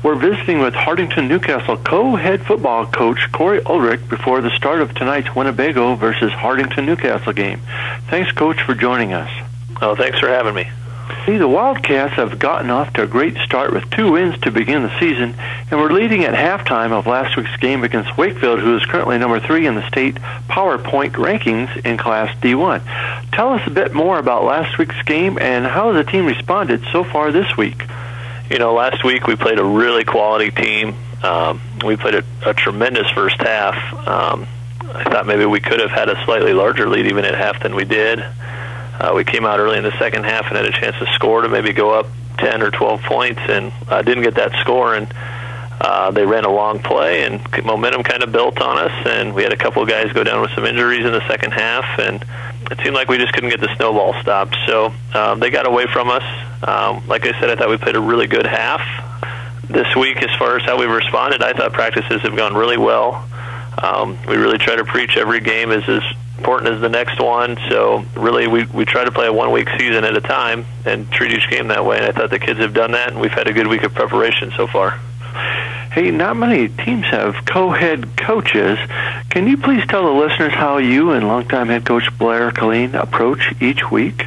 We're visiting with Hartington-Newcastle co-head football coach Corey Ulrich before the start of tonight's Winnebago versus Hartington-Newcastle game. Thanks, Coach, for joining us. Oh, thanks for having me. See, the Wildcats have gotten off to a great start with 2 wins to begin the season, and we're leading at halftime of last week's game against Wakefield, who is currently number 3 in the state PowerPoint rankings in Class D1. Tell us a bit more about last week's game and how the team responded so far this week. You know, last week we played a really quality team. We played a tremendous first half. I thought maybe we could have had a slightly larger lead even at half than we did. We came out early in the second half and had a chance to score to maybe go up 10 or 12 points, and didn't get that score. And they ran a long play, and momentum kind of built on us, and we had a couple of guys go down with some injuries in the second half, and it seemed like we just couldn't get the snowball stopped. So they got away from us. Like I said, I thought we played a really good half. This week, as far as how we responded, I thought practices have gone really well. We really try to preach every game is as important as the next one, so really we try to play a 1-week season at a time and treat each game that way, and I thought the kids have done that, and we've had a good week of preparation so far. Hey, not many teams have co-head coaches. Can you please tell the listeners how you and longtime head coach Blair Colleen approach each week?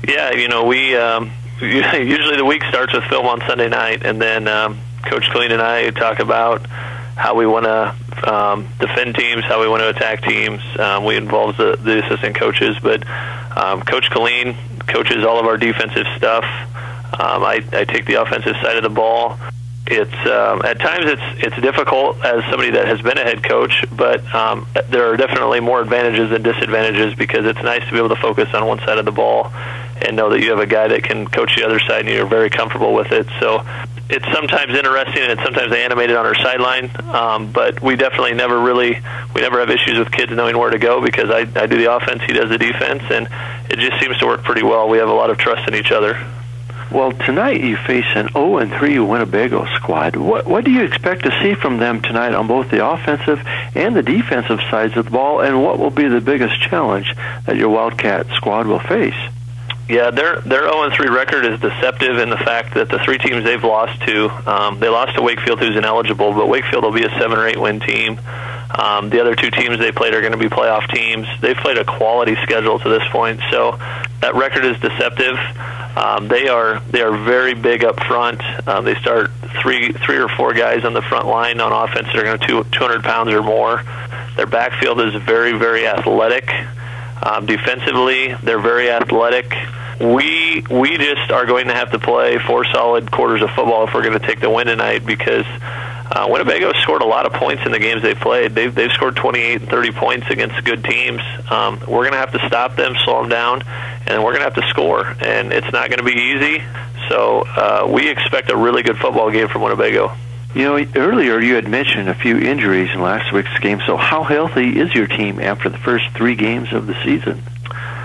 Yeah, you know, we usually the week starts with film on Sunday night, and then Coach Colleen and I talk about how we want to defend teams, how we want to attack teams. We involve the assistant coaches, but Coach Colleen coaches all of our defensive stuff. I take the offensive side of the ball. It's at times it's difficult as somebody that has been a head coach, but there are definitely more advantages than disadvantages, because it's nice to be able to focus on one side of the ball and know that you have a guy that can coach the other side and you're very comfortable with it. So it's sometimes interesting and it's sometimes animated on our sideline, but we definitely never have issues with kids knowing where to go, because I do the offense, he does the defense, and it just seems to work pretty well. We have a lot of trust in each other. Well, tonight you face an 0-3 Winnebago squad. What do you expect to see from them tonight on both the offensive and the defensive sides of the ball, and what will be the biggest challenge that your Wildcat squad will face? Yeah, their 0-3 record is deceptive in the fact that the 3 teams they've lost to, they lost to Wakefield, who's ineligible, but Wakefield will be a 7 or 8 win team. The other 2 teams they played are going to be playoff teams. They've played a quality schedule to this point, so that record is deceptive. They are very big up front. They start three or four guys on the front line on offense that are going to 200 pounds or more. Their backfield is very, very athletic. Defensively, they're very athletic. We just are going to have to play 4 solid quarters of football if we're going to take the win tonight, because Winnebago scored a lot of points in the games they've played. They've scored 28 and 30 points against good teams. We're going to have to stop them, slow them down, and we're going to have to score. And it's not going to be easy. So we expect a really good football game from Winnebago. You know, earlier you had mentioned a few injuries in last week's game. So how healthy is your team after the first 3 games of the season?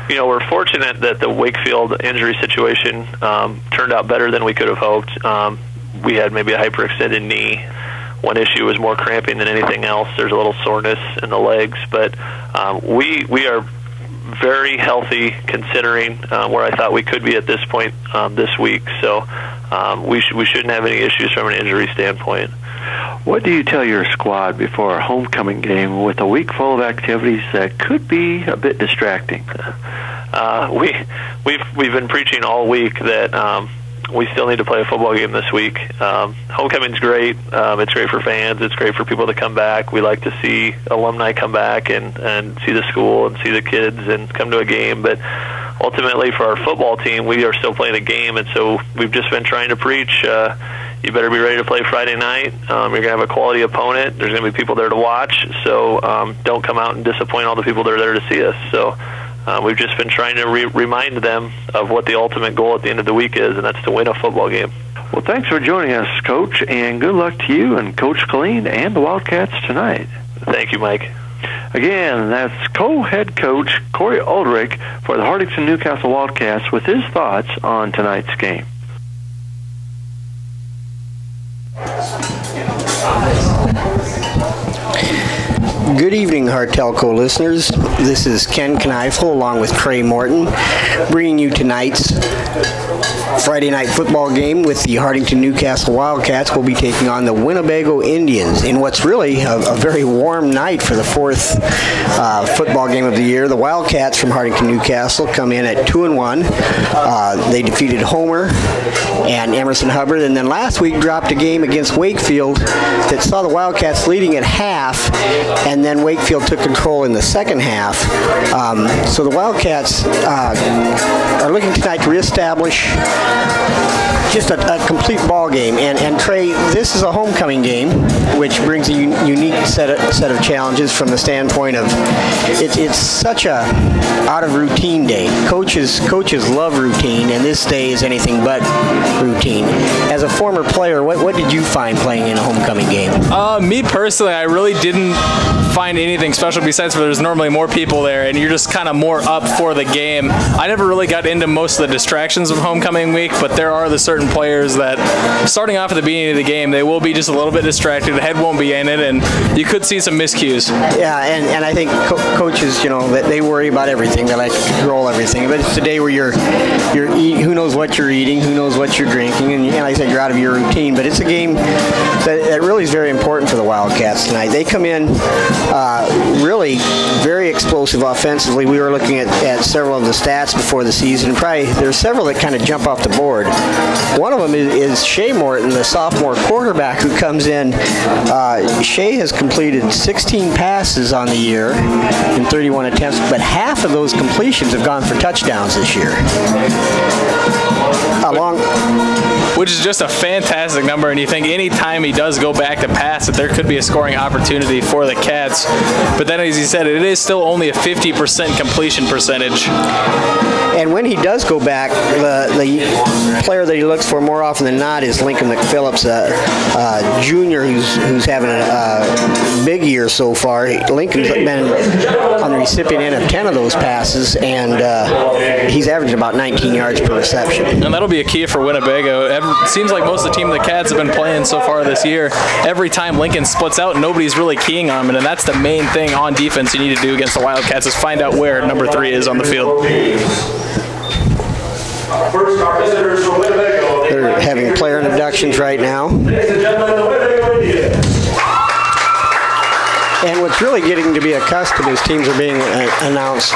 You know, we're fortunate that the Wakefield injury situation turned out better than we could have hoped. We had maybe a hyperextended knee. One issue was more cramping than anything else. There's a little soreness in the legs, but we are very healthy considering where I thought we could be at this point this week. So we shouldn't have any issues from an injury standpoint. What do you tell your squad before a homecoming game with a week full of activities that could be a bit distracting? We've been preaching all week that we still need to play a football game this week. Homecoming's great. It's great for fans. It's great for people to come back. We like to see alumni come back and see the school and see the kids and come to a game. But ultimately, for our football team, we are still playing a game, and so we've just been trying to preach. You better be ready to play Friday night. You're going to have a quality opponent. There's going to be people there to watch. So don't come out and disappoint all the people that are there to see us. So we've just been trying to remind them of what the ultimate goal at the end of the week is, and that's to win a football game. Well, thanks for joining us, Coach, and good luck to you and Coach Colleen and the Wildcats tonight. Thank you, Mike. Again, that's co-head coach Corey Ulrich for the Hartington-Newcastle Wildcats with his thoughts on tonight's game. Good evening, Hartelco listeners. This is Ken Kneifel along with Trey Morton, bringing you tonight's Friday night football game with the Hardington-Newcastle Wildcats. Will be taking on the Winnebago Indians in what's really a very warm night for the fourth football game of the year. The Wildcats from Hardington-Newcastle come in at 2-1. They defeated Homer and Emerson Hubbard, and then last week dropped a game against Wakefield that saw the Wildcats leading at half, and then Wakefield took control in the second half. So the Wildcats are looking tonight to reestablish just a complete ball game. And Trey, this is a homecoming game, which brings a unique set of challenges from the standpoint of it's such a out of routine day. Coaches love routine, and this day is anything but routine. As a former player, what did you find playing in a homecoming game? Me personally, I really didn't find anything special besides there's normally more people there and you're just kind of more up for the game. I never really got into most of the distractions of homecoming week, but there are the certain players that starting off at the beginning of the game, they will be just a little bit distracted, the head won't be in it, and you could see some miscues. Yeah, and I think coaches, they worry about everything. They like to control everything, but it's a day where you're eating, who knows what you're eating, who knows what you're drinking, and like I said, you're out of your routine, but it's a game that really is very important for the Wildcats tonight. They come in really very explosive offensively. We were looking at several of the stats before the season. Probably there's several that kind of jump off the board. One of them is Shea Morton, the sophomore quarterback who comes in. Shea has completed 16 passes on the year in 31 attempts, but half of those completions have gone for touchdowns this year. Which is just a fantastic number, and you think any time he does go back to pass that there could be a scoring opportunity for the Cats. But then, as you said, it is still only a 50% completion percentage. And when he does go back, the player that he looks for more often than not is Lincoln McPhillips, a junior who's having a big year so far. Lincoln's been on the recipient end of 10 of those passes, and he's averaging about 19 yards per reception. And that'll be a key for Winnebago. It seems like most of the team the Cats have been playing so far this year, every time Lincoln splits out, nobody's really keying on him, and that's the main thing on defense you need to do against the Wildcats is find out where number 3 is on the field. First, our visitors from Winnebago. They're having player introductions right now. Ladies and gentlemen, the Winnebago Indians. And what's really getting to be accustomed is teams are being announced,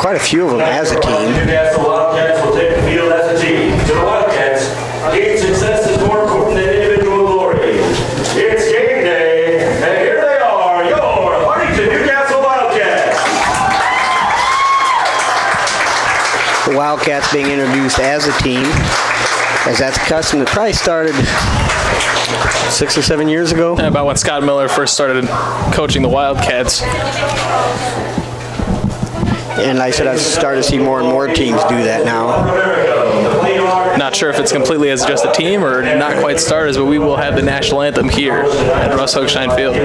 quite a few of them as a team. The Newcastle Wildcats will take the field as a team. To the Wildcats, game success is more important than individual glory. It's game day, and here they are, your Hardington Newcastle Wildcats. The Wildcats being introduced as a team, as that's a custom that probably started 6 or 7 years ago. About when Scott Miller first started coaching the Wildcats. And like I said, I've started to see more and more teams do that now. Not sure if it's completely as just a team or not quite starters, but we will have the national anthem here at Russ Hochstein Field.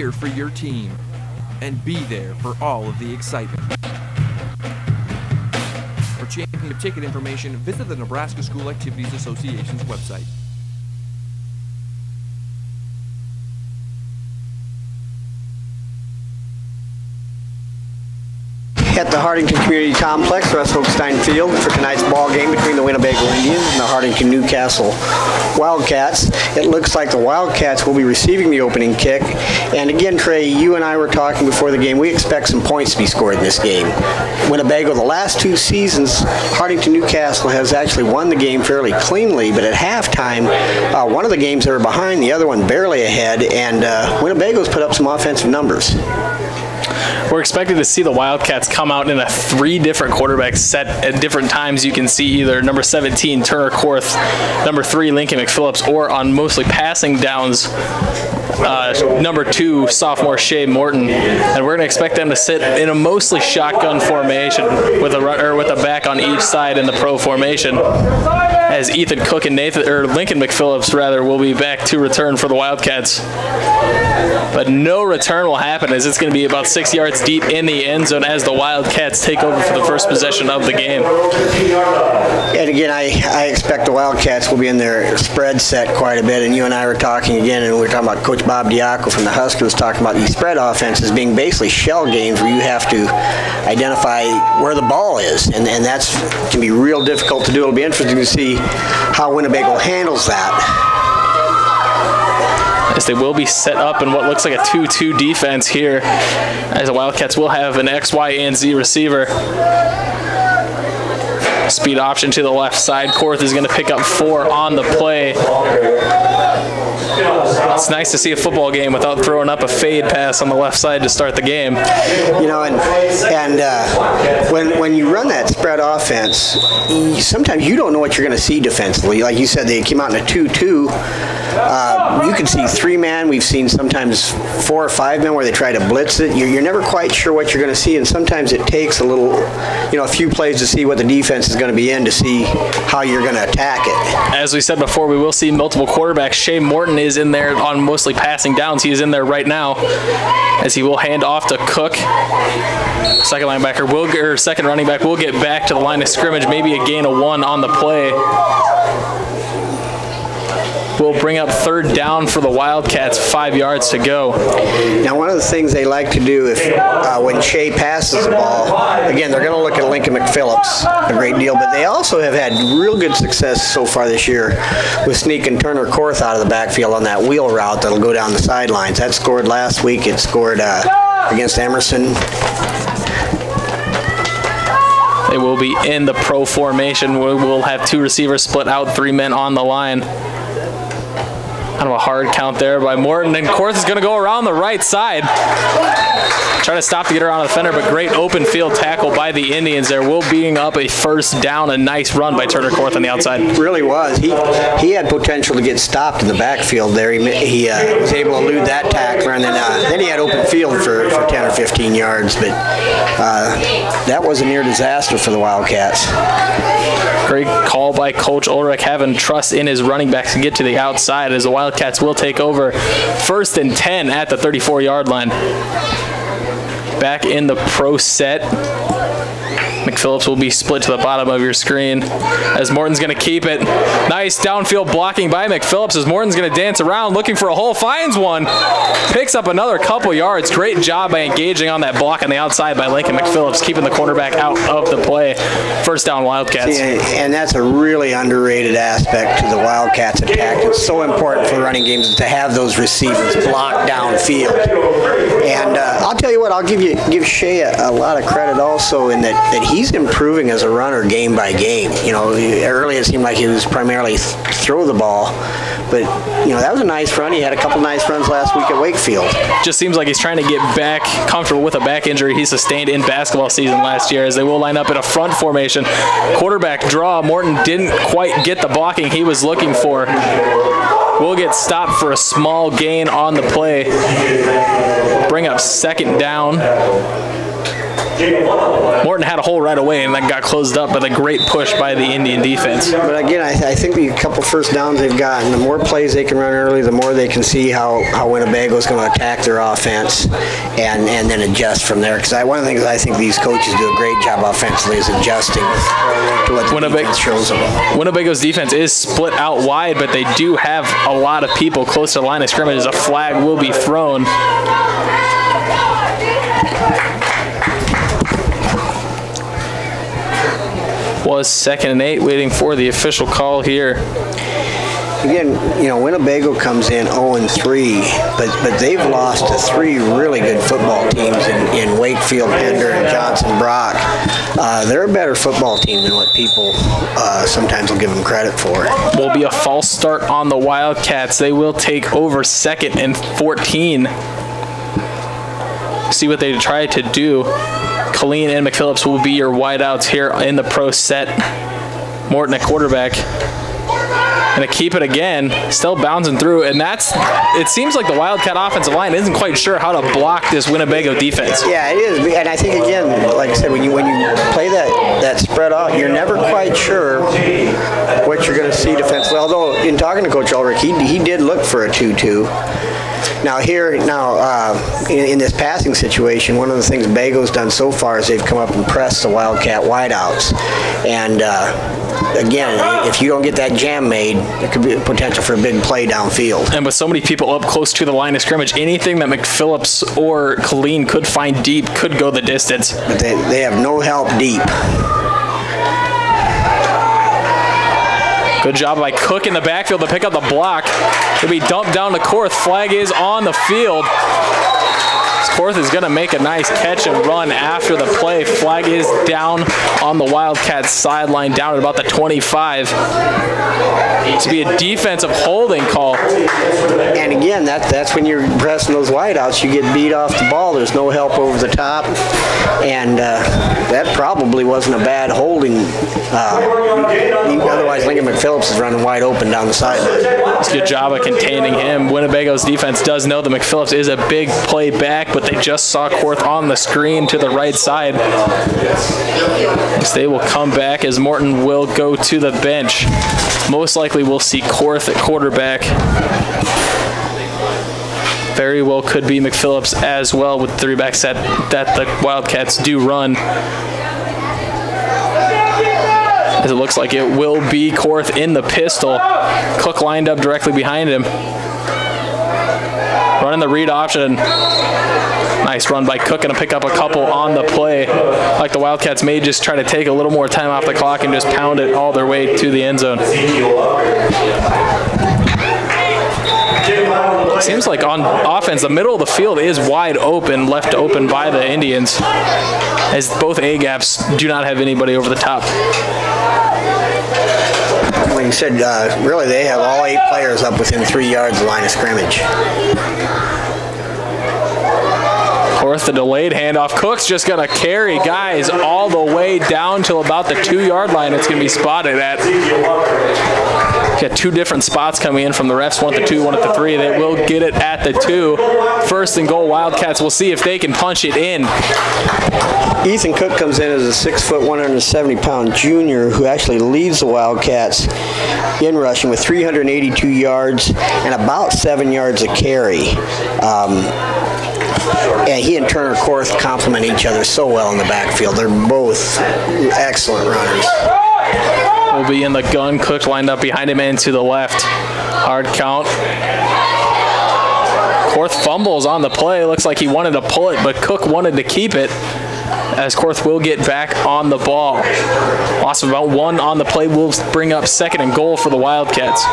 cheer for your team, and be there for all of the excitement. For championship ticket information, visit the Nebraska School Activities Association's website. At the Hartington Community Complex, Russ Hochstein Field, for tonight's ball game between the Winnebago Indians and the Hartington Newcastle Wildcats. It looks like the Wildcats will be receiving the opening kick. And again, Trey, you and I were talking before the game. We expect some points to be scored in this game. Winnebago, the last 2 seasons, Hartington Newcastle has actually won the game fairly cleanly, but at halftime, one of the games they were behind, the other one barely ahead, and Winnebago's put up some offensive numbers. We're expecting to see the Wildcats come out in a 3 different quarterback set at different times. You can see either number 17, Turner Korth, number 3, Lincoln McPhillips, or on mostly passing downs, number 2, sophomore Shea Morton. And we're going to expect them to sit in a mostly shotgun formation with a back on each side in the pro formation, as Ethan Cook and Lincoln McPhillips will be back to return for the Wildcats. But no return will happen, as it's going to be about 6 yards deep in the end zone as the Wildcats take over for the first possession of the game. And again, I expect the Wildcats will be in their spread set quite a bit. And you and I were talking again, and we were talking about Coach Bob Diaco from the Huskers talking about these spread offenses being basically shell games where you have to identify where the ball is. And that's can be real difficult to do. It'll be interesting to see how Winnebago handles that. As they will be set up in what looks like a 2-2 defense here, as the Wildcats will have an X, Y, and Z receiver. Speed option to the left side. Korth is going to pick up 4 on the play. It's nice to see a football game without throwing up a fade pass on the left side to start the game. You know, when you run that spread offense, sometimes you don't know what you're going to see defensively. Like you said, they came out in a 2-2. You can see 3-man. We've seen sometimes 4 or 5 men where they try to blitz it. You're never quite sure what you're going to see, and sometimes it takes a few plays to see what the defense is going to be in to see how you're going to attack it. As we said before, we will see multiple quarterbacks. Shea Morton is in there on mostly passing downs. He is in there right now, as he will hand off to Cook. Second running back will get back to the line of scrimmage, maybe a gain of 1 on the play. Will bring up 3rd down for the Wildcats, 5 yards to go. Now, one of the things they like to do when Shea passes the ball, again, they're going to look at Lincoln McPhillips a great deal, but they also have had real good success so far this year with sneaking Turner Korth out of the backfield on that wheel route that'll go down the sidelines. That scored last week. It scored against Emerson. They will be in the pro formation. We'll have 2 receivers split out, 3 men on the line. Kind of a hard count there by Morton, and Korth is going to go around the right side. Try to stop to get around the defender, but great open field tackle by the Indians there. Will being up a 1st down, a nice run by Turner Korth on the outside. It really was. He had potential to get stopped in the backfield there. He was able to elude that tackler, and then he had open field for 10 or 15 yards, but that was a near disaster for the Wildcats. Great call by Coach Ulrich, having trust in his running backs to get to the outside, as the Wildcats will take over 1st and 10 at the 34-yard line. Back in the pro set. McPhillips will be split to the bottom of your screen, as Morton's going to keep it. Nice downfield blocking by McPhillips, as Morton's going to dance around looking for a hole, finds one, picks up another couple yards. Great job by engaging on that block on the outside by Lincoln McPhillips, keeping the cornerback out of the play. 1st down, Wildcats. And that's a really underrated aspect to the Wildcats attack. It's so important for running games to have those receivers blocked downfield. And I'll tell you what, I'll give Shea a lot of credit also in that he's improving as a runner game by game. You know, early it seemed like he was primarily throw the ball, but that was a nice run. He had a couple nice runs last week at Wakefield. Just seems like he's trying to get back comfortable with a back injury he sustained in basketball season last year, as they will line up in a front formation. Quarterback draw. Morton didn't quite get the blocking he was looking for. Will get stopped for a small gain on the play. Bring up 2nd down. Morton had a hole right away and then got closed up with a great push by the Indian defense. But again, I think the couple first downs they've gotten, the more plays they can run early, the more they can see how Winnebago is going to attack their offense and then adjust from there. Because one of the things I think these coaches do a great job offensively is adjusting to what the defense shows them. Winnebago's defense is split out wide, but they do have a lot of people close to the line of scrimmage as a flag will be thrown. Was 2nd and 8, waiting for the official call here. Again, Winnebago comes in 0-3, but they've lost to 3 really good football teams in Wakefield, Pender, and Johnson Brock. They're a better football team than what people sometimes will give them credit for. Will be a false start on the Wildcats. They will take over 2nd and 14. See what they try to do. Colleen and McPhillips will be your wideouts here in the pro set. Morton at quarterback. Going to keep it again, still bouncing through, and it seems like the Wildcat offensive line isn't quite sure how to block this Winnebago defense. Yeah, it is, and I think, again, like I said, when you play that spread out, you're never quite sure what you're going to see defensively, although in talking to Coach Ulrich, he did look for a 2-2. Now in this passing situation, one of the things Bago's done so far is they've come up and pressed the Wildcat wideouts. And again, if you don't get that jam made, there could be potential for a big play downfield. And with so many people up close to the line of scrimmage, anything that McPhillips or Colleen could find deep could go the distance. But they have no help deep. Good job by Cook in the backfield to pick up the block. It'll be dumped down to Korth. Flag is on the field. Korth is going to make a nice catch and run after the play. Flag is down on the Wildcats sideline, down at about the 25. This will be a defensive holding call. And again, that's when you're pressing those wideouts. You get beat off the ball. There's no help over the top. And that probably wasn't a bad holding. Otherwise, Lincoln McPhillips is running wide open down the sideline. It's a good job of containing him. Winnebago's defense does know that McPhillips is a big play back, but they just saw Korth on the screen to the right side. They will come back as Morton will go to the bench. Most likely we'll see Korth at quarterback. Very well could be McPhillips as well with the 3-back set that the Wildcats do run. As it looks like it will be Korth in the pistol. Cook lined up directly behind him. Running the read option. Nice run by Cook, and pick up a couple on the play. Like the Wildcats may just try to take a little more time off the clock and just pound it all their way to the end zone. Seems like on offense, the middle of the field is wide open, left open by the Indians, as both A-gaps do not have anybody over the top. Like you said, really they have all 8 players up within 3 yards of the line of scrimmage. Korth, the delayed handoff. Cook's just going to carry guys all the way down till about the 2-yard line. It's going to be spotted at. Got 2 different spots coming in from the refs, one at the 2, one at the 3. They will get it at the 2. 1st and goal, Wildcats. We'll see if they can punch it in. Ethan Cook comes in as a 6', 170-pound junior who actually leads the Wildcats in rushing with 382 yards and about 7 yards a carry. And he and Turner Korth complement each other so well in the backfield. They're both excellent runners. Will be in the gun. Cook lined up behind him and to the left. Hard count. Korth fumbles on the play. Looks like he wanted to pull it, but Cook wanted to keep it, as Korth will get back on the ball. Loss of about 1 on the play will bring up 2nd and goal for the Wildcats.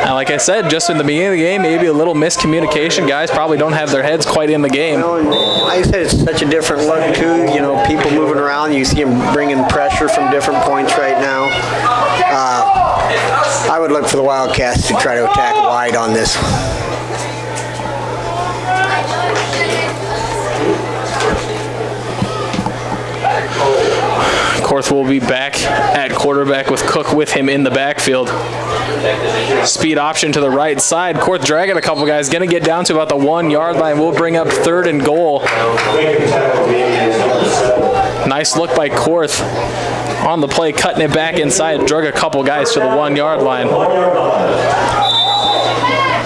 And like I said, just in the beginning of the game, maybe a little miscommunication. Guys probably don't have their heads quite in the game. And like I said, it's such a different look too. People moving around. You see them bringing pressure from different points right now. I would look for the Wildcats to try to attack wide on this. Korth will be back at quarterback with Cook with him in the backfield. Speed option to the right side. Korth dragging a couple guys. Going to get down to about the 1 yard line. We'll bring up 3rd and goal. Nice look by Korth on the play, cutting it back inside. Drug a couple guys to the 1 yard line.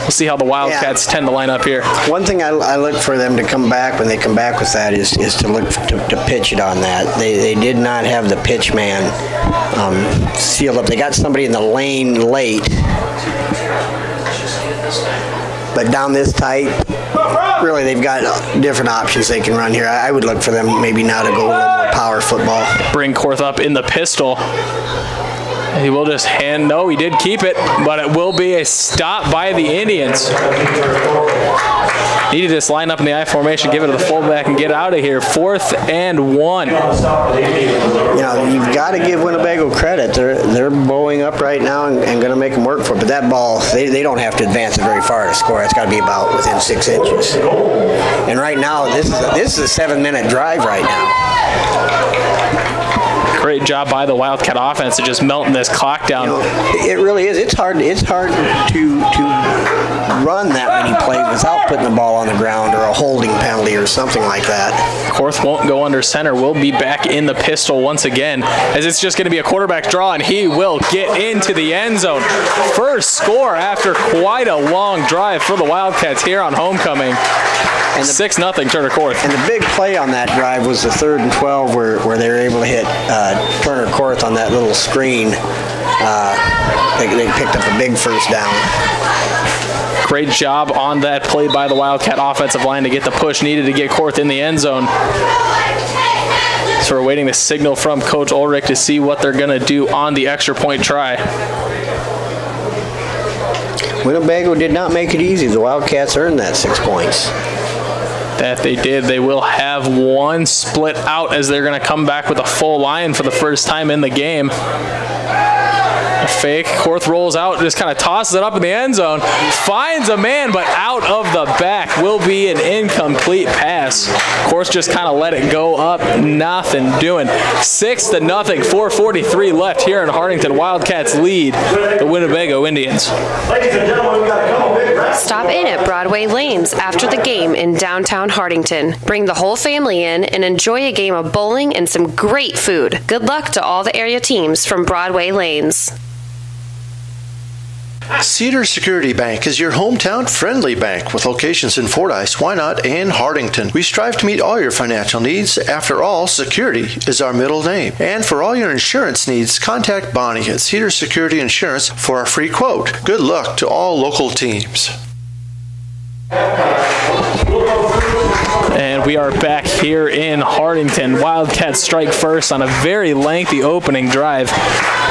We'll see how the Wildcats tend to line up here. One thing I look for them to come back when they come back with that is to look to pitch it on that. They did not have the pitch man sealed up. They got somebody in the lane late, but down this tight, really they've got different options they can run here. I would look for them maybe now to go a little more power football. Bring Korth up in the pistol. He will just hand, no, he did keep it, but it will be a stop by the Indians. Need to just line up in the I formation, give it to the fullback, and get out of here. 4th and 1. You know, you've got to give Winnebago credit. They're bowling up right now and going to make them work for it. But that ball, they don't have to advance it very far to score. It's got to be about within 6 inches. And right now, this is a 7-minute drive right now. Great job by the Wildcat offense of just melting this clock down. You know, it really is. It's hard to run that many plays without putting the ball on the ground or a holding penalty or something like that. Korth won't go under center. We'll be back in the pistol once again, as it's just going to be a quarterback draw, and he will get into the end zone. First score after quite a long drive for the Wildcats here on homecoming. 6-0 Turner Korth. And the big play on that drive was the 3rd and 12 where they were able to hit Turner Korth on that little screen. They picked up a big first down. Great job on that play by the Wildcat offensive line to get the push needed to get Korth in the end zone. So we're waiting the signal from Coach Ulrich to see what they're going to do on the extra point try. Winnebago did not make it easy. The Wildcats earned that 6 points. That they did. They will have one split out as they're going to come back with a full line for the first time in the game. A fake. Korth rolls out, just kind of tosses it up in the end zone. Finds a man, but out of the back will be an incomplete pass. Korth just kind of let it go up. Nothing doing. 6-0. 4:43 left here in Hartington. Wildcats lead the Winnebago Indians. Ladies and gentlemen, we've got a couple big racks. Stop in at Broadway Lanes after the game in downtown Hartington. Bring the whole family in and enjoy a game of bowling and some great food. Good luck to all the area teams from Broadway Lanes. Cedar Security Bank is your hometown friendly bank with locations in Fordyce, Wynot, and Hartington. We strive to meet all your financial needs. After all, security is our middle name. And for all your insurance needs, contact Bonnie at Cedar Security Insurance for a free quote. Good luck to all local teams. And we are back here in Hartington. Wildcats strike first on a very lengthy opening drive,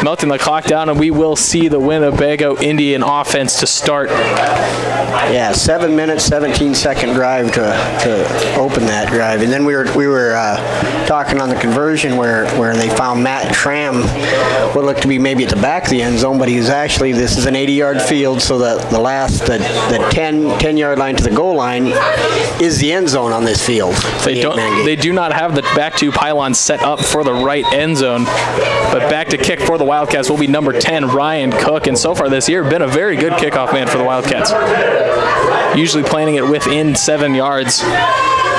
melting the clock down, and we will see the Winnebago Indian offense to start. Yeah, 7 minutes, 17-second drive to open that drive. And then we were talking on the conversion where they found Matt Tram, what looked to be maybe at the back of the end zone, but this is an 80-yard field, so the 10-yard line to the goal line is the end zone on this field. They do not have the back two pylons set up for the right end zone, but back to kick for the Wildcats will be number 10, Ryan Cook, and so far this year been a very good kickoff man for the Wildcats. Usually planting it within 7 yards,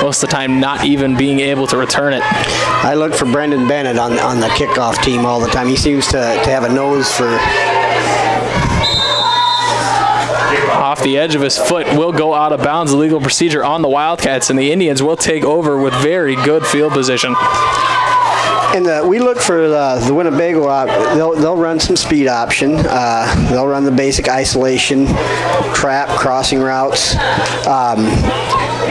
most of the time not even being able to return it. I look for Brendan Bennett on the kickoff team all the time. He seems to have a nose for... Off the edge of his foot, will go out of bounds. Illegal procedure on the Wildcats, and the Indians will take over with very good field position. And we look for the Winnebago. They'll run some speed option. They'll run the basic isolation, trap, crossing routes.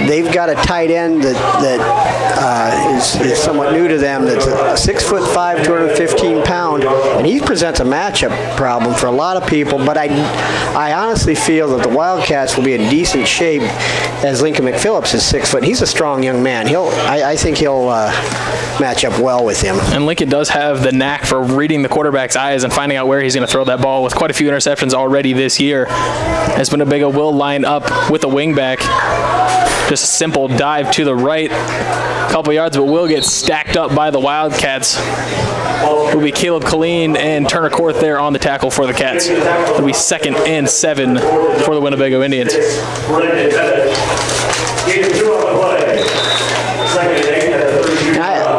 They've got a tight end that is somewhat new to them. That's a 6'5", 215 pound, and he presents a matchup problem for a lot of people, but I honestly feel that the Wildcats will be in decent shape as Lincoln McPhillips is 6 foot. He's a strong young man. I think he'll match up well with him. And Lincoln does have the knack for reading the quarterback's eyes and finding out where he's going to throw that ball with quite a few interceptions already this year. As Winnebago will line up with a wingback. Just a simple dive to the right, a couple yards, but will get stacked up by the Wildcats. It'll be Caleb Colleen and Turner Korth there on the tackle for the Cats. It'll be 2nd and 7 for the Winnebago Indians.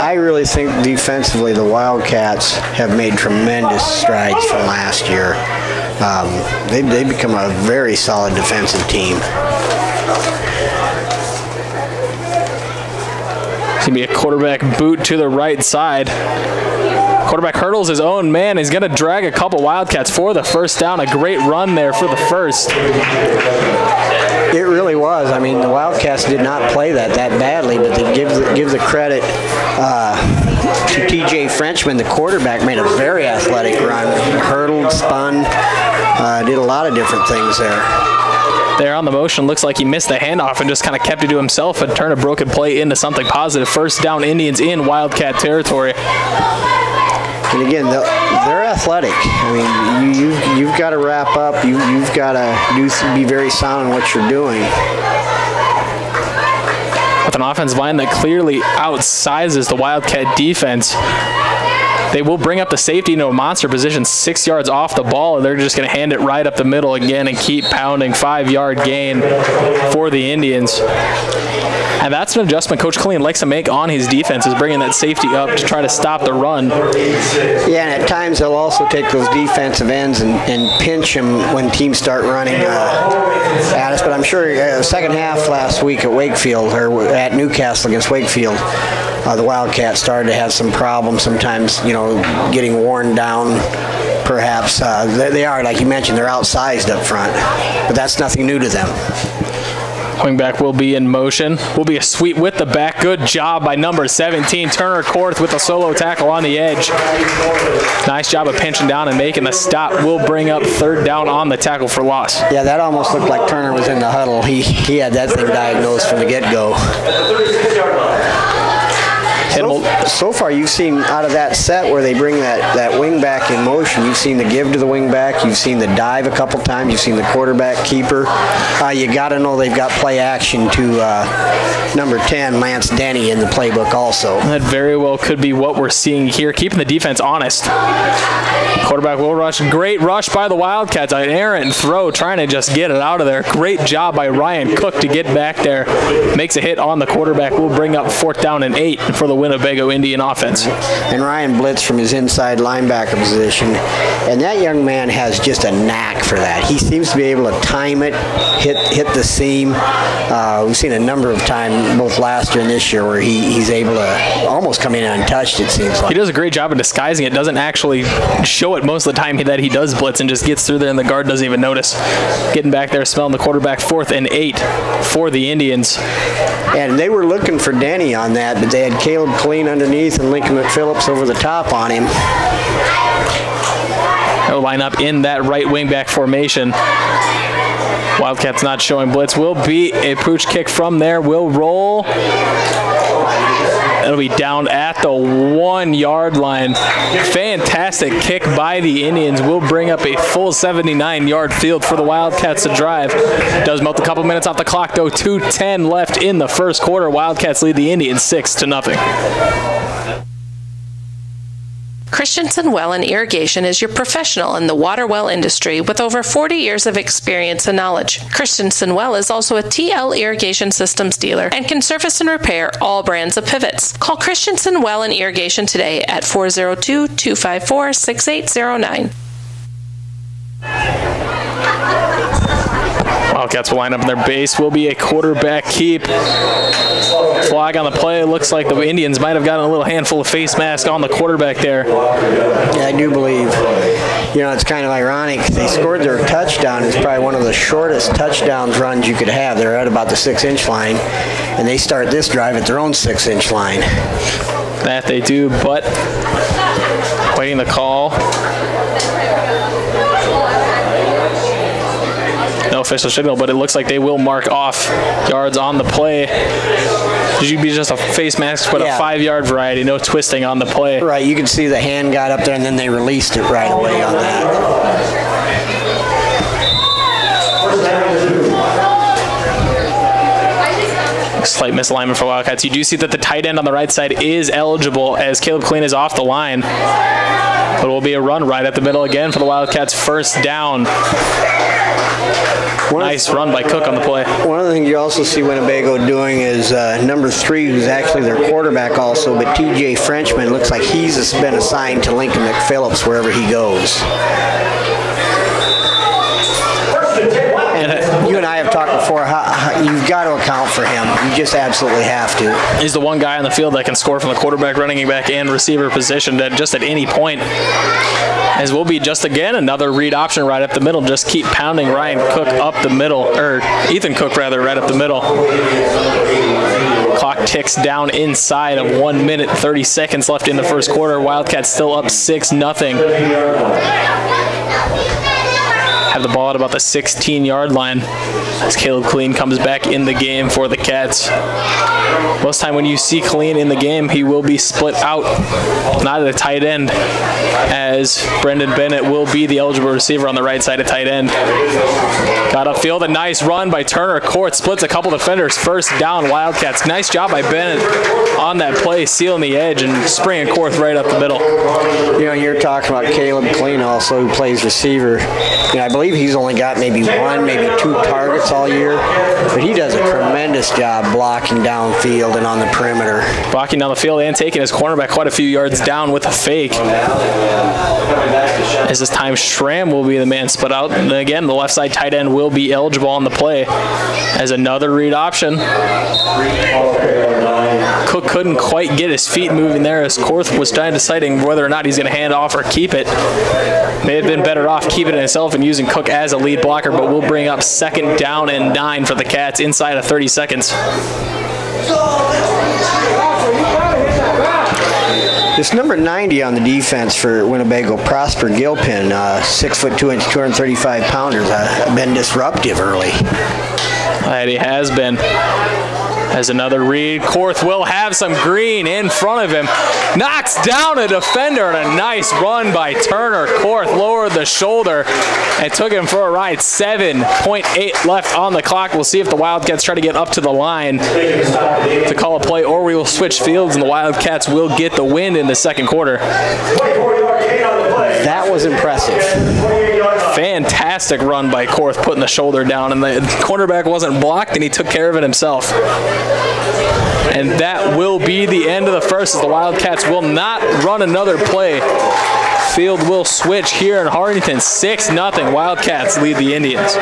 I really think defensively the Wildcats have made tremendous strides from last year. They've become a very solid defensive team. It's going to be a quarterback boot to the right side. Quarterback hurdles his own man. He's going to drag a couple Wildcats for the first down. A great run there for the first. It really was. I mean, the Wildcats did not play that badly, but they give the credit to TJ Frenchman. The quarterback made a very athletic run. Hurdled, spun, did a lot of different things there. There on the motion, looks like he missed the handoff and just kind of kept it to himself and turned a broken play into something positive. First down, Indians in Wildcat territory. And again, they're athletic. I mean, you've got to wrap up. You've got to be very sound in what you're doing. With an offensive line that clearly outsizes the Wildcat defense, they will bring up the safety into a monster position 6 yards off the ball, and they're just going to hand it right up the middle again and keep pounding. 5-yard gain for the Indians. And that's an adjustment Coach Colleen likes to make on his defense, is bringing that safety up to try to stop the run. Yeah, and at times they'll also take those defensive ends and pinch them when teams start running at us. But I'm sure second half last week at Wakefield, or at Newcastle against Wakefield, the Wildcats started to have some problems sometimes, getting worn down. Perhaps they are, like you mentioned, they're outsized up front, but that's nothing new to them. Wingback will be in motion. Will be a sweep with the back. Good job by number 17, Turner Korth, with a solo tackle on the edge. Nice job of pinching down and making the stop. Will bring up 3rd down on the tackle for loss. Yeah, that almost looked like Turner was in the huddle. He had that thing diagnosed from the get-go. So far, you've seen out of that set where they bring that wing back in motion, you've seen the give to the wing back, you've seen the dive a couple times, you've seen the quarterback keeper. You got to know they've got play action to number 10, Lance Denny, in the playbook also. That very well could be what we're seeing here, keeping the defense honest. Quarterback will rush. Great rush by the Wildcats. An errant throw, trying to just get it out of there. Great job by Ryan Cook to get back there. Makes a hit on the quarterback. Will bring up 4th down and 8 for the Winnebago Indian offense. And Ryan blitz from his inside linebacker position. And that young man has just a knack for that. He seems to be able to time it, hit the seam. We've seen a number of times, both last year and this year, where he's able to almost come in untouched, it seems like. He does a great job of disguising it. Doesn't actually show it most of the time that he does blitz, and just gets through there and the guard doesn't even notice. Getting back there, smelling the quarterback. 4th and 8 for the Indians. And they were looking for Denny on that, but they had Caleb Colleen underneath and Lincoln McPhillips over the top on him. They'll line up in that right wingback formation. Wildcats not showing blitz. Will be a pooch kick from there. Will roll. It'll be down at the 1-yard line. Fantastic kick by the Indians. Will bring up a full 79-yard field for the Wildcats to drive. Does melt a couple minutes off the clock, though. 2:10 left in the first quarter. Wildcats lead the Indians 6-0. Christensen Well and Irrigation is your professional in the water well industry with over 40 years of experience and knowledge. Christensen Well is also a TL Irrigation Systems dealer and can service and repair all brands of pivots. Call Christensen Well and Irrigation today at 402-254-6809. Wildcats will line up in their base. Will be a quarterback keep. Flag on the play. Looks like the Indians might have gotten a little handful of face mask on the quarterback there. Yeah, I do believe. It's kind of ironic. They scored their touchdown. It's probably one of the shortest touchdowns runs you could have. They're at about the 6-inch line, and they start this drive at their own 6-inch line. That they do, but waiting the call. official signal, but it looks like they will mark off yards on the play. Did you be just a face mask, but a 5-yard variety, no twisting on the play? Right, you can see the hand got up there, and then they released it right away on that. Slight misalignment for Wildcats. You do see that the tight end on the right side is eligible as Caleb Clean is off the line. But it will be a run right at the middle again for the Wildcats. First down. Nice run by Cook on the play. One of the things you also see Winnebago doing is number 3, who's actually their quarterback also, but TJ Frenchman looks like he's been assigned to Lincoln McPhillips wherever he goes. And you and I have talked before, how you've got to account for him. You just absolutely have to. He's the one guy on the field that can score from the quarterback, running back, and receiver position just at any point. As will be just again another read option right up the middle. Just keep pounding Ryan Cook up the middle, or Ethan Cook rather, right up the middle. Clock ticks down inside of 1 minute 30 seconds left in the first quarter. Wildcats still up 6-0. Have the ball at about the 16-yard line as Caleb Clean comes back in the game for the Cats. Most time when you see Clean in the game, he will be split out, not at the tight end, as Brendan Bennett will be the eligible receiver on the right side of tight end. Got upfield, a nice run by Turner Court, splits a couple defenders, first down Wildcats. Nice job by Bennett on that play, sealing the edge and springing Court right up the middle. You know, you're talking about Caleb Clean also, who plays receiver. You know, I believe he's only got maybe 1, maybe 2 targets all year, but he does a tremendous job blocking downfield and on the perimeter. Blocking down the field and taking his cornerback quite a few yards down with a fake. As this time, Schramm will be the man split out. And again, the left side tight end will be eligible on the play as another read option. Cook couldn't quite get his feet moving there as Korth was deciding whether or not he's going to hand off or keep it. May have been better off keeping it himself and using Cook as a lead blocker, but we'll bring up 2nd down and 9 for the Cats inside of 30 seconds. This number 90 on the defense for Winnebago, Prosper Gilpin, 6'2", 235 pounders, been disruptive early. And he has been. As another read, Korth will have some green in front of him. Knocks down a defender, and a nice run by Turner. Korth lowered the shoulder and took him for a ride. 7.8 left on the clock. We'll see if the Wildcats try to get up to the line to call a play, or we will switch fields, and the Wildcats will get the win in the second quarter. That was impressive. Fantastic run by Korth, putting the shoulder down, and the cornerback wasn't blocked, and he took care of it himself. And that will be the end of the first, as the Wildcats will not run another play. Field will switch here in Hartington. 6-0. Wildcats lead the Indians.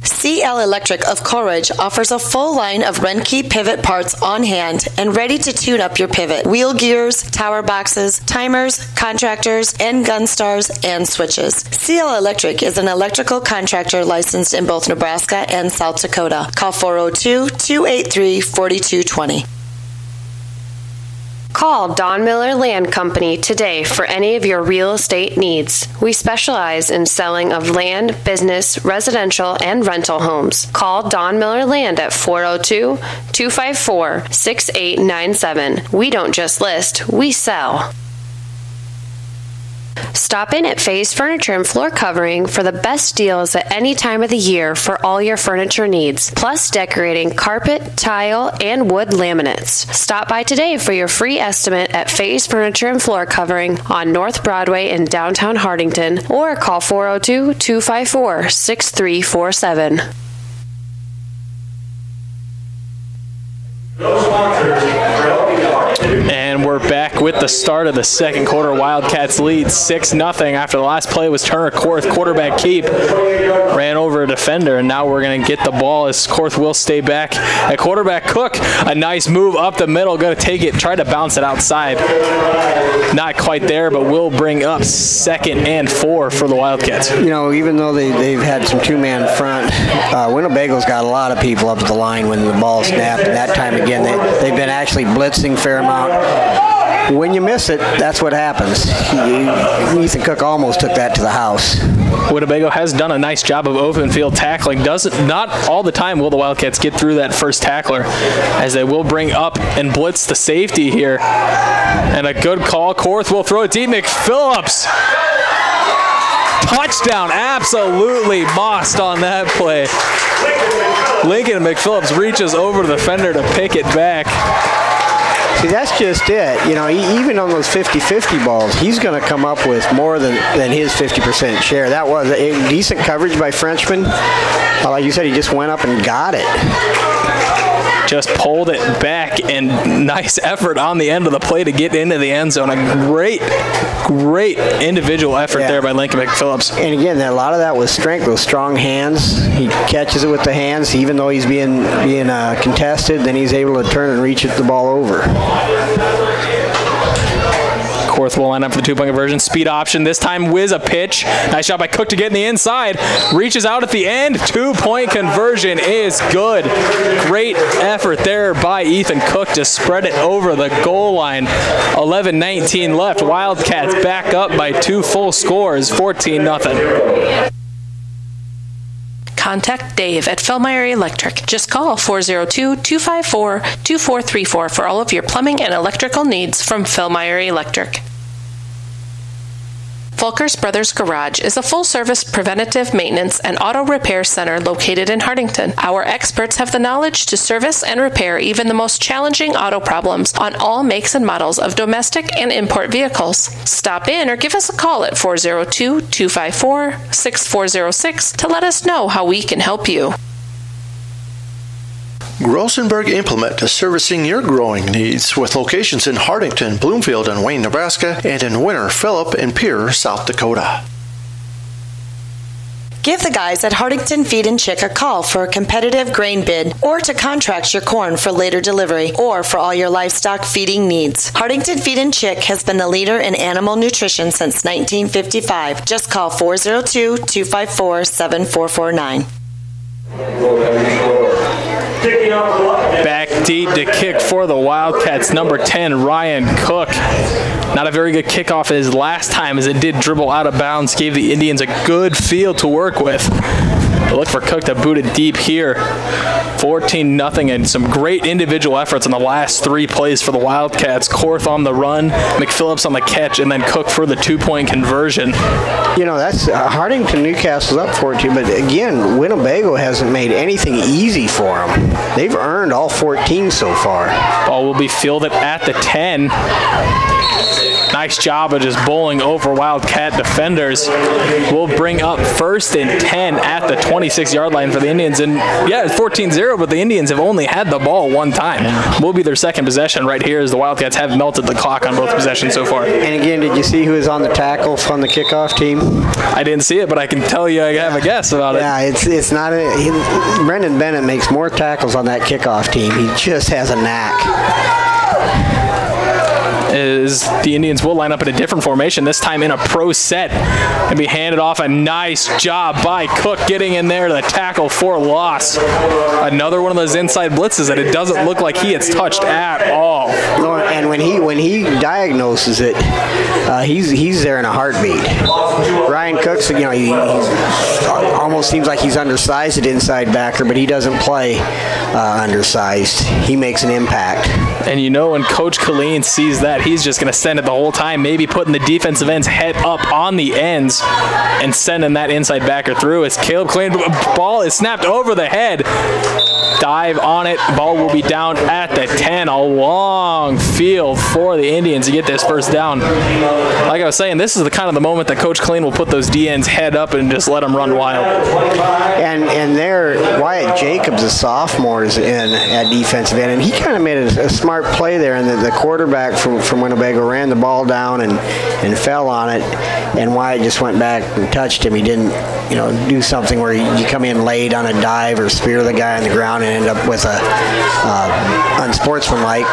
CL Electric of Coleridge offers a full line of Renke pivot parts on hand and ready to tune up your pivot. Wheel gears, tower boxes, timers, contractors, and gun stars and switches. CL Electric is an electrical contractor licensed in both Nebraska and South Dakota. Call 402-283-4220. Call Don Miller Land Company today for any of your real estate needs. We specialize in selling of land, business, residential, and rental homes. Call Don Miller Land at 402-254-6897. We don't just list, we sell. Stop in at Faye's Furniture and Floor Covering for the best deals at any time of the year for all your furniture needs, plus decorating carpet, tile, and wood laminates. Stop by today for your free estimate at Faye's Furniture and Floor Covering on North Broadway in downtown Hartington, or call 402-254-6347. And we're back with the start of the second quarter. Wildcats lead 6-0 after the last play was Turner Korth, quarterback keep. Ran over a defender, and now we're going to get the ball as Korth will stay back. At quarterback, Cook, a nice move up the middle, going to take it, try to bounce it outside. Not quite there, but will bring up 2nd and 4 for the Wildcats. You know, even though they've had some two-man front, Winnebago's got a lot of people up at the line when the ball snapped. And that time again, they've been actually blitzing a fair amount. when you miss it, that's what happens. Ethan Cook almost took that to the house. Winnebago has done a nice job of open field tackling. Not all the time will the Wildcats get through that first tackler, as they will bring up and blitz the safety here. And a good call. Korth will throw it deep. McPhillips. Touchdown. Absolutely mossed on that play. Lincoln McPhillips reaches over to the defender to pick it back. See, that's just it. You know, even on those 50-50 balls, he's going to come up with more than his 50% share. That was a decent coverage by Frenchman. Like you said, he just went up and got it. Just pulled it back, and nice effort on the end of the play to get into the end zone. A great individual effort there by Lincoln McPhillips. And again, a lot of that was strength, those strong hands. He catches it with the hands, even though he's being contested, then he's able to turn and reach the ball over. Korth will line up for the 2-point conversion. Speed option. This time whiz a pitch. Nice shot by Cook to get in the inside. Reaches out at the end. 2-point conversion is good. Great effort there by Ethan Cook to spread it over the goal line. 11-19 left. Wildcats back up by 2 full scores. 14-0. Contact Dave at Fellmeyer Electric. Just call 402-254-2434 for all of your plumbing and electrical needs from Fellmeyer Electric. Volker's Brothers Garage is a full-service preventative maintenance and auto repair center located in Hardington. Our experts have the knowledge to service and repair even the most challenging auto problems on all makes and models of domestic and import vehicles. Stop in or give us a call at 402-254-6406 to let us know how we can help you. Grosenberg Implement is servicing your growing needs with locations in Hardington, Bloomfield, and Wayne, Nebraska, and in Winter, Phillip, and Pierre, South Dakota. Give the guys at Hardington Feed and Chick a call for a competitive grain bid, or to contract your corn for later delivery, or for all your livestock feeding needs. Hardington Feed and Chick has been the leader in animal nutrition since 1955. Just call 402-254-7449. Back deep to kick for the Wildcats, number 10, Ryan Cook. Not a very good kickoff as last time, as it did dribble out of bounds, gave the Indians a good field to work with. They look for Cook to boot it deep here. 14-0, and some great individual efforts in the last 3 plays for the Wildcats. Korth on the run, McPhillips on the catch, and then Cook for the 2-point conversion. You know, that's Hardington Newcastle's up 14, but again, Winnebago hasn't made anything easy for them. They've earned all 14 so far. Ball will be fielded at the 10. Nice job of just bowling over Wildcat defenders. We'll bring up 1st and 10 at the 26-yard line for the Indians. And yeah, it's 14-0, but the Indians have only had the ball 1 time. Will be their second possession right here, as the Wildcats have melted the clock on both possessions so far. And again, did you see who was on the tackle from the kickoff team? I didn't see it, but I can tell you I have a guess about it. Yeah, it's not Brendan Bennett makes more tackles on that kickoff team. He just has a knack. As the Indians will line up in a different formation, this time in a pro set, and be handed off. A nice job by Cook getting in there to the tackle for loss. Another one of those inside blitzes that it doesn't look like he gets touched at all. And when he diagnoses it, he's there in a heartbeat. Ryan Cook's, he almost seems like he's undersized at inside backer, but he doesn't play undersized. He makes an impact. And when Coach Colleen sees that, he's just going to send it the whole time, maybe putting the defensive end's head up on the ends and sending that inside backer through. As Caleb Colleen, ball is snapped over the head. Dive on it. Ball will be down at the 10. A long field for the Indians to get this first down. Like I was saying, this is the kind of the moment that Coach Colleen will put those DNs head up and just let them run wild. And there, Wyatt Jacobs, a sophomore, is in at defensive end, and he kind of made a smart play there, and the quarterback from Winnebago ran the ball down and fell on it, and Wyatt just went back and touched him. He didn't do something where you come in late on a dive or spear the guy on the ground and end up with a unsportsmanlike.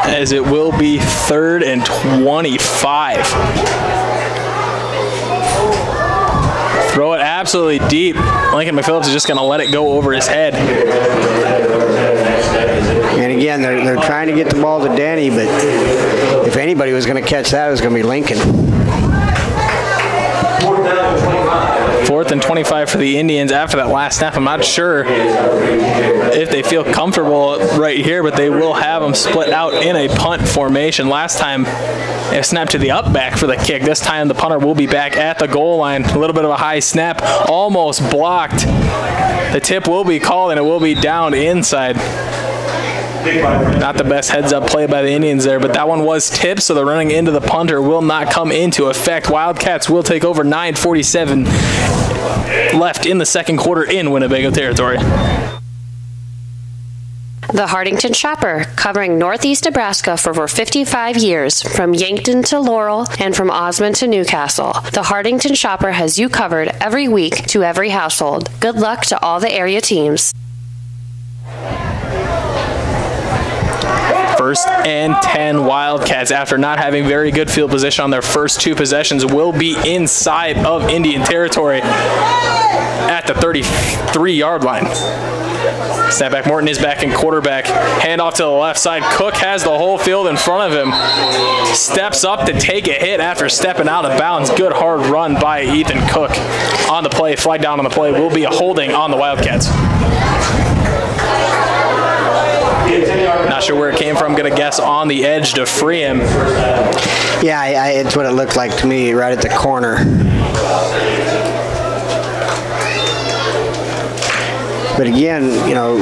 As it will be 3rd and 25. Throw it absolutely deep. Lincoln McPhillips is just going to let it go over his head. And again, they're trying to get the ball to Danny, but if anybody was going to catch that, it was going to be Lincoln. 4th and 25 for the Indians after that last snap. I'm not sure if they feel comfortable right here, but they will have them split out in a punt formation. Last time, they snapped to the up back for the kick. This time, the punter will be back at the goal line. A little bit of a high snap, almost blocked. The tip will be called, and it will be down inside. Not the best heads-up play by the Indians there, but that one was tipped, so the running into the punter will not come into effect. Wildcats will take over. 9:47 left in the second quarter in Winnebago territory. The Hardington Shopper, covering Northeast Nebraska for over 55 years, from Yankton to Laurel and from Osmond to Newcastle. The Hardington Shopper has you covered every week to every household. Good luck to all the area teams. 1st and 10 Wildcats, after not having very good field position on their first 2 possessions, will be inside of Indian territory at the 33-yard line. Snapback Morton is back in quarterback. Handoff to the left side. Cook has the whole field in front of him. Steps up to take a hit after stepping out of bounds. Good hard run by Ethan Cook on the play. Flag down on the play will be a holding on the Wildcats. Not sure where it came from. Going to guess on the edge to free him. Yeah, it's what it looked like to me, right at the corner. But again, you know,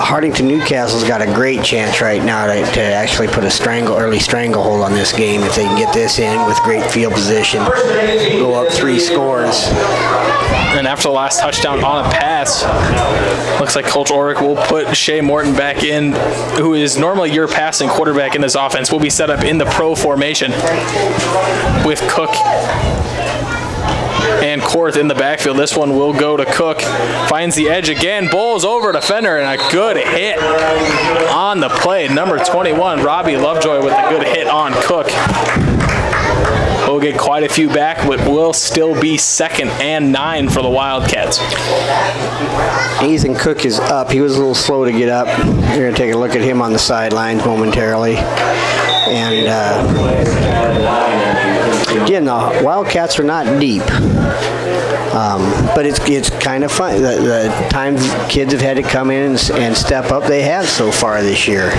Hardington Newcastle's got a great chance right now to actually put a early stranglehold on this game if they can get this in with great field position, go up 3 scores. And after the last touchdown on a pass, looks like Coach Ulrich will put Shea Morton back in, who is normally your passing quarterback in this offense. Will be set up in the pro formation with Cook and Korth in the backfield. This one will go to Cook. Finds the edge again. Bowls over defender, and a good hit on the play. Number 21, Robbie Lovejoy, with a good hit on Cook. We'll get quite a few back, but will still be 2nd and 9 for the Wildcats. Ethan Cook is up. He was a little slow to get up. We're going to take a look at him on the sidelines momentarily. And again, the Wildcats are not deep. But it's kind of fun. The times kids have had to come in and step up, they have so far this year.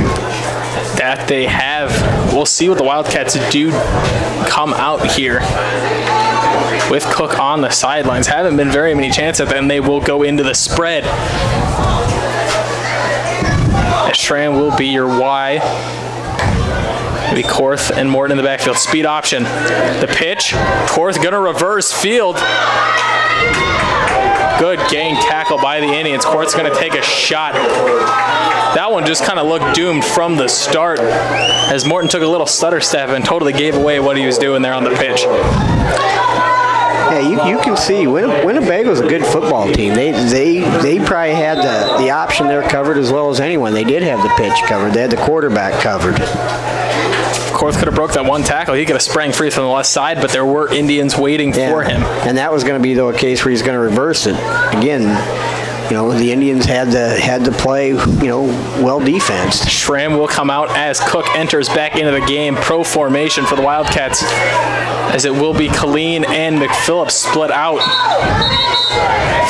That they have. We'll see what the Wildcats do come out here with Cook on the sidelines. Haven't been very many chances, and they will go into the spread. Schramm will be your Y. Maybe Korth and Morton in the backfield. Speed option. The pitch. Korth gonna reverse field. Good gang tackle by the Indians. Korth's gonna take a shot. That one just kind of looked doomed from the start as Morton took a little stutter step and totally gave away what he was doing there on the pitch. Yeah, you can see Winnebago's a good football team. They probably had the option there covered as well as anyone. They did have the pitch covered. They had the quarterback covered. Korth could have broke that one tackle. He could have sprang free from the left side, but there were Indians waiting for him. And that was going to be, though, a case where he's going to reverse it. Again, you know, the Indians had to play, you know, well defensed. Schramm will come out as Cook enters back into the game. Pro formation for the Wildcats, as it will be Colleen and McPhillips split out.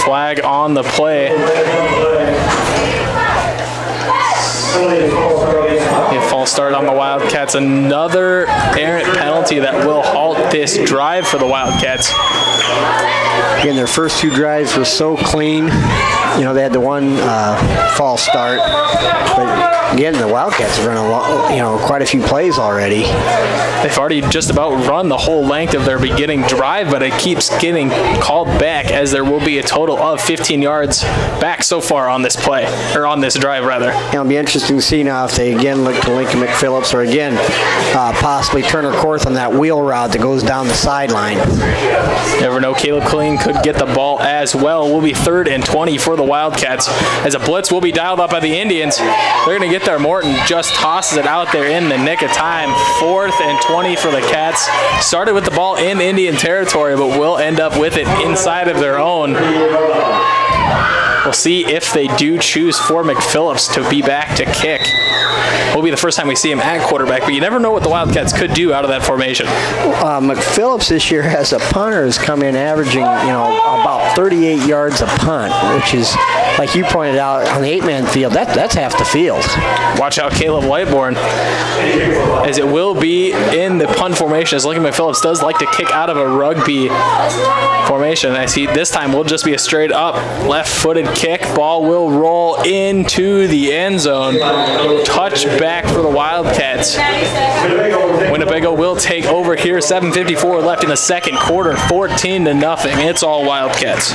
Flag on the play. False start on the Wildcats. Another errant penalty that will halt this drive for the Wildcats. Again, their first 2 drives were so clean. You know, they had the one false start, but again, the Wildcats have run quite a few plays already. They've already just about run the whole length of their beginning drive, but it keeps getting called back, as there will be a total of 15 yards back so far on this play, or on this drive rather. It'll be interesting to see now if they again look to Lincoln McPhillips, or again possibly Turner Korth on that wheel route that goes down the sideline. Never know, Caleb Colleen could get the ball as well. Will be 3rd and 20 for the Wildcats, as a blitz will be dialed up by the Indians. They're going to get there. Morton just tosses it out there in the nick of time. 4th and 20 for the Cats. Started with the ball in Indian territory, but will end up with it inside of their own. We'll see if they do choose for McPhillips to be back to kick. Will be the first time we see him at quarterback, but you never know what the Wildcats could do out of that formation. McPhillips this year as a punter has come in averaging, about 38 yards a punt, which is, like you pointed out, on the 8-man field, that's half the field. Watch out, Caleb Whiteborn, as it will be in the punt formation, as Lincoln McPhillips does like to kick out of a rugby formation. I see this time will just be a straight up left-footed kick. Ball will roll into the end zone. Touchback for the Wildcats. Winnebago will take over here. 7:54 left in the second quarter. 14-0. It's all Wildcats.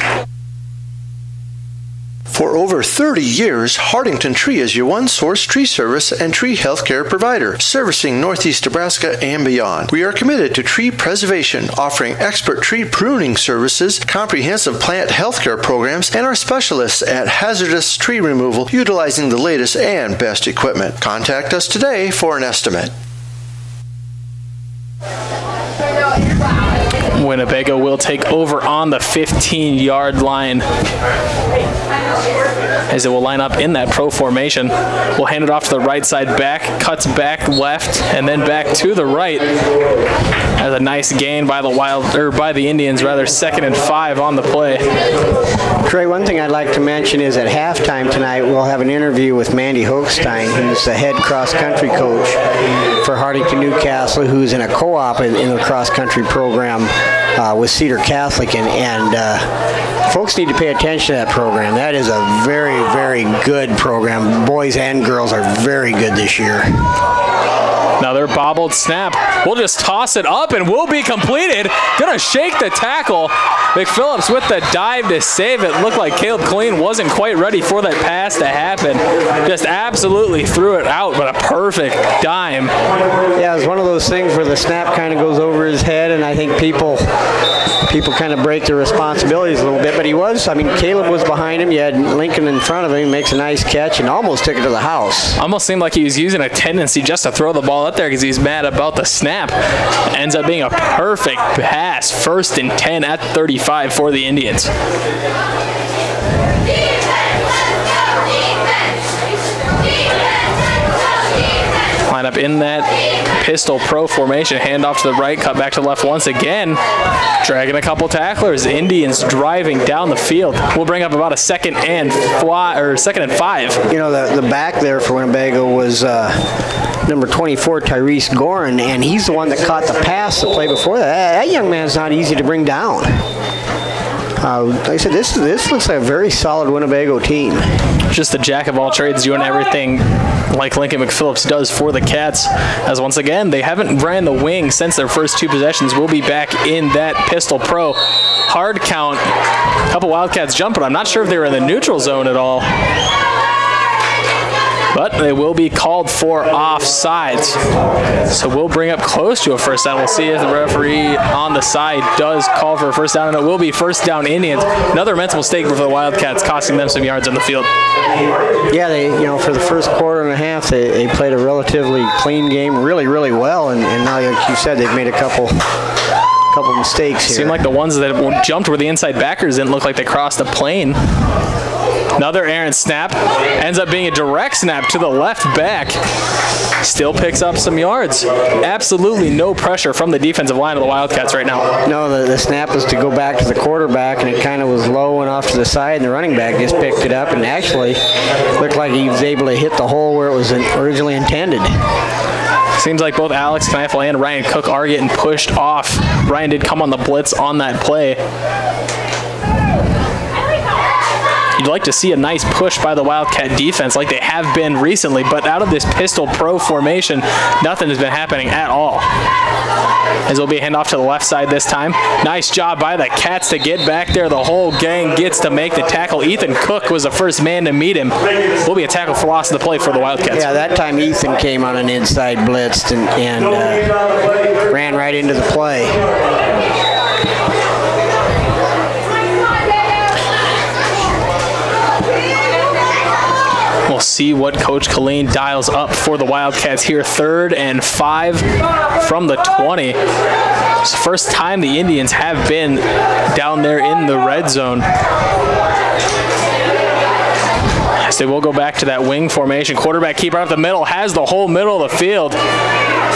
For over 30 years, Hardington Tree is your one-source tree service and tree healthcare provider, servicing Northeast Nebraska and beyond. We are committed to tree preservation, offering expert tree pruning services, comprehensive plant healthcare programs, and our specialists at hazardous tree removal, utilizing the latest and best equipment. Contact us today for an estimate. Winnebago will take over on the 15-yard line, as it will line up in that pro formation. We'll hand it off to the right side back, cuts back left, and then back to the right. As a nice gain by the Indians, rather. 2nd and 5 on the play. Trey, one thing I'd like to mention is at halftime tonight we'll have an interview with Mandy Hochstein, who's the head cross-country coach for Hardington Newcastle, who's in a co-op in the cross-country program with Cedar Catholic, and folks need to pay attention to that program. That is a very, very good program. Boys and girls are very good this year. Another bobbled snap. We'll just toss it up and will be completed. Gonna shake the tackle. McPhillips with the dive to save it. Looked like Caleb Colleen wasn't quite ready for that pass to happen. Just absolutely threw it out, but a perfect dime. Yeah, it was one of those things where the snap kind of goes over his head, and I think people kind of break their responsibilities a little bit. But Caleb was behind him. You had Lincoln in front of him. He makes a nice catch and almost took it to the house. Almost seemed like he was using a tendency just to throw the ball up there because he's mad about the snap. Ends up being a perfect pass. 1st and 10 at 35 for the Indians. Line up in that pistol pro formation. Hand off to the right, cut back to the left once again. Dragging a couple tacklers. Indians driving down the field. We'll bring up about a 2nd and 5. The back there for Winnebago was number 24, Tyrese Gorin, and he's the one that caught the pass the play before that. That young man's not easy to bring down. Like I said, this looks like a very solid Winnebago team. Just a jack of all trades, doing everything like Lincoln McPhillips does for the Cats. As once again, they haven't ran the wing since their first 2 possessions. We'll be back in that pistol pro. Hard count. A couple Wildcats jump, but I'm not sure if they were in the neutral zone at all. But they will be called for offsides. So we'll bring up close to a first down. We'll see if the referee on the side does call for a first down, and it will be first down Indians. Another mental mistake for the Wildcats, costing them some yards on the field. Yeah, they for the first quarter and a half, they played a relatively clean game, really, really well, and now, like you said, they've made a couple mistakes here. Seemed like the ones that jumped where the inside backers didn't look like they crossed the plane. Another errant snap. Ends up being a direct snap to the left back. Still picks up some yards. Absolutely no pressure from the defensive line of the Wildcats right now. No, the snap was to go back to the quarterback, and it kind of was low and off to the side, and the running back just picked it up and actually looked like he was able to hit the hole where it was originally intended. Seems like both Alex Kneifel and Ryan Cook are getting pushed off. Ryan did come on the blitz on that play. You'd like to see a nice push by the Wildcat defense like they have been recently, but out of this pistol pro formation, nothing has been happening at all. As it'll be a handoff to the left side this time. Nice job by the Cats to get back there. The whole gang gets to make the tackle. Ethan Cook was the first man to meet him. Will be a tackle for loss of the play for the Wildcats. Yeah, that time Ethan came on an inside blitz and ran right into the play. We'll see what Coach Colleen dials up for the Wildcats here. 3rd and 5 from the 20. It's the first time the Indians have been down there in the red zone. So they will go back to that wing formation. Quarterback keeper up the middle, has the whole middle of the field.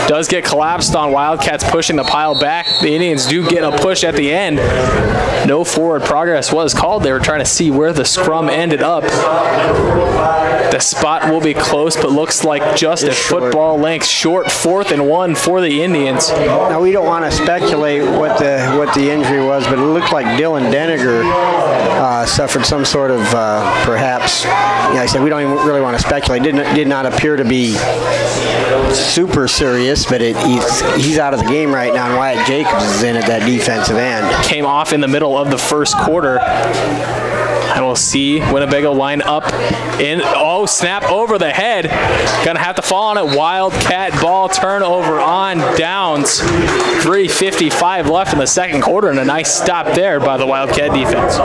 Does get collapsed on. Wildcats pushing the pile back. The Indians do get a push at the end. No forward progress was called. They were trying to see where the scrum ended up. The spot will be close, but looks like just a football length short. 4th and 1 for the Indians. Now, we don't want to speculate what the injury was, but it looked like Dylan Deniger suffered some sort of perhaps. I said we don't even really want to speculate. Did not appear to be super serious, but he's out of the game right now, and Wyatt Jacobs is in at that defensive end. Came off in the middle of the first quarter. And we'll see Winnebago line up in, snap over the head. Gonna have to fall on it. Wildcat ball turnover on downs. 3:55 left in the second quarter, and a nice stop there by the Wildcat defense.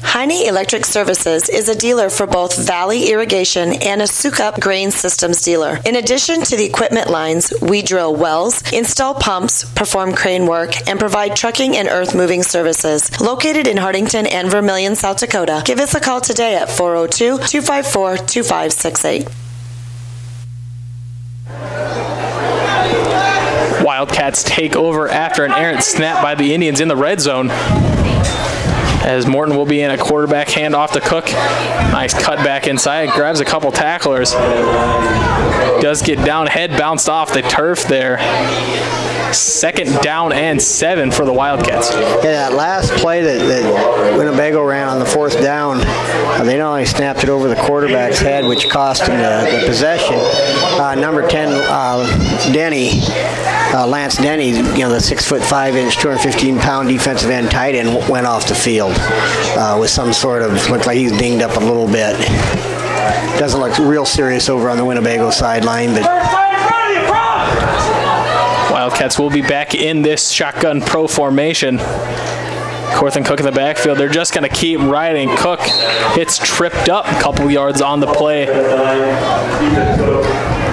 Heine Electric Services is a dealer for both Valley Irrigation and a Sukup Grain Systems dealer. In addition to the equipment lines, we drill wells, install pumps, perform crane work, and provide trucking and earth moving services. Located in Hardington and Vermilion, South Dakota, give us a call today at 402-254-2568. Wildcats take over after an errant snap by the Indians in the red zone. As Morton will be in a quarterback handoff to Cook. Nice cut back inside, grabs a couple tacklers. Does get down, head bounced off the turf there. 2nd down and 7 for the Wildcats. Yeah, that last play that Winnebago ran on the 4th down, they not only snapped it over the quarterback's head, which cost him the possession. Number 10, Lance Denny, the 6'5", 215-pound defensive end tight end, went off the field with some sort of, looked like he's dinged up a little bit. Doesn't look real serious over on the Winnebago sideline, but Wildcats will be back in this shotgun pro formation. Korth and Cook in the backfield. They're just going to keep riding. Cook gets tripped up a couple yards on the play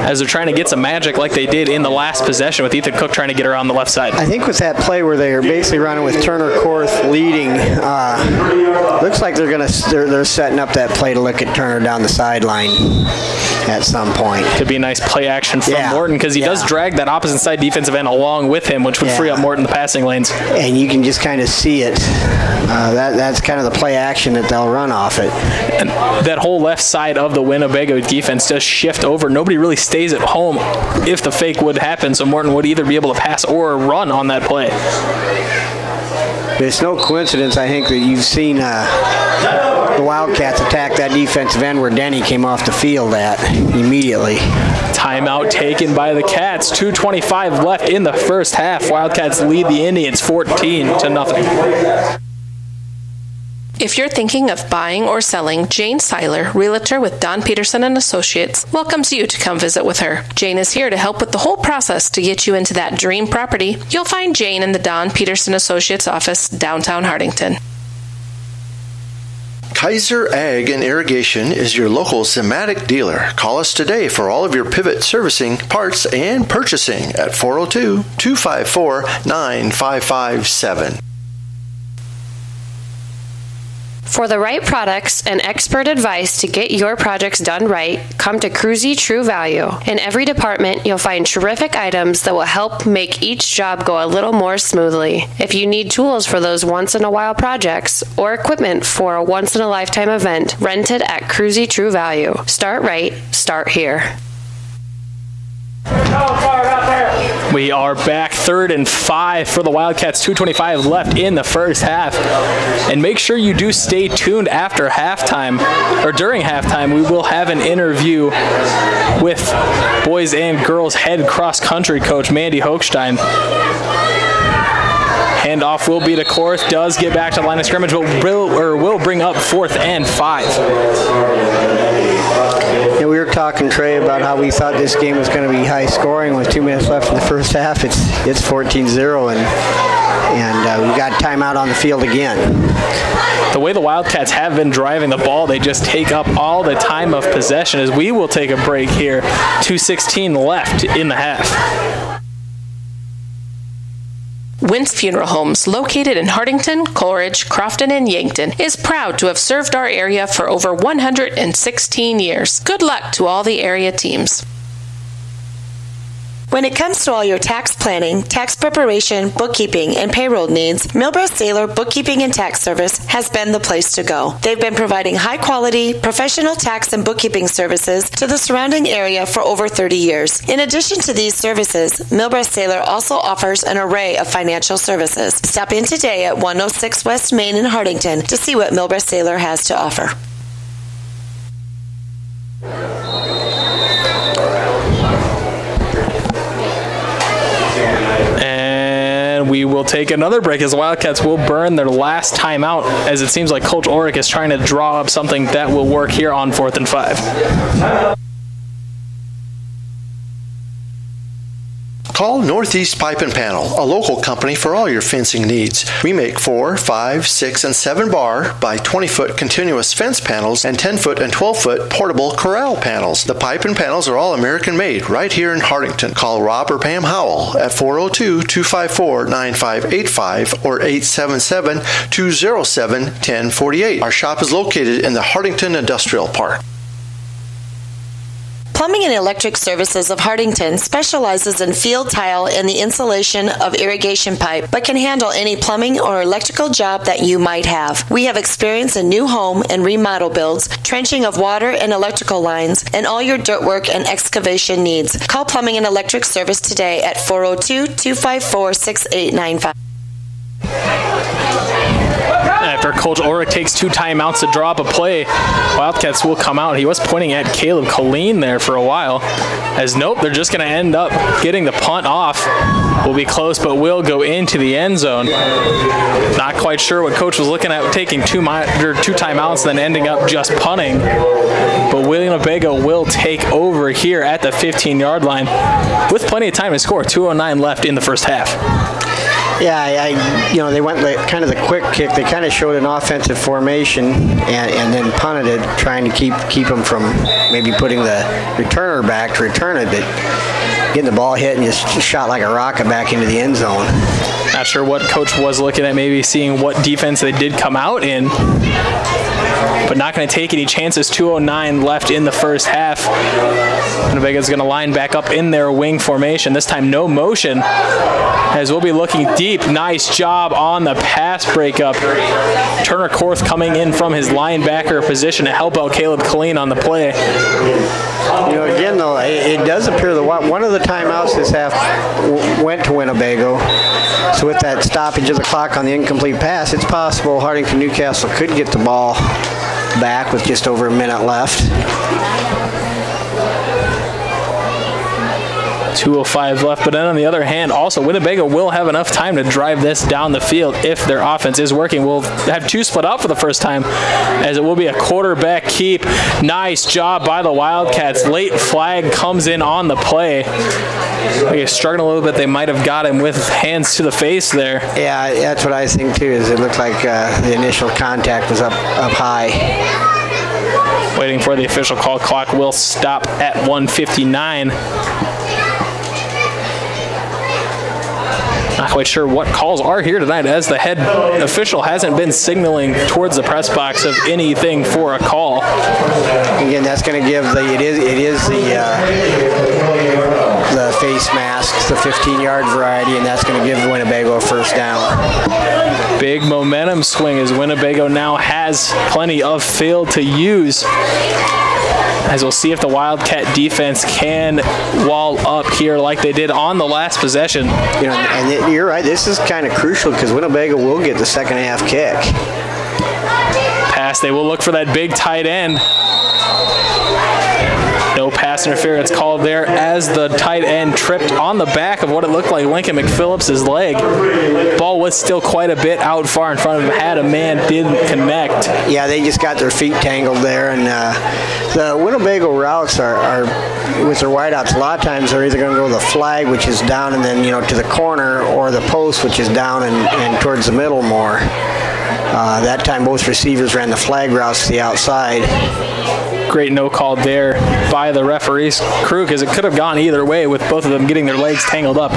as they're trying to get some magic like they did in the last possession with Ethan Cook trying to get around the left side. I think with that play where they're basically running with Turner Korth leading, looks like they're setting up that play to look at Turner down the sideline at some point. Could be a nice play action from Morton because he does drag that opposite side defensive end along with him, which would free up Morton in the passing lanes. And you can just kind of see it. That's kind of the play action that they'll run off it. And that whole left side of the Winnebago defense does shift over. Nobody really stays at home if the fake would happen, so Morton would either be able to pass or run on that play. But it's no coincidence, I think, that you've seen the Wildcats attack that defensive end where Denny came off the field at immediately. Timeout taken by the Cats. 2:25 left in the first half. Wildcats lead the Indians 14-0. If you're thinking of buying or selling, Jane Seiler, realtor with Don Peterson & Associates, welcomes you to come visit with her. Jane is here to help with the whole process to get you into that dream property. You'll find Jane in the Don Peterson Associates office, downtown Hardington. Kaiser Ag and Irrigation is your local Zematic dealer. Call us today for all of your pivot servicing, parts, and purchasing at 402-254-9557. For the right products and expert advice to get your projects done right, come to Cruzy True Value. In every department, you'll find terrific items that will help make each job go a little more smoothly. If you need tools for those once-in-a-while projects or equipment for a once-in-a-lifetime event, rent it at Cruzy True Value. Start right, start here. We are back 3rd and 5 for the Wildcats. 2:25 left in the first half. And make sure you do stay tuned after halftime, or during halftime. We will have an interview with boys and girls head cross-country coach Mandy Hochstein. Handoff will be to Korth. Does get back to the line of scrimmage, but will bring up 4th and 5. Yeah, we were talking, Trey, about how we thought this game was going to be high scoring with 2 minutes left in the first half. It's 14-0, and we got timeout on the field again. The way the Wildcats have been driving the ball, they just take up all the time of possession as we will take a break here. 2:16 left in the half. Wynn's Funeral Homes, located in Hartington, Coleridge, Crofton, and Yankton, is proud to have served our area for over 116 years. Good luck to all the area teams. When it comes to all your tax planning, tax preparation, bookkeeping, and payroll needs, Milbrae Saylor Bookkeeping and Tax Service has been the place to go. They've been providing high-quality, professional tax and bookkeeping services to the surrounding area for over 30 years. In addition to these services, Milbrae Saylor also offers an array of financial services. Stop in today at 106 West Main in Hartington to see what Milbrae Saylor has to offer. We will take another break as the Wildcats will burn their last timeout, as it seems like Coach Ulrich is trying to draw up something that will work here on 4th and 5. Call Northeast Pipe and Panel, a local company for all your fencing needs. We make 4, 5, 6, and 7 bar by 20-foot continuous fence panels and 10-foot and 12-foot portable corral panels. The pipe and panels are all American-made right here in Hartington. Call Rob or Pam Howell at 402-254-9585 or 877-207-1048. Our shop is located in the Hartington Industrial Park. Plumbing and Electric Services of Hartington specializes in field tile and the installation of irrigation pipe, but can handle any plumbing or electrical job that you might have. We have experience in new home and remodel builds, trenching of water and electrical lines, and all your dirt work and excavation needs. Call Plumbing and Electric Service today at 402-254-6895. After Coach Ulrich takes 2 timeouts to draw up a play, Wildcats will come out. He was pointing at Caleb Colleen there for a while. As nope, they're just going to end up getting the punt off. Will be close, but will go into the end zone. Not quite sure what Coach was looking at, taking 2 timeouts, then ending up just punting. But Winnebago will take over here at the 15-yard line with plenty of time to score. 2:09 left in the first half. Yeah, they went kind of the quick kick. They kind of showed an offensive formation and then punted it, trying to keep them from maybe putting the returner back to return it, but getting the ball hit and just shot like a rocket back into the end zone. Not sure what Coach was looking at, maybe seeing what defense they did come out in, but not going to take any chances. 2:09 left in the first half. Winnebago's going to line back up in their wing formation. This time no motion, as we'll be looking deep. Nice job on the pass breakup. Turner Korth coming in from his linebacker position to help out Caleb Colleen on the play. Again, though, it does appear that one of the timeouts this half went to Winnebago. So with that stoppage of the clock on the incomplete pass, it's possible Hartington Newcastle could get the ball back with just over a minute left. 2:05 left, but then on the other hand, also Winnebago will have enough time to drive this down the field if their offense is working. We'll have 2 split out for the first time, as it will be a quarterback keep. Nice job by the Wildcats. Late flag comes in on the play. He's struggling a little bit. They might have got him with hands to the face there. Yeah, that's what I think too. Is it looked like the initial contact was up high. Waiting for the official call. Clock will stop at 1:59. Not quite sure what calls are here tonight, as the head official hasn't been signaling towards the press box of anything for a call. Again, that's going to give the face masks, the 15-yard variety, and that's going to give Winnebago a first down. Big momentum swing, as Winnebago now has plenty of field to use. As we'll see if the Wildcat defense can wall up here like they did on the last possession. And you're right, this is kind of crucial because Winnebago will get the second half kick. Pass, they will look for that big tight end. No pass interference called there, as the tight end tripped on the back of what it looked like Lincoln McPhillips' leg. Ball was still quite a bit out far in front of him. Had a man, didn't connect. Yeah, they just got their feet tangled there. And the Winnebago routes are with their wideouts, a lot of times they're either going to go the flag, which is down and then to the corner, or the post, which is down and towards the middle more. That time both receivers ran the flag routes to the outside. Great no call there by the referee's crew, because it could have gone either way with both of them getting their legs tangled up,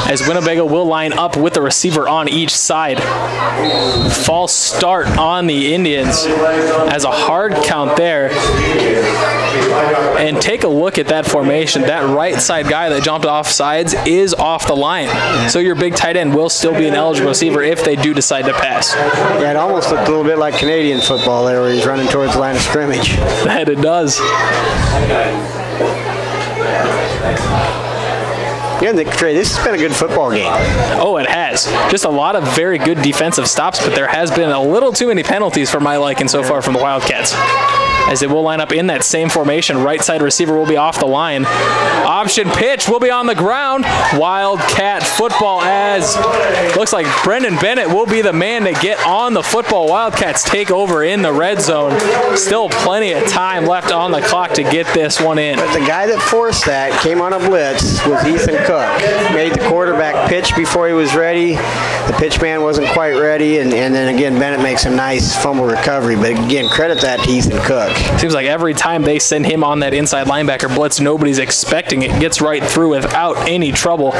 as Winnebago will line up with the receiver on each side. False start on the Indians as a hard count there. And take a look at that formation. That right side guy that jumped off sides is off the line. So your big tight end will still be an eligible receiver if they do decide to pass. Yeah, it almost looked a little bit like Canadian football there, where he's running towards the line of scrimmage. That it does. Yeah, Trey, this has been a good football game. Oh, it has. Just a lot of very good defensive stops, but there has been a little too many penalties for my liking so far from the Wildcats. As they will line up in that same formation. Right side receiver will be off the line. Option pitch will be on the ground. Wildcat football, as looks like Brendan Bennett will be the man to get on the football. Wildcats take over in the red zone. Still plenty of time left on the clock to get this one in. But the guy that forced that came on a blitz was Ethan Cook. Made the quarterback pitch before he was ready. The pitch man wasn't quite ready, and then again Bennett makes a nice fumble recovery. But again, credit that to Ethan Cook. Seems like every time they send him on that inside linebacker blitz, nobody's expecting it. Gets right through without any trouble.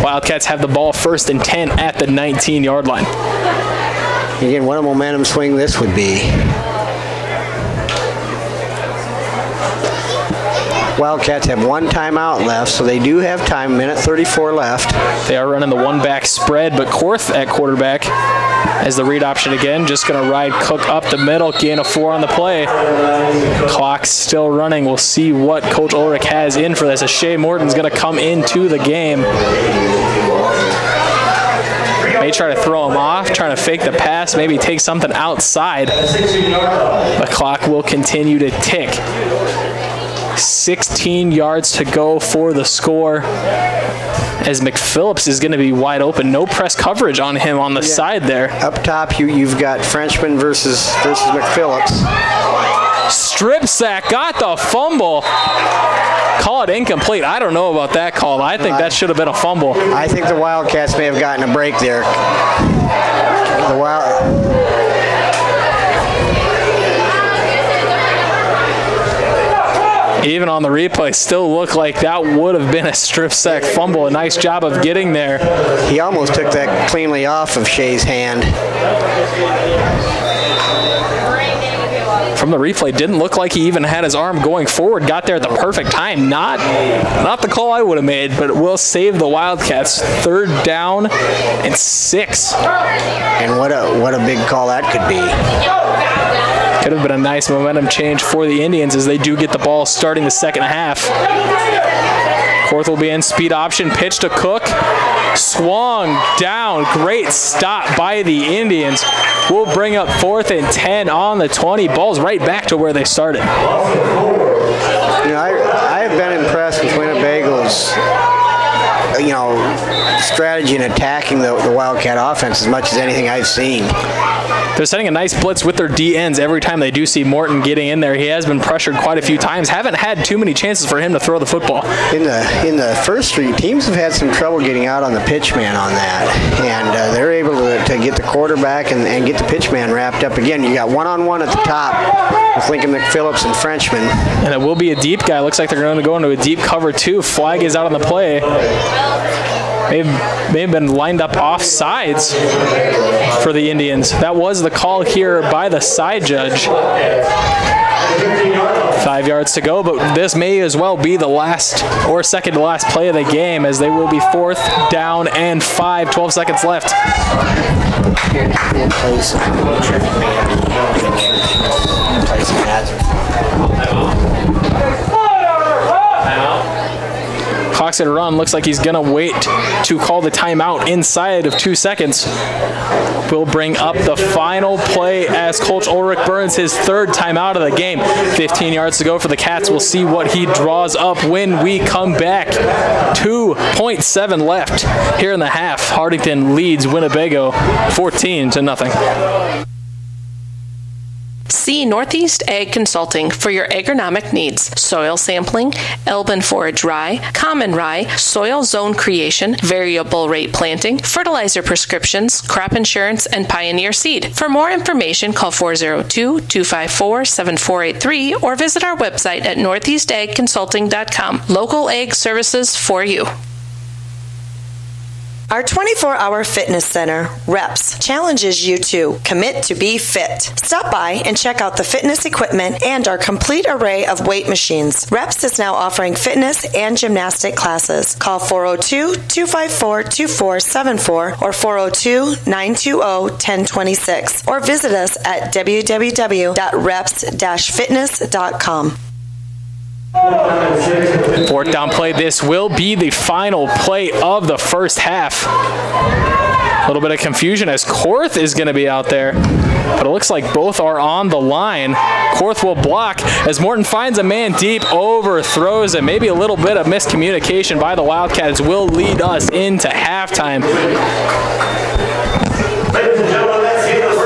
Wildcats have the ball 1st and 10 at the 19-yard line. Again, what a momentum swing this would be. Wildcats have one timeout left, so they do have time, minute 34 left. They are running the one-back spread, but Korth at quarterback as the read option again. Just going to ride Cook up the middle, gain of 4 on the play. Clock's still running. We'll see what Coach Ulrich has in for this, as Shea Morton's going to come into the game. May try to throw him off, trying to fake the pass, maybe take something outside. The clock will continue to tick. 16 yards to go for the score, as McPhillips is going to be wide open. No press coverage on him on the side there. Up top, you've got Frenchman versus McPhillips. Strip sack, got the fumble. Call it incomplete. I don't know about that call. I think that should have been a fumble. I think the Wildcats may have gotten a break there. Even on the replay, still looked like that would have been a strip sack fumble. A nice job of getting there. He almost took that cleanly off of Shea's hand. From the replay, didn't look like he even had his arm going forward. Got there at the perfect time. Not the call I would have made, but it will save the Wildcats. 3rd down and 6. And what a big call that could be. Could have been a nice momentum change for the Indians, as they do get the ball starting the second half. Korth will be in, speed option, pitch to Cook. Swung down, great stop by the Indians. We'll bring up 4th and 10 on the 20. Ball's right back to where they started. You know, I have been impressed with Winnebago's strategy in attacking the Wildcat offense as much as anything I've seen. They're setting a nice blitz with their D-ends every time they do see Morton getting in there. He has been pressured quite a few times. Haven't had too many chances for him to throw the football. In the first 3, teams have had some trouble getting out on the pitch man on that. And they're able to get the quarterback and get the pitch man wrapped up. Again, you got one-on-one at the top with Lincoln McPhillips and Frenchman. And it will be a deep guy. Looks like they're going to go into a deep cover 2. Flag is out on the play. May have been lined up off sides for the Indians. That was the call here by the side judge. 5 yards to go, but this may as well be the last or second to last play of the game, as they will be 4th down and 5, 12 seconds left. Clock's at a run. Looks like he's going to wait to call the timeout inside of 2 seconds. We'll bring up the final play as Coach Ulrich burns his 3rd timeout of the game. 15 yards to go for the Cats. We'll see what he draws up when we come back. 2.7 left here in the half. Hartington leads Winnebago 14-0. See Northeast Ag Consulting for your agronomic needs: soil sampling, Elbin forage rye, common rye, soil zone creation, variable rate planting, fertilizer prescriptions, crop insurance, and Pioneer seed. For more information, call 402-254-7483 or visit our website at northeastagconsulting.com. Local ag services for you. Our 24-hour fitness center, REPS, challenges you to commit to be fit. Stop by and check out the fitness equipment and our complete array of weight machines. REPS is now offering fitness and gymnastic classes. Call 402-254-2474 or 402-920-1026 or visit us at www.reps-fitness.com. Fourth down play. This will be the final play of the first half. A little bit of confusion as Korth is going to be out there, but it looks like both are on the line. Korth will block as Morton finds a man deep, overthrows it. Maybe a little bit of miscommunication by the Wildcats will lead us into halftime.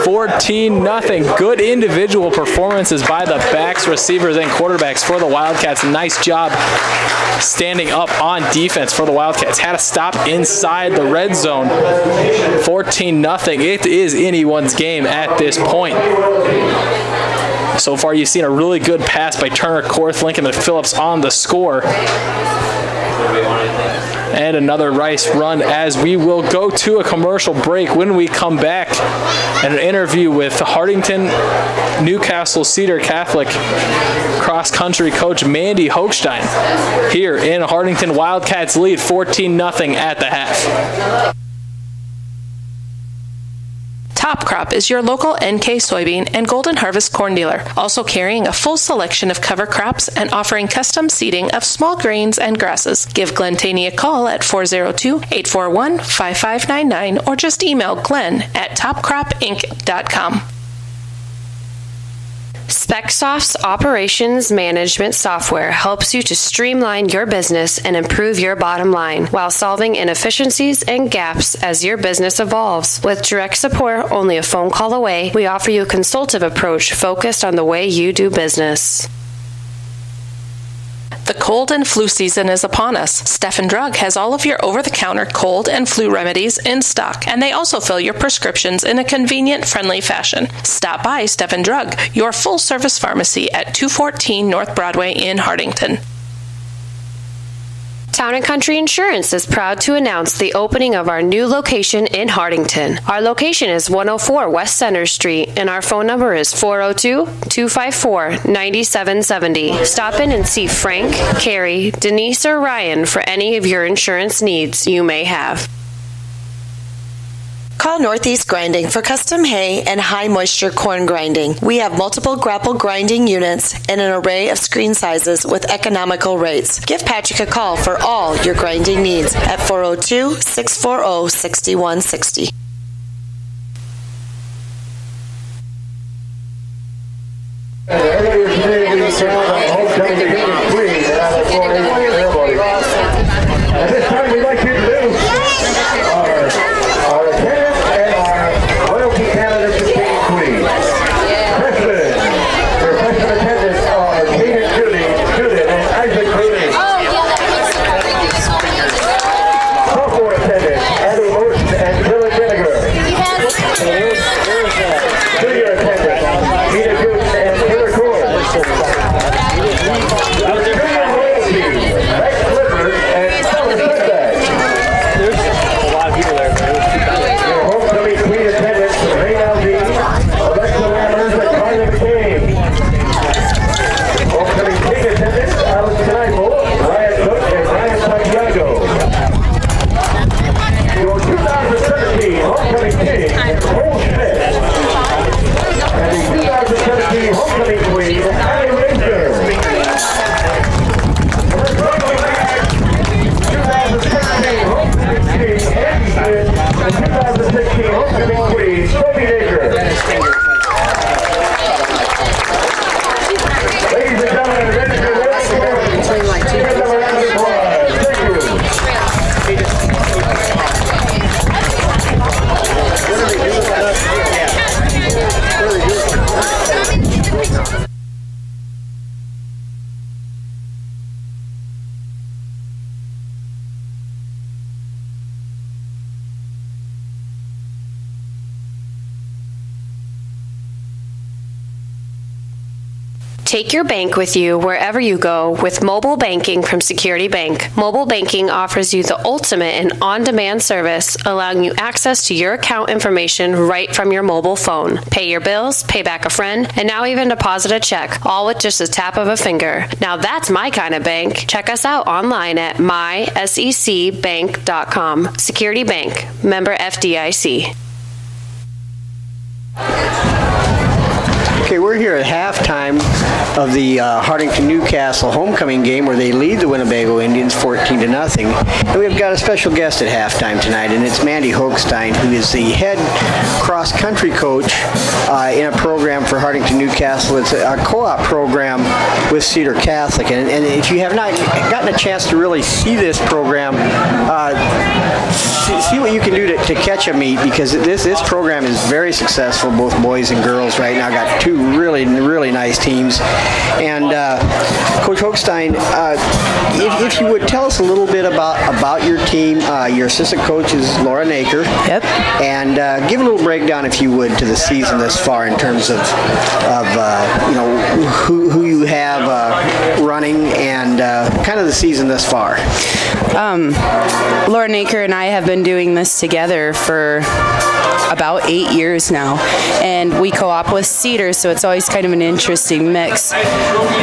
14-0. Good individual performances by the backs, receivers, and quarterbacks for the Wildcats. Nice job standing up on defense for the Wildcats. Had a stop inside the red zone. 14-0. It is anyone's game at this point. So far, you've seen a really good pass by Turner, Korth, Lincoln, and Phillips on the score. And another Rice run as we will go to a commercial break. When we come back, an interview with Hardington Newcastle Cedar Catholic cross-country coach Mandy Hochstein here in Hardington. Wildcats lead 14-0 at the half. Top Crop is your local NK soybean and Golden Harvest corn dealer, also carrying a full selection of cover crops and offering custom seeding of small grains and grasses. Give Glenn Taney a call at 402-841-5599 or just email Glenn at topcropinc.com. SpecSoft's operations management software helps you to streamline your business and improve your bottom line while solving inefficiencies and gaps as your business evolves. With direct support only a phone call away, we offer you a consultative approach focused on the way you do business. The cold and flu season is upon us. Stephen Drug has all of your over-the-counter cold and flu remedies in stock, and they also fill your prescriptions in a convenient, friendly fashion. Stop by Stephen Drug, your full-service pharmacy at 214 North Broadway in Hardington. Town & Country Insurance is proud to announce the opening of our new location in Hardington. Our location is 104 West Center Street, and our phone number is 402-254-9770. Stop in and see Frank, Carrie, Denise, or Ryan for any of your insurance needs you may have. Call Northeast Grinding for custom hay and high-moisture corn grinding. We have multiple grapple grinding units and an array of screen sizes with economical rates. Give Patrick a call for all your grinding needs at 402-640-6160. At this time, we'd like to introduce our attendants and our loyalty candidates to King and Queen. Freshmen, your freshman attendants are Kaden Judith, and Isaac Clooney. Sophomore attendants, Abby Motion and Dylan Vinegar. Junior attendants, Gina Gooch and Taylor Cord. Our junior loyalty Take your bank with you wherever you go with mobile banking from Security Bank. Mobile banking offers you the ultimate in on-demand service, allowing you access to your account information right from your mobile phone. Pay your bills, pay back a friend, and now even deposit a check, all with just a tap of a finger. Now that's my kind of bank. Check us out online at mysecbank.com. Security Bank, member FDIC. Okay, we're here at halftime of the Hardington-Newcastle homecoming game where they lead the Winnebago Indians 14-0. And we've got a special guest at halftime tonight, and it's Mandy Hochstein, who is the head cross-country coach in a program for Hardington-Newcastle. It's a co-op program with Cedar Catholic. And if you have not gotten a chance to really see this program, see what you can do to catch a meet, because this program is very successful, both boys and girls right now. Got two really nice teams. And Coach Hochstein, if you would tell us a little bit about your team. Your assistant coach is Laura Naker. Yep. And give a little breakdown, if you would, to the season thus far in terms of who you have running and kind of the season thus far. Laura Naker and I have been doing this together for about 8 years now, and we co-op with Cedar, so it's always kind of an interesting mix.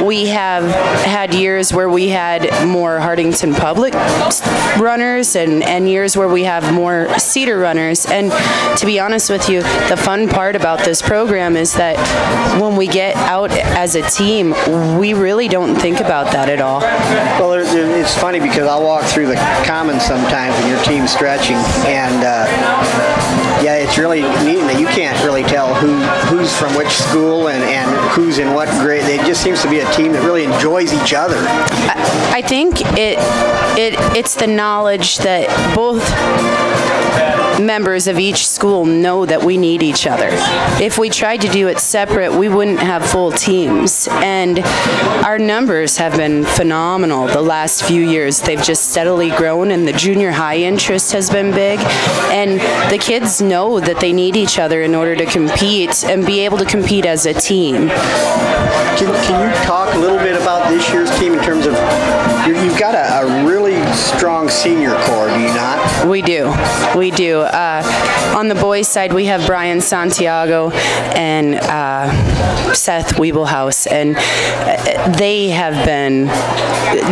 We have had years where we had more Hardington Public runners and years where we have more Cedar runners, and to be honest with you, the fun part about this program is that when we get out as a team, we really don't think about that at all. Well, it's funny because I'll walk through the commons sometimes when your team's stretching, and yeah, it's really neat that you can't really tell who's from which school and who's in what grade. It just seems to be a team that really enjoys each other. I think it's the knowledge that both members of each school know that we need each other. If we tried to do it separate, we wouldn't have full teams. And our numbers have been phenomenal the last few years. They've just steadily grown, and the junior high interest has been big. And the kids know that they need each other in order to compete and be able to compete as a team. Can you talk a little bit about this year's team in terms of, you've got a really strong senior core, do you not? We do. We do. On the boys' side, we have Brian Santiago and Seth Weebelhaus, and they have been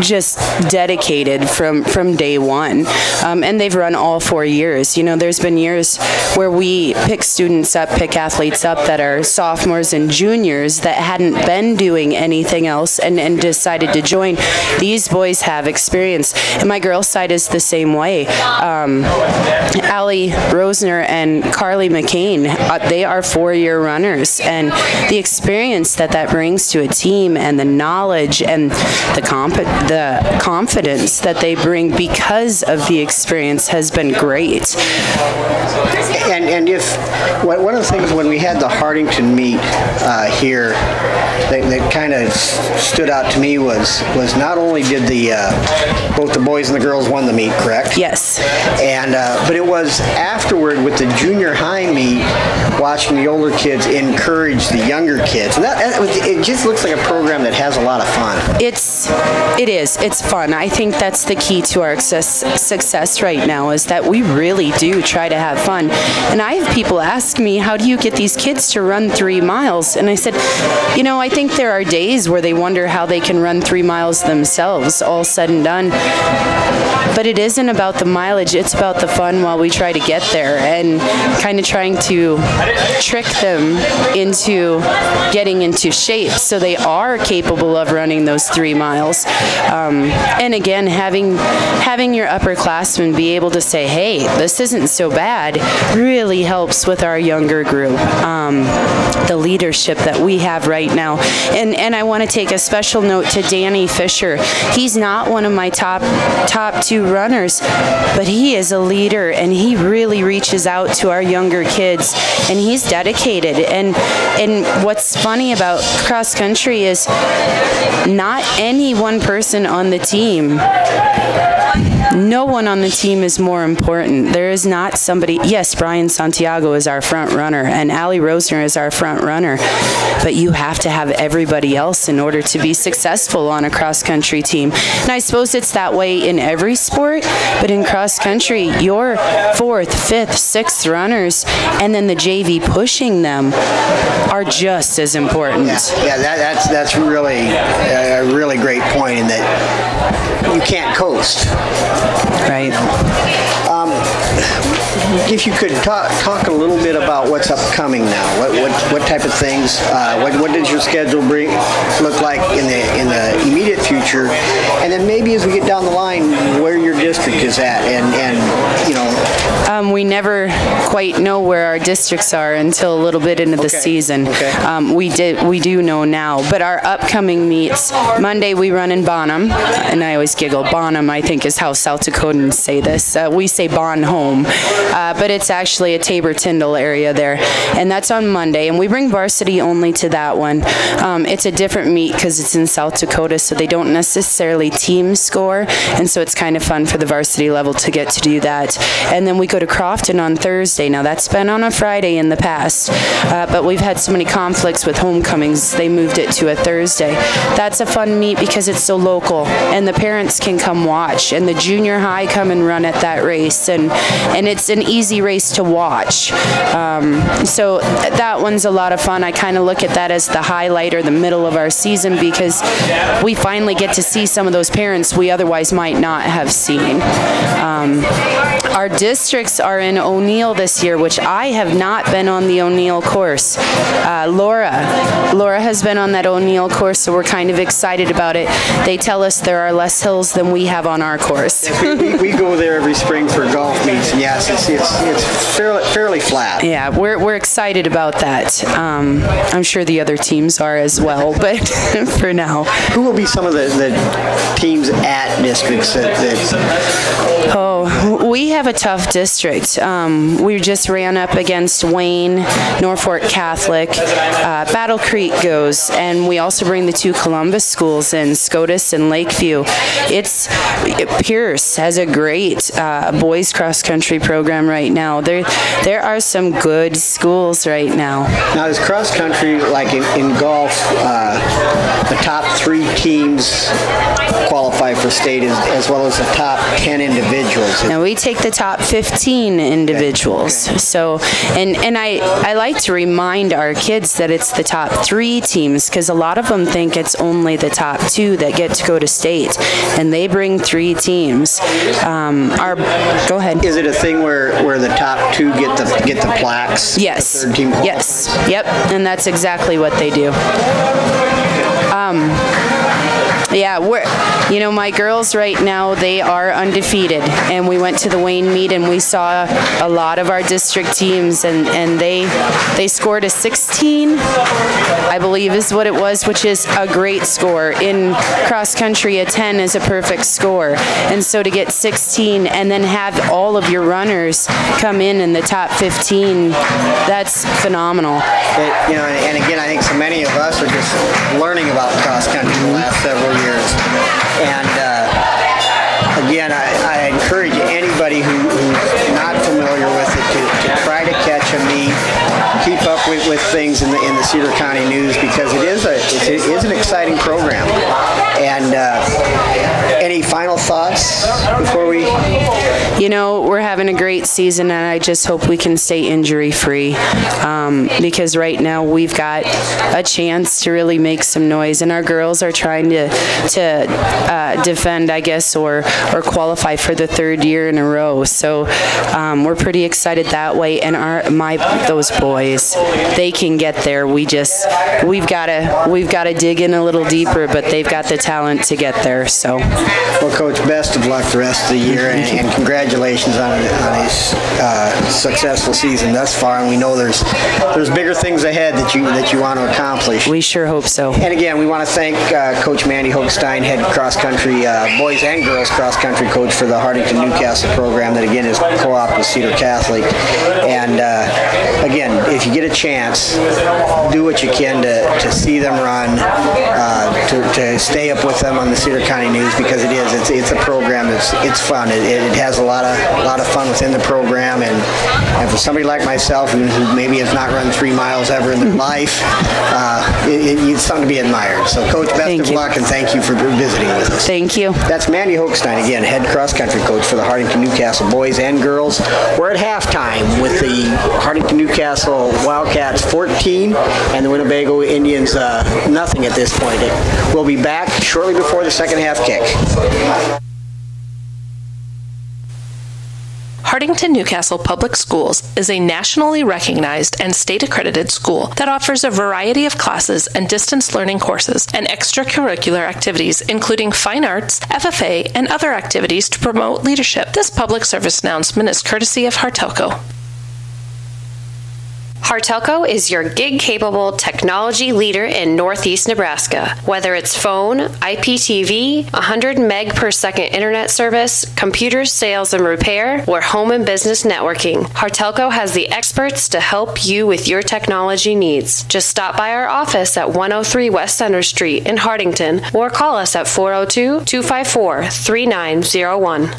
just dedicated from day one, and they've run all 4 years. You know, there's been years where we pick athletes up that are sophomores and juniors that hadn't been doing anything else and decided to join. These boys have experience, and my girls' side is the same way. Allie Rosner and Carly McCain, they are 4-year runners, and the experience that brings to a team and the knowledge and the confidence that they bring because of the experience has been great. And if one of the things when we had the Hardington meet here that kind of stood out to me was not only did both the boys and the girls won the meet, correct? Yes. And but it was afterward with the junior high meet, watching the older kids encourage the younger kids. And it just looks like a program that has a lot of fun. It is. It's fun. I think that's the key to our success right now, is that we really do try to have fun. And I have people ask me, how do you get these kids to run 3 miles? And I said, you know, I think there are days where they wonder how they can run 3 miles themselves, all said and done. But it isn't about the mileage, it's about the fun while we try to get there, and kind of trying to trick them into getting into shape so they are capable of running those 3 miles. And again, having your upperclassmen be able to say, hey, this isn't so bad, really helps with our younger group. The leadership that we have right now. And I want to take a special note to Danny Fisher. He's not one of my top 2 runners, but he is a leader, and he really reaches out to our younger kids, and he's dedicated. And what's funny about cross country is not any one person on the team no one on the team is more important. There is not somebody, yes, Brian Santiago is our front runner and Allie Rosner is our front runner, but you have to have everybody else in order to be successful on a cross-country team. And I suppose it's that way in every sport, but in cross-country, your 4th, 5th, 6th runners and then the JV pushing them are just as important. Yeah, that's really a really great point in that you can't coast. Right. If you could talk a little bit about what's upcoming now, what type of things, what does your schedule look like in the immediate future, and then maybe as we get down the line, where your district is at, and you know. We never quite know where our districts are until a little bit into the season. Okay. We do know now, but our upcoming meets, Monday we run in Bonham, and I always giggle, Bonham I think is how South Dakotans say this. We say Bon Home, but it's actually a Tabor-Tyndall area there, and that's on Monday, and we bring varsity only to that one. It's a different meet because it's in South Dakota, so they don't necessarily team score, and so it's kind of fun for the varsity level to get to do that. And then we go to Crofton on Thursday. Now that's been on a Friday in the past, but we've had so many conflicts with homecomings, they moved it to a Thursday. That's a fun meet because it's so local, and the parents can come watch, and the junior high come and run at that race, and it's an easy race to watch. So that one's a lot of fun. I kind of look at that as the highlight or the middle of our season because we finally get to see some of those parents we otherwise might not have seen. Our districts are in O'Neill this year, which I have not been on the O'Neill course. Laura has been on that O'Neill course, so we're kind of excited about it. They tell us there are less hills than we have on our course. we go there every spring for golf meets, and yes, it's fairly flat. Yeah, we're excited about that. I'm sure the other teams are as well, but for now. Who will be some of the teams at districts Oh, we have a tough district. We just ran up against Wayne, Norfolk Catholic, Battle Creek goes, and we also bring the 2 Columbus schools in, SCOTUS and Lakeview. Pierce has a great boys cross-country program right now. There are some good schools right now. Now, is cross-country, like in golf, the top 3 teams qualify for state as well as the top 10 individuals? Now, we take the top 15 individuals. Okay. So, and I like to remind our kids that it's the top 3 teams because a lot of them think it's only the top 2 that get to go to state, and they bring 3 teams. Go ahead. Is it a thing where the top 2 get the plaques? Yes. The 3rd team qualifies? Yes. Yep. And that's exactly what they do. Yeah, my girls right now, they are undefeated, and we went to the Wayne meet and we saw a lot of our district teams, and they scored a 16, I believe is what it was, which is a great score. In cross country, a 10 is a perfect score, and so to get 16 and then have all of your runners come in the top 15, that's phenomenal. And again, I think so many of us are just learning about cross country the last several years. And again, I encourage anybody who's not familiar with it to try to catch a meet, keep up with things in the Cedar County News, because it is an exciting program. And any final thoughts before we? We're having a great season, and I just hope we can stay injury-free because right now we've got a chance to really make some noise, and our girls are trying to defend, I guess, or qualify for the 3rd year in a row. So we're pretty excited that way, and those boys, they can get there. We've got to dig in a little deeper, but they've got the talent to get there. So, well, Coach, best of luck the rest of the year, and congratulations on a successful season thus far. And we know there's bigger things ahead that you want to accomplish. We sure hope so. And again, we want to thank Coach Mandy Hochstein, head cross country boys and girls cross country coach for the Hardington Newcastle program that again is co-op with Cedar Catholic. And again, if you get a chance, do what you can to see them run, to stay up with them on the Cedar County News, because it's a program it's fun. It has a lot of fun within the program, and for somebody like myself who maybe has not run 3 miles ever in their life, it's something to be admired. So, Coach, best of luck, and thank you for visiting with us. Thank you. That's Mandy Hochstein again, head cross-country coach for the Hardington-Newcastle boys and girls. We're at halftime with the Hardington-Newcastle Wildcats 14 and the Winnebago Indians nothing at this point. We'll be back shortly before the second half kick. Hardington-Newcastle Public Schools is a nationally recognized and state-accredited school that offers a variety of classes and distance learning courses and extracurricular activities, including fine arts, FFA, and other activities to promote leadership. This public service announcement is courtesy of Hartelco. Hartelco is your gig-capable technology leader in Northeast Nebraska. Whether it's phone, IPTV, 100 meg per second internet service, computer sales and repair, or home and business networking, Hartelco has the experts to help you with your technology needs. Just stop by our office at 103 West Center Street in Hardington or call us at 402-254-3901.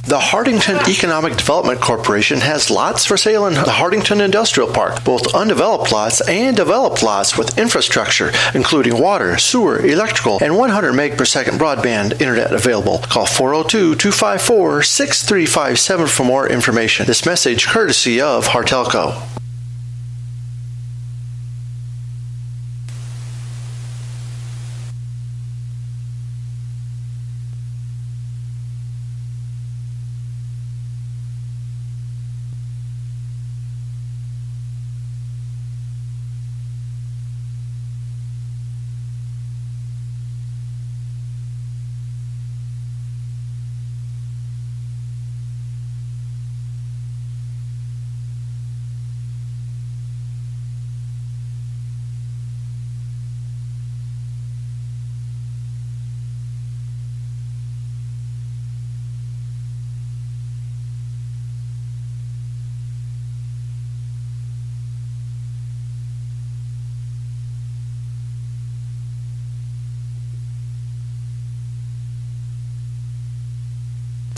The Hardington Economic Development Corporation has lots for sale in the Hardington Industrial Park, both undeveloped lots and developed lots with infrastructure, including water, sewer, electrical, and 100 meg per second broadband internet available. Call 402-254-6357 for more information. This message courtesy of Hartelco.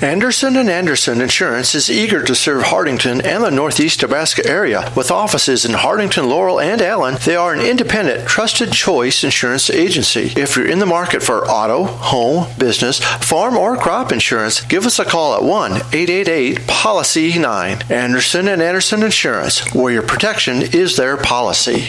Anderson & Anderson Insurance is eager to serve Hardington and the Northeast Nebraska area. With offices in Hardington, Laurel, and Allen, they are an independent, trusted choice insurance agency. If you're in the market for auto, home, business, farm, or crop insurance, give us a call at 1-888-POLICY-9. Anderson & Anderson Insurance, where your protection is their policy.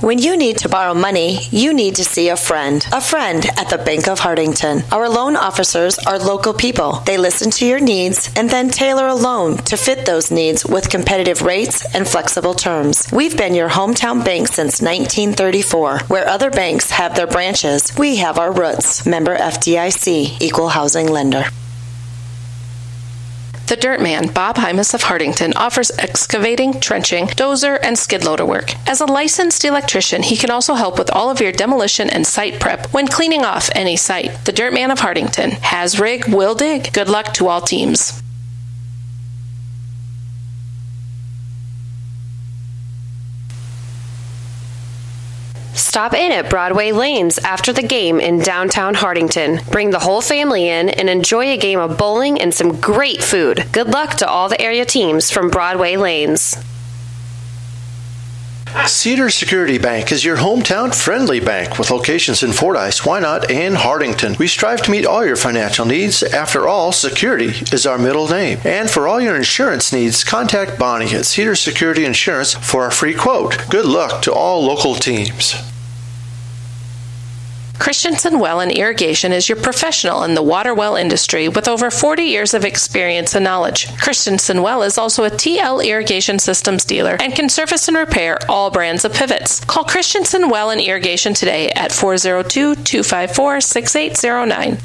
When you need to borrow money, you need to see a friend at the Bank of Hardington. Our loan officers are local people. They listen to your needs and then tailor a loan to fit those needs with competitive rates and flexible terms. We've been your hometown bank since 1934. Where other banks have their branches, we have our roots. Member FDIC, Equal Housing Lender. The Dirt Man, Bob Hymas of Hardington, offers excavating, trenching, dozer, and skid loader work. As a licensed electrician, he can also help with all of your demolition and site prep when cleaning off any site. The Dirt Man of Hardington has rig, will dig. Good luck to all teams. Stop in at Broadway Lanes after the game in downtown Hardington. Bring the whole family in and enjoy a game of bowling and some great food. Good luck to all the area teams from Broadway Lanes. Cedar Security Bank is your hometown friendly bank with locations in Fordyce, Wynot, and Hardington. We strive to meet all your financial needs. After all, security is our middle name. And for all your insurance needs, contact Bonnie at Cedar Security Insurance for a free quote. Good luck to all local teams. Christensen Well and Irrigation is your professional in the water well industry with over 40 years of experience and knowledge. Christensen Well is also a TL irrigation systems dealer and can service and repair all brands of pivots. Call Christensen Well and Irrigation today at 402-254-6809.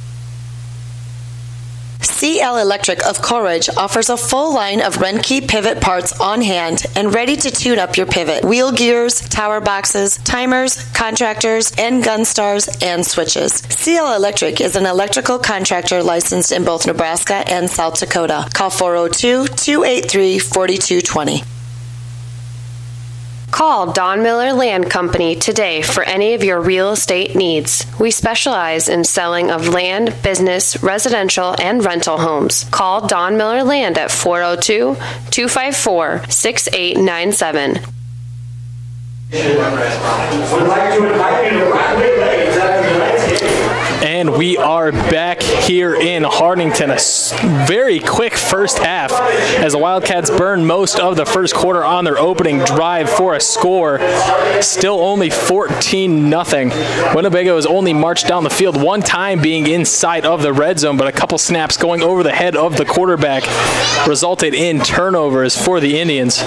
CL Electric of Courage offers a full line of Renke pivot parts on hand and ready to tune up your pivot. Wheel gears, tower boxes, timers, contractors, and gun stars and switches. CL Electric is an electrical contractor licensed in both Nebraska and South Dakota. Call 402-283-4220. Call Don Miller Land Company today for any of your real estate needs. We specialize in selling of land, business, residential, and rental homes. Call Don Miller Land at 402-254-6897. Would like to invite you to Rockaway Lakes after tonight's game. And we are back here in Hartington. A very quick first half as the Wildcats burn most of the first quarter on their opening drive for a score. Still only 14-0. Winnebago has only marched down the field one time, being inside of the red zone, but a couple snaps going over the head of the quarterback resulted in turnovers for the Indians.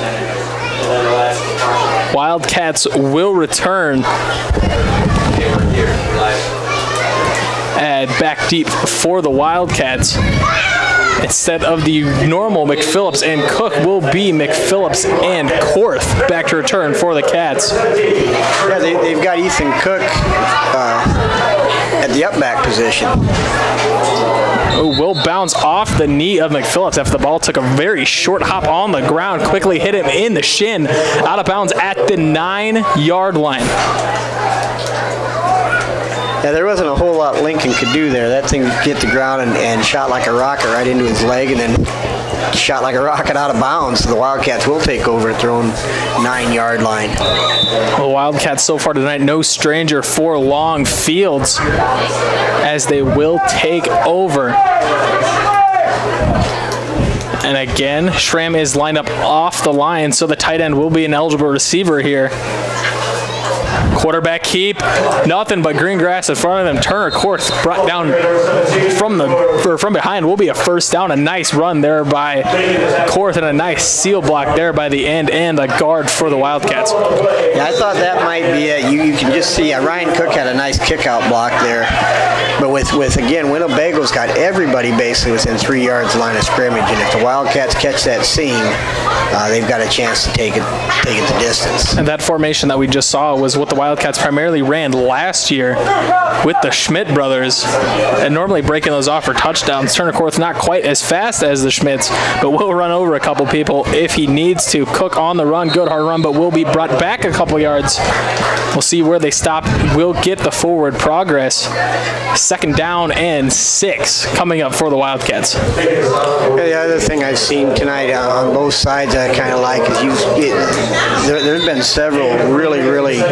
Wildcats will return back deep for the Wildcats. Instead of the normal McPhillips and Cook, will be McPhillips and Korth back to return for the Cats. Yeah, they've got Ethan Cook at the up back position. Will bounce off the knee of McPhillips after the ball took a very short hop on the ground, quickly hit him in the shin, out of bounds at the 9-yard line. Yeah, there wasn't a whole lot Lincoln could do there. That thing hit the ground and shot like a rocket right into his leg, and then shot like a rocket out of bounds. So the Wildcats will take over at their own 9-yard line. The Wildcats so far tonight, no stranger for long fields, as they will take over. And again, Schramm is lined up off the line, so the tight end will be an eligible receiver here. Quarterback keep, nothing but green grass in front of them. Turner Korth brought down from behind, will be a first down. A nice run there by Korth and a nice seal block there by the end and a guard for the Wildcats. Yeah, I thought that might be it. You can just see Ryan Cook had a nice kick-out block there. But with again, Winnebago's got everybody basically within 3 yards line of scrimmage, and if the Wildcats catch that seam, they've got a chance to take it the distance. And that formation that we just saw was what the Wildcats primarily ran last year with the Schmidt brothers, and normally breaking those off for touchdowns. Turner Korth not quite as fast as the Schmidts, but will run over a couple people if he needs to. Cook on the run, good hard run, but will be brought back a couple yards. We'll see where they stop. We'll get the forward progress. 2nd down and 6 coming up for the Wildcats. The other thing I've seen tonight on both sides I kind of like is there's been several really, really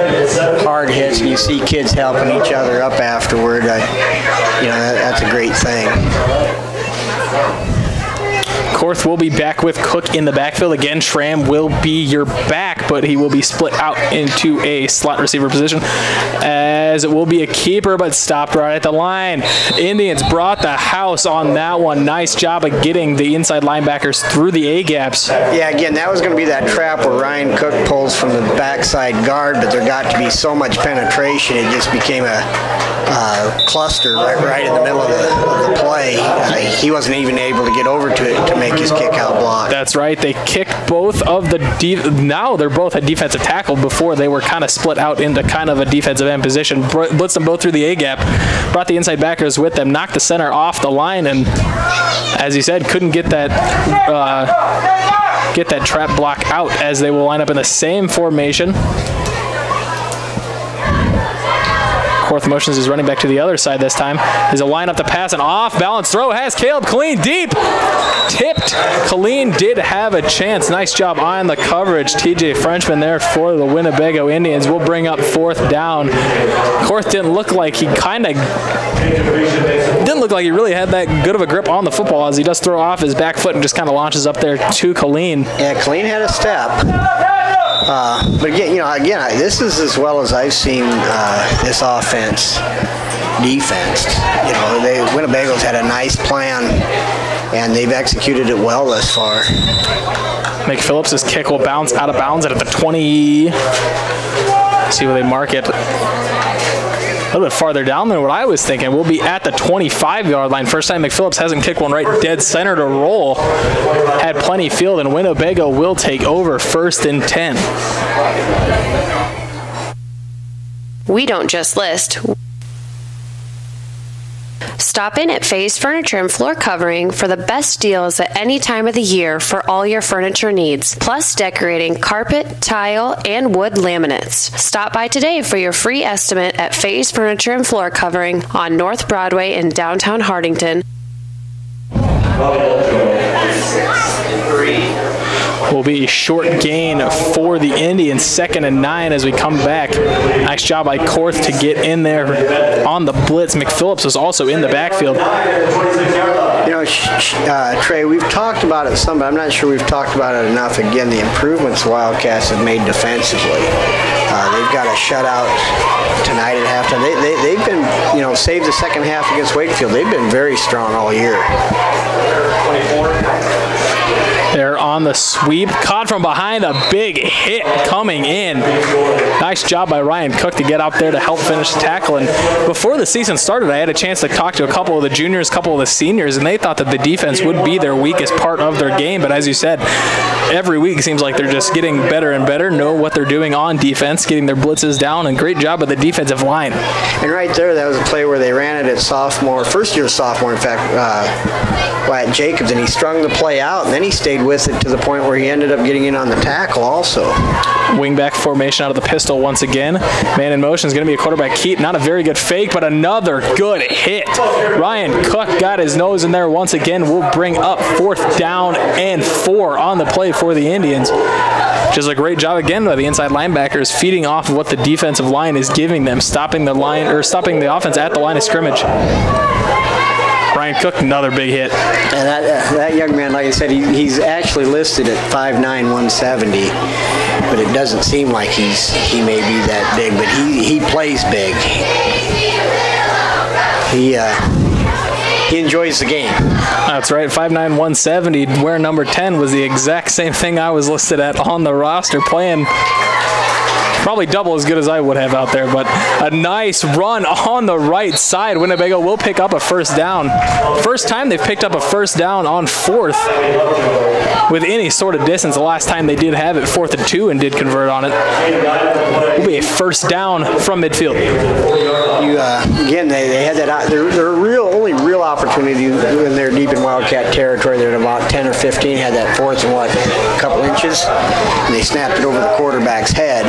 hard hits, and you see kids helping each other up afterward. That's a great thing. Korth will be back with Cook in the backfield. Again, Schramm will be your back, but he will be split out into a slot receiver position, as it will be a keeper, but stopped right at the line. Indians brought the house on that one. Nice job of getting the inside linebackers through the A-gaps. Yeah, again, that was going to be that trap where Ryan Cook pulls from the backside guard, but there got to be so much penetration, it just became a cluster right in the middle of the play. He wasn't even able to get over to it to make his kick-out block. That's right. They kicked both of the now they're both a defensive tackle. Before they were kind of split out into kind of a defensive end position. Blitzed them both through the A-gap. Brought the inside backers with them. Knocked the center off the line, and as you said, couldn't get that trap block out, as they will line up in the same formation. Korth motions his running back to the other side this time. There's a line up to pass, an off-balance throw has Caleb Killeen deep. Tipped. Killeen did have a chance. Nice job on the coverage. TJ Frenchman there for the Winnebago Indians. Will bring up 4th down. Korth didn't look like he really had that good of a grip on the football, as he does throw off his back foot and just kind of launches up there to Killeen. Yeah, Killeen had a step. But again, this is as well as I've seen this offense defensed. Winnebago's had a nice plan, and they've executed it well thus far. McPhillips' kick will bounce out of bounds at the 20. See where they mark it. little bit farther down than what I was thinking. We'll be at the 25-yard line. First time McPhillips hasn't kicked one right dead center to roll. Had plenty field, and Winnebago will take over 1st and 10. We don't just list. Stop in at Faye's Furniture and Floor Covering for the best deals at any time of the year for all your furniture needs, plus decorating carpet, tile, and wood laminates. Stop by today for your free estimate at Faye's Furniture and Floor Covering on North Broadway in downtown Hardington. Will be a short gain for the Indians, 2nd and 9 as we come back. Nice job by Korth to get in there on the blitz. McPhillips was also in the backfield. You know, Trey, we've talked about it some, but I'm not sure we've talked about it enough. Again, the improvements the Wildcats have made defensively. They've got a shutout tonight at halftime. They've been, you know, save the second half against Wakefield. They've been very strong all year. 24. They're on the sweep. Caught from behind, a big hit coming in. Nice job by Ryan Cook to get out there to help finish the tackle. And before the season started, I had a chance to talk to a couple of the juniors, a couple of the seniors, and they thought that the defense would be their weakest part of their game. But as you said, every week it seems like they're just getting better and better, know what they're doing on defense, getting their blitzes down, and great job of the defensive line. And right there, that was a play where they ran it at first-year sophomore, in fact, Wyatt Jacobs, and he strung the play out, and then he stayed with it to the point where he ended up getting in on the tackle also. Wingback formation out of the pistol once again. Man in motion is going to be a quarterback keep. Not a very good fake, but another good hit. Ryan Cook got his nose in there once again. We'll bring up 4th down and 4 on the play for the Indians. Which is a great job again by the inside linebackers, feeding off of what the defensive line is giving them, stopping the offense at the line of scrimmage. Ryan Cook, another big hit. And that young man, like I said, he's actually listed at 5'9", 170, but it doesn't seem like he may be that big, but he plays big. He enjoys the game. That's right, 5'9", 170, wearing number 10 was the exact same thing I was listed at on the roster, playing probably double as good as I would have out there, but a nice run on the right side. Winnebago will pick up a 1st down. First time they've picked up a 1st down on 4th with any sort of distance. The last time they did have it, 4th and 2, and did convert on it. Will be a 1st down from midfield. Again, they had that. Their only real opportunity when they're deep in Wildcat territory. They're at about 10 or 15. Had that 4th and a couple inches, and they snapped it over the quarterback's head.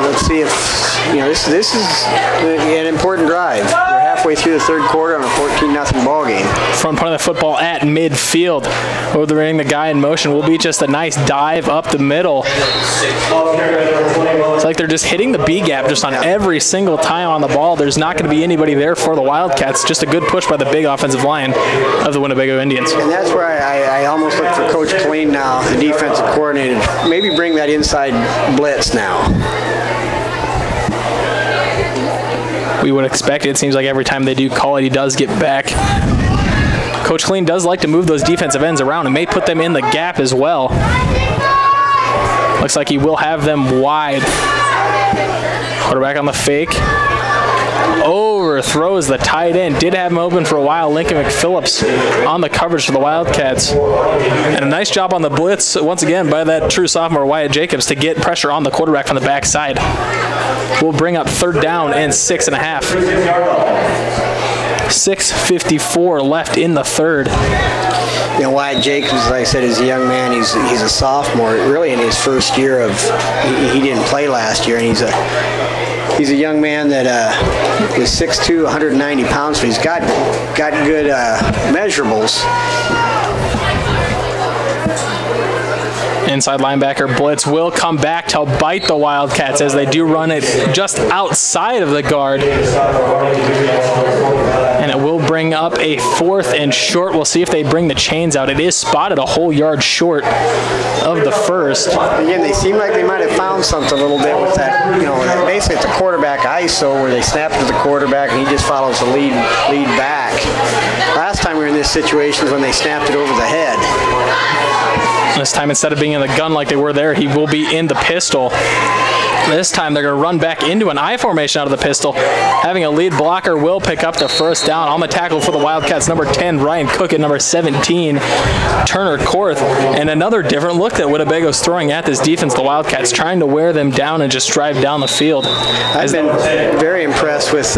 Let's see if this is an important drive. We're halfway through the 3rd quarter on a 14-0 ball game. Front part of the football at midfield. Overthrowing the guy in motion will be just a nice dive up the middle. It's like they're just hitting the B gap just on every single time on the ball. There's not going to be anybody there for the Wildcats. Just a good push by the big offensive line of the Winnebago Indians. And that's where I almost look for Coach Kleen now, the defensive coordinator. Maybe bring that inside blitz now. We would expect it. It seems like every time they do call it, he does get back. Coach Kleen does like to move those defensive ends around and may put them in the gap as well. Looks like he will have them wide. Quarterback on the fake. Overthrows the tight end. Did have him open for a while. Lincoln McPhillips on the coverage for the Wildcats. And a nice job on the blitz, once again, by that true sophomore Wyatt Jacobs to get pressure on the quarterback from the backside. We'll bring up 3rd down and 6.5. 6:54 left in the 3rd. You know, Wyatt Jacobs, like I said, is a young man. He's a sophomore, really in his first year of. He didn't play last year, and he's a young man that is 6'2", 190 pounds. So he's got good measurables. Inside linebacker blitz will come back to bite the Wildcats as they do run it just outside of the guard. And it will bring up a 4th and short. We'll see if they bring the chains out. It is spotted a whole yard short of the 1st. Again, they seem like they might have found something a little bit with that, basically it's a quarterback ISO where they snap to the quarterback and he just follows the lead back. Last time we were in this situation is when they snapped it over the head. This time, instead of being in the gun like they were there, he will be in the pistol. This time they're going to run back into an I formation out of the pistol. Having a lead blocker will pick up the first down. On the tackle for the Wildcats, number 10, Ryan Cook, at number 17, Turner Korth. And another different look that Winnebago's throwing at this defense. The Wildcats trying to wear them down and just drive down the field. I've been very impressed with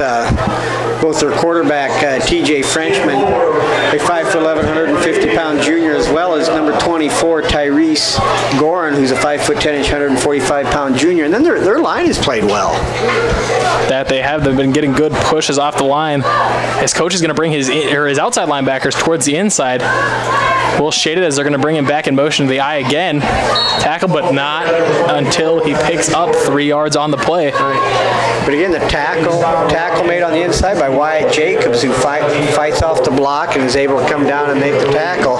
both their quarterback, T.J. Frenchman, a 5'11", 150-pound junior, as well as number 24, Tyrese Gorin, who's a 5'10", 145-pound junior. And then their line has played well. That they have. They've been getting good pushes off the line. His coach is going to bring his outside linebackers towards the inside. Will shade it as they're going to bring him back in motion to the I again. Tackle, but not until he picks up 3 yards on the play. But again, the tackle made on the inside by Wyatt Jacobs, who fights off the block and is able to come down and make the tackle.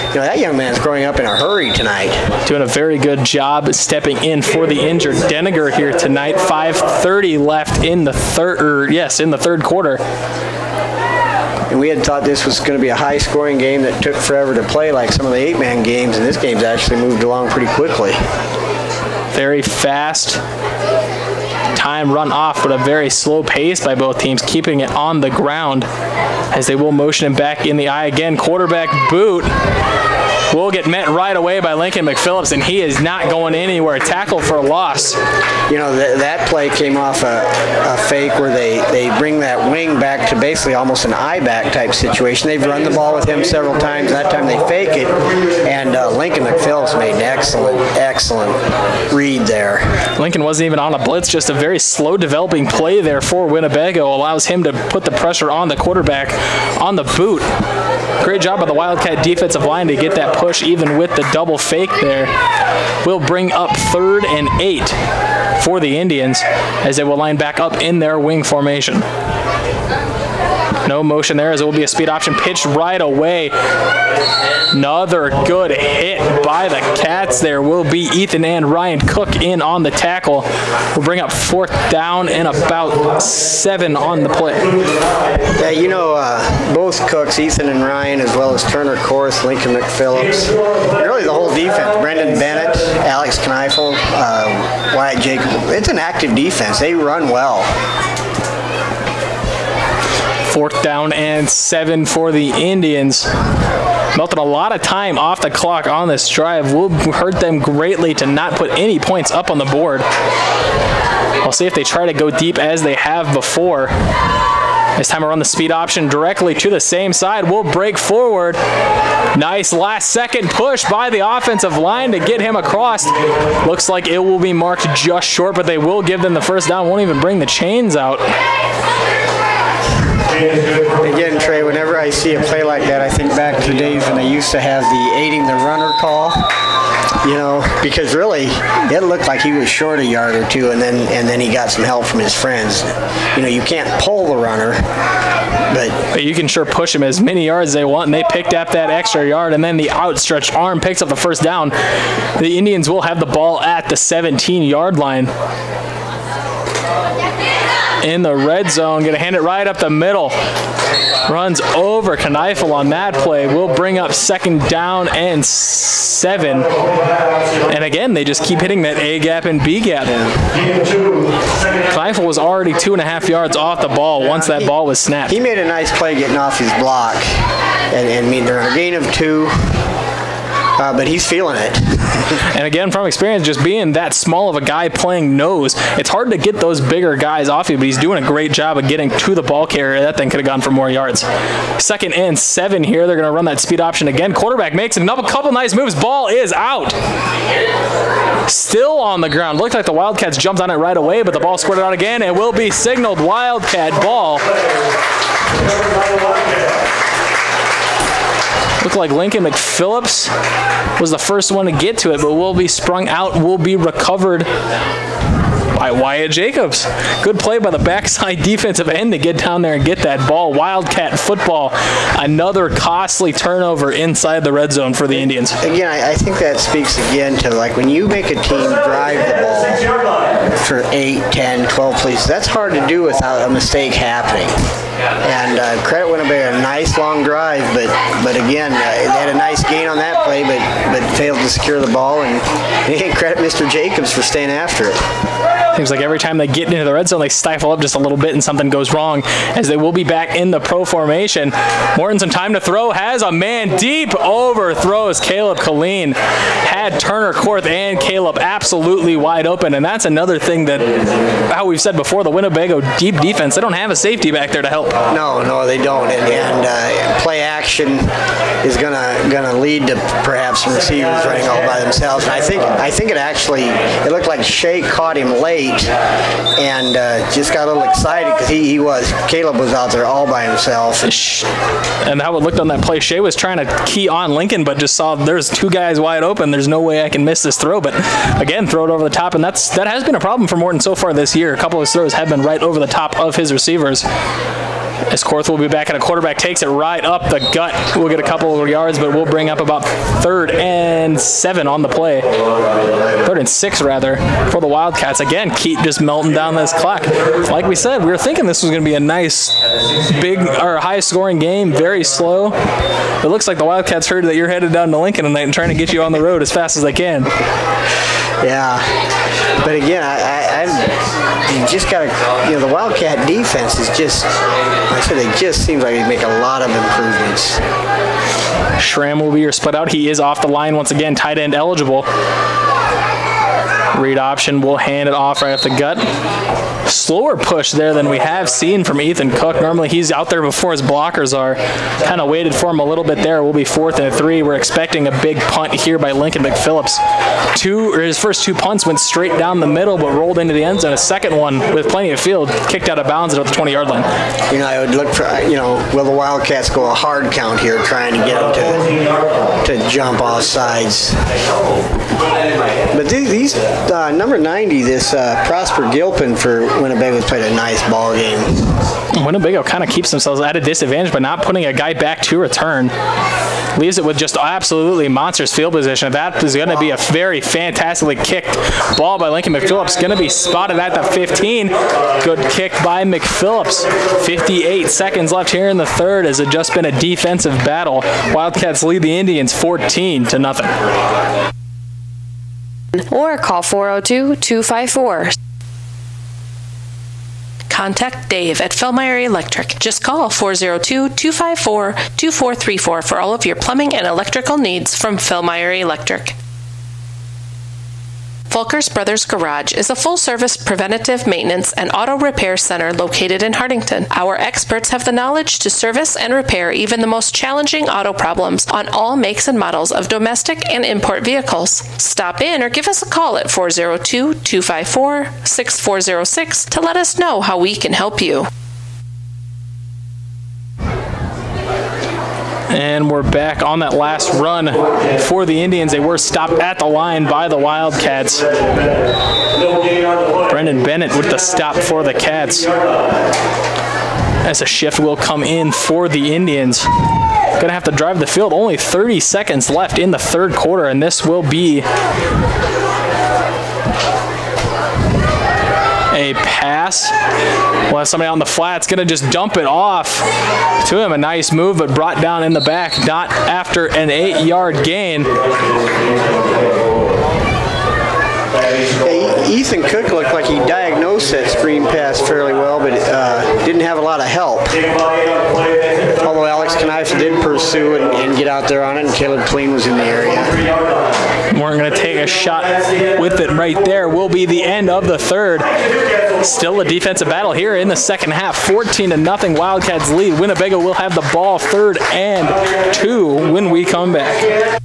You know, that young man's growing up in a hurry tonight. Doing a very good job stepping in for the injured Denninger here tonight. 5:30 left in the third quarter. And we had thought this was going to be a high-scoring game that took forever to play, like some of the 8-man games, and this game's actually moved along pretty quickly. Very fast time run off, but a very slow pace by both teams, keeping it on the ground as they will motion him back in the I again. Quarterback boot will get met right away by Lincoln McPhillips, and he is not going anywhere. Tackle for a loss. You know, that play came off a fake where they bring that wing back to basically almost an I-back type situation. They've run the ball with him several times. That time they fake it, and Lincoln McPhillips made an excellent read there. Lincoln wasn't even on a blitz, just a very slow developing play there for Winnebago. Allows him to put the pressure on the quarterback on the boot. Great job by the Wildcat defensive line to get that push even with the double fake there. Will bring up 3rd and 8 for the Indians as they will line back up in their wing formation. No motion there as it will be a speed option pitched right away. Another good hit by the Cats there will be Ethan and Ryan Cook in on the tackle. We'll bring up 4th down and about 7 on the play. Yeah, you know, both Cooks, Ethan and Ryan, as well as Turner Korth, Lincoln McPhillips, really the whole defense, Brendan Bennett, Alex Kneifel, Wyatt Jacobs, it's an active defense. They run well. 4th down and 7 for the Indians. Melted a lot of time off the clock on this drive. Will hurt them greatly to not put any points up on the board. We'll see if they try to go deep as they have before. This time around the speed option directly to the same side. Will break forward. Nice last second push by the offensive line to get him across. Looks like it will be marked just short, but they will give them the first down. Won't even bring the chains out. Again, Trey, whenever I see a play like that, I think back to the days when they used to have the aiding the runner call. You know, because really, it looked like he was short a yard or two, and then he got some help from his friends. You know, you can't pull the runner, but you can sure push him as many yards as they want, and they picked up that extra yard, and then the outstretched arm picks up the first down. The Indians will have the ball at the 17-yard line. In the red zone, going to hand it right up the middle. Runs over Kneifel on that play. Will bring up 2nd down and 7. And again, they just keep hitting that A gap and B gap. Kneifel was already 2.5 yards off the ball once that ball was snapped. He made a nice play getting off his block. And I mean, they're on a gain of 2. But he's feeling it. And again, from experience, just being that small of a guy playing nose, it's hard to get those bigger guys off you, but he's doing a great job of getting to the ball carrier. That thing could have gone for more yards. 2nd and 7 here. They're going to run that speed option again. Quarterback makes another couple nice moves. Ball is out. Still on the ground. Looked like the Wildcats jumped on it right away, but the ball squirted out again. It will be signaled Wildcat ball. Looked like Lincoln McPhillips was the first one to get to it, but will be sprung out, will be recovered by Wyatt Jacobs. Good play by the backside defensive end to get down there and get that ball. Wildcat football. Another costly turnover inside the red zone for the Indians. Again, I think that speaks again to, like, when you make a team drive the ball for 8, 10, 12 plays, that's hard to do without a mistake happening. And credit Winnebago, a nice long drive, but again, they had a nice gain on that play, but failed to secure the ball. And credit Mr. Jacobs for staying after it. Seems like every time they get into the red zone, they stifle up just a little bit and something goes wrong, as they will be back in the pro formation. Morton some time to throw, has a man deep, overthrows Caleb Colleen. Had Turner, Korth, and Caleb absolutely wide open, and that's another thing that, how we've said before, the Winnebago deep defense, they don't have a safety back there to help. No, they don't, and play action is gonna lead to perhaps some receivers running all by themselves. And I think it looked like Shea caught him late and just got a little excited because Caleb was out there all by himself. And how it looked on that play, Shea was trying to key on Lincoln, but just saw there's two guys wide open. There's no way I can miss this throw. But again, throw it over the top, and that has been a problem for Morton so far this year. A couple of his throws have been right over the top of his receivers. As Korth will be back, and a quarterback takes it right up the gut. We'll get a couple of yards, but we'll bring up about 3rd and 7 on the play. 3rd and 6, rather, for the Wildcats. Again, Keat just melting down this clock. Like we said, we were thinking this was going to be a nice, big, or high-scoring game, very slow. It looks like the Wildcats heard that you're headed down to Lincoln tonight and trying to get you on the road as fast as they can. Yeah, but again, you just got to, the Wildcat defense is just, like I said, it just seems like they make a lot of improvements. Schramm will be your split out. He is off the line once again, tight end eligible. Read option will hand it off right off the gut. Slower push there than we have seen from Ethan Cook. Normally he's out there before his blockers are. Kind of waited for him a little bit there. We'll be 4th and 3. We're expecting a big punt here by Lincoln McPhillips. His first 2 punts went straight down the middle but rolled into the end zone. A second one with plenty of field kicked out of bounds at the 20-yard line. I would look for, will the Wildcats go a hard count here trying to get them to jump off sides? But these number 90, this Prosper Gilpin for Winnebago's played a nice ball game. Winnebago kind of keeps themselves at a disadvantage by not putting a guy back to return. Leaves it with just absolutely monstrous field position. That is going to be a very fantastically kicked ball by Lincoln McPhillips. Going to be spotted at the 15. Good kick by McPhillips. 58 seconds left here in the third. Has it just been a defensive battle? Wildcats lead the Indians 14-0. Or call 402-254. Contact Dave at Fellmeyer Electric. Just call 402-254-2434 for all of your plumbing and electrical needs from Fellmeyer Electric. Fulker's Brothers Garage is a full-service preventative maintenance and auto repair center located in Hartington. Our experts have the knowledge to service and repair even the most challenging auto problems on all makes and models of domestic and import vehicles. Stop in or give us a call at 402-254-6406 to let us know how we can help you. And we're back on that last run for the Indians. They were stopped at the line by the Wildcats. Brendan Bennett with the stop for the Cats. As a shift will come in for the Indians. Going to have to drive the field. Only 30 seconds left in the third quarter, and this will be a pass. We'll have somebody on the flat. It's going to just dump it off to him. A nice move, but brought down in the back, not after an 8-yard gain. Ethan Cook looked like he diagnosed that screen pass fairly well, but didn't have a lot of help. Although Alex Knife did pursue and get out there on it, and Caleb Clean was in the area. We're going to take a shot with it right there. Will be the end of the third. Still a defensive battle here in the second half. 14-0 Wildcats lead. Winnebago will have the ball 3rd and 2 when we come back.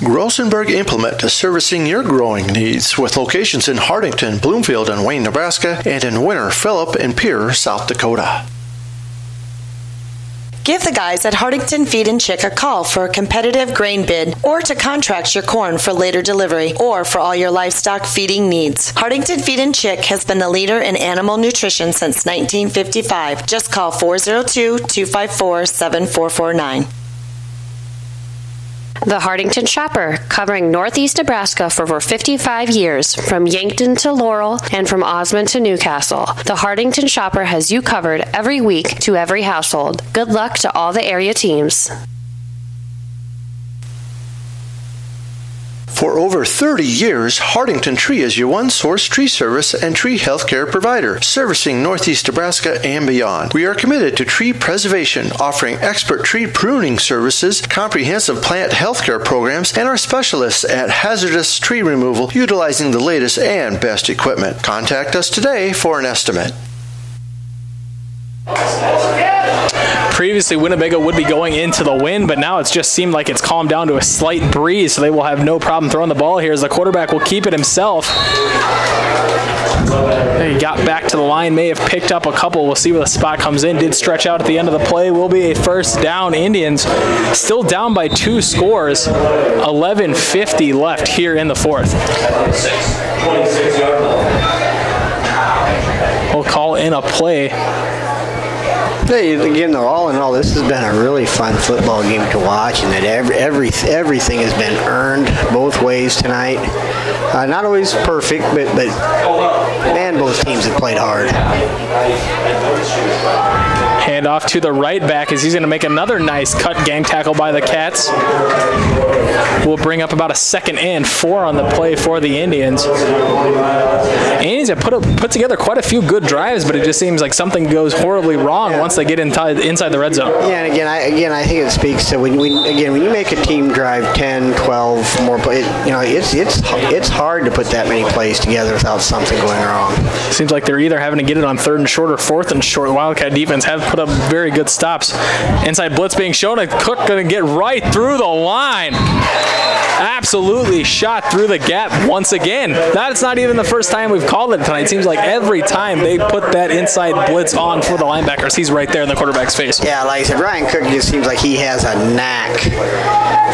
Grosenberg Implement is servicing your growing needs with locations in Hartington, Bloomfield, and Wayne, Nebraska, and in Winter, Phillip, and Pierre, South Dakota. Give the guys at Hartington Feed and Chick a call for a competitive grain bid or to contract your corn for later delivery or for all your livestock feeding needs. Hartington Feed and Chick has been the leader in animal nutrition since 1955. Just call 402-254-7449. The Hartington Shopper, covering Northeast Nebraska for over 55 years, from Yankton to Laurel and from Osmond to Newcastle. The Hartington Shopper has you covered every week to every household. Good luck to all the area teams. For over 30 years, Hardington Tree is your one-source tree service and tree healthcare provider, servicing Northeast Nebraska and beyond. We are committed to tree preservation, offering expert tree pruning services, comprehensive plant healthcare programs, and our specialists at hazardous tree removal utilizing the latest and best equipment. Contact us today for an estimate. Previously, Winnebago would be going into the wind, but now it's just seemed like it's calmed down to a slight breeze, so they will have no problem throwing the ball here as the quarterback will keep it himself. He got back to the line, may have picked up a couple. We'll see where the spot comes in. Did stretch out at the end of the play. Will be a first down. Indians still down by 2 scores. 11:50 left here in the fourth. 26-yard line. We'll call in a play. Hey, again, though, all in all, this has been a really fun football game to watch, and that everything has been earned both ways tonight. Not always perfect, but man, both teams have played hard. Hand off to the right back as he's going to make another nice cut gang tackle by the Cats. We'll bring up about a 2nd and 4 on the play for the Indians. Indians have put together quite a few good drives, but it just seems like something goes horribly wrong once they get inside the red zone. Yeah, and again, I think it speaks to when you make a team drive 10, 12 more plays, it's hard to put that many plays together without something going wrong. Seems like they're either having to get it on 3rd and short or 4th and short. Wildcat defense have put up very good stops. Inside blitz being shown, and Cook going to get right through the line. Absolutely shot through the gap once again. That's not even the first time we've called it tonight. It seems like every time they put that inside blitz on for the linebackers, he's right there in the quarterback's face. Yeah, like I said, Ryan Cook just seems like he has a knack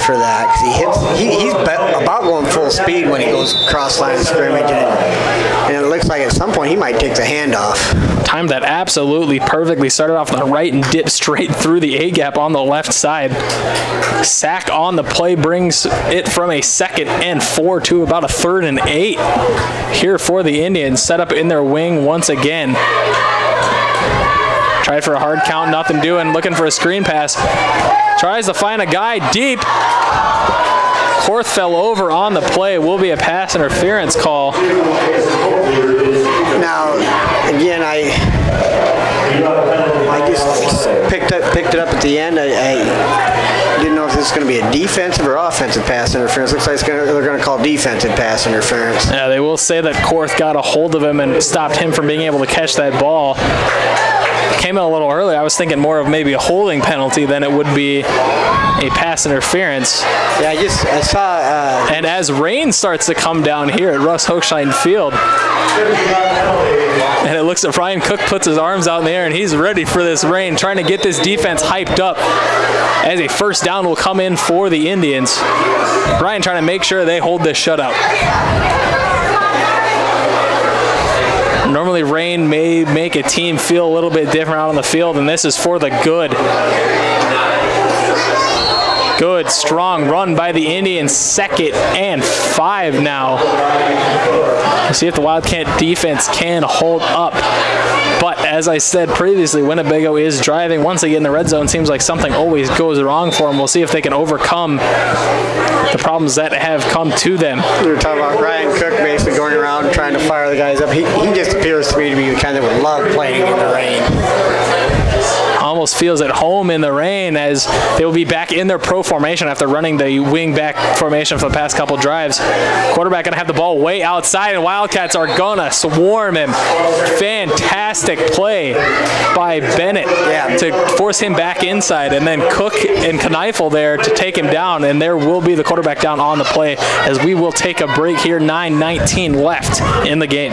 for that, because he's about going full speed when he goes cross line of scrimmage, and it looks like at some point he might take the handoff. Timed that absolutely perfectly. Started off on the right and dipped straight through the A-gap on the left side. Sack on the play brings it from a 2nd and 4 to about a 3rd and 8 here for the Indians. Set up in their wing once again. Tried for a hard count, nothing doing. Looking for a screen pass. Tries to find a guy deep. Korth fell over on the play. Will be a pass interference call. Now, again, I just picked it up at the end. I didn't know if this is going to be a defensive or offensive pass interference. Looks like they're going to call defensive pass interference. Yeah, they will say that Korth got a hold of him and stopped him from being able to catch that ball. Came in a little early. I was thinking more of maybe a holding penalty than it would be a pass interference. Yeah, I saw... and as rain starts to come down here at Russ Hochstein Field, and it looks like Ryan Cook puts his arms out in the air, and he's ready for this rain, trying to get this defense hyped up as a first down will come in for the Indians. Ryan trying to make sure they hold this shutout. Normally rain may make a team feel a little bit different out on the field, and this is for the good. Good, strong run by the Indians. 2nd and 5 now. We'll see if the Wildcat defense can hold up. But as I said previously, Winnebago is driving. Once they get in the red zone, seems like something always goes wrong for them. We'll see if they can overcome the problems that have come to them. We were talking about Ryan Cook basically going around trying to fire the guys up. He just appears to me to be the kind that would love playing in the rain. Almost feels at home in the rain as they will be back in their pro formation after running the wing back formation for the past couple drives. Quarterback going to have the ball way outside, and Wildcats are going to swarm him. Fantastic play by Bennett to force him back inside, and then Cook and Kneifel there to take him down, and there will be the quarterback down on the play as we will take a break here. 9:19 left in the game.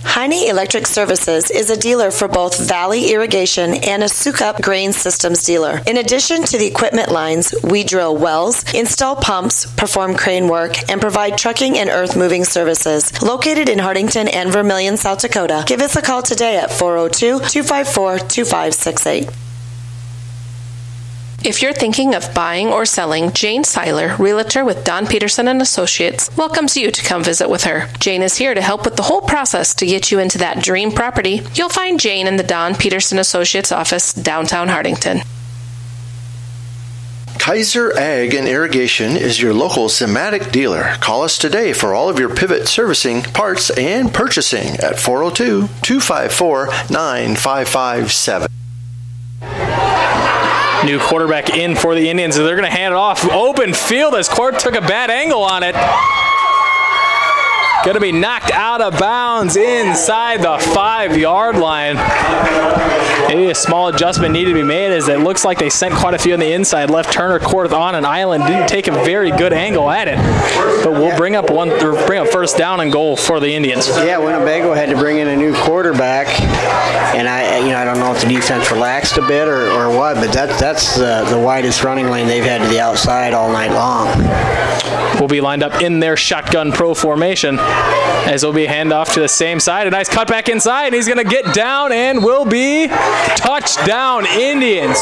Heine Electric Services is a dealer for both Valley Irrigation and a Sukup Grain Systems dealer. In addition to the equipment lines, we drill wells, install pumps, perform crane work, and provide trucking and earth moving services. Located in Hardington and Vermilion, South Dakota, give us a call today at 402-254-2568. If you're thinking of buying or selling, Jane Seiler, realtor with Don Peterson & Associates, welcomes you to come visit with her. Jane is here to help with the whole process to get you into that dream property. You'll find Jane in the Don Peterson Associates office, downtown Hardington. Kaiser Ag and Irrigation is your local Zimmatic dealer. Call us today for all of your pivot servicing, parts, and purchasing at 402-254-9557. New quarterback in for the Indians, and they're going to hand it off. Open field as Court took a bad angle on it. Going to be knocked out of bounds inside the 5-yard line. Maybe a small adjustment needed to be made, as it looks like they sent quite a few on the inside. Left Turner Court on an island. Didn't take a very good angle at it, but we'll bring up first down and goal for the Indians. Yeah, Winnebago had to bring in a new quarterback, and I don't know if the defense relaxed a bit or what, but that's the widest running lane they've had to the outside all night long. Will be lined up in their shotgun pro formation, as will be handoff to the same side. A nice cut back inside, and he's going to get down and will be touchdown Indians.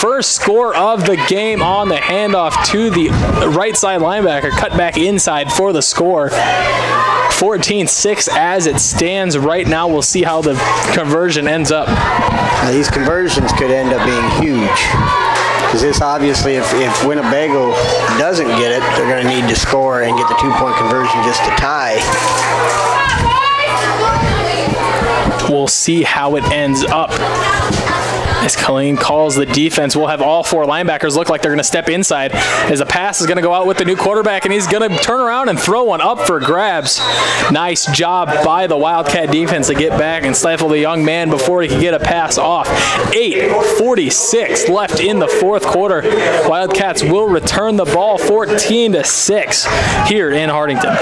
First score of the game on the handoff to the right side linebacker. Cut back inside for the score. 14-6 as it stands right now. We'll see how the conversion ends up. Now, these conversions could end up being huge. Because this obviously, if Winnebago doesn't get it, they're going to need to score and get the 2-point conversion just to tie. We'll see how it ends up. As Colleen calls the defense, we'll have all 4 linebackers look like they're going to step inside, as the pass is going to go out with the new quarterback, and he's going to turn around and throw one up for grabs. Nice job by the Wildcat defense to get back and stifle the young man before he could get a pass off. 8:46 left in the fourth quarter. Wildcats will return the ball 14-6 here in Hardington.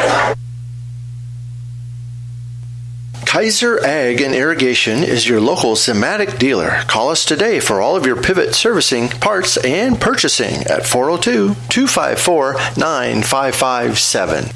Kaiser Ag and Irrigation is your local Zimmatic dealer. Call us today for all of your pivot servicing, parts, and purchasing at 402-254-9557.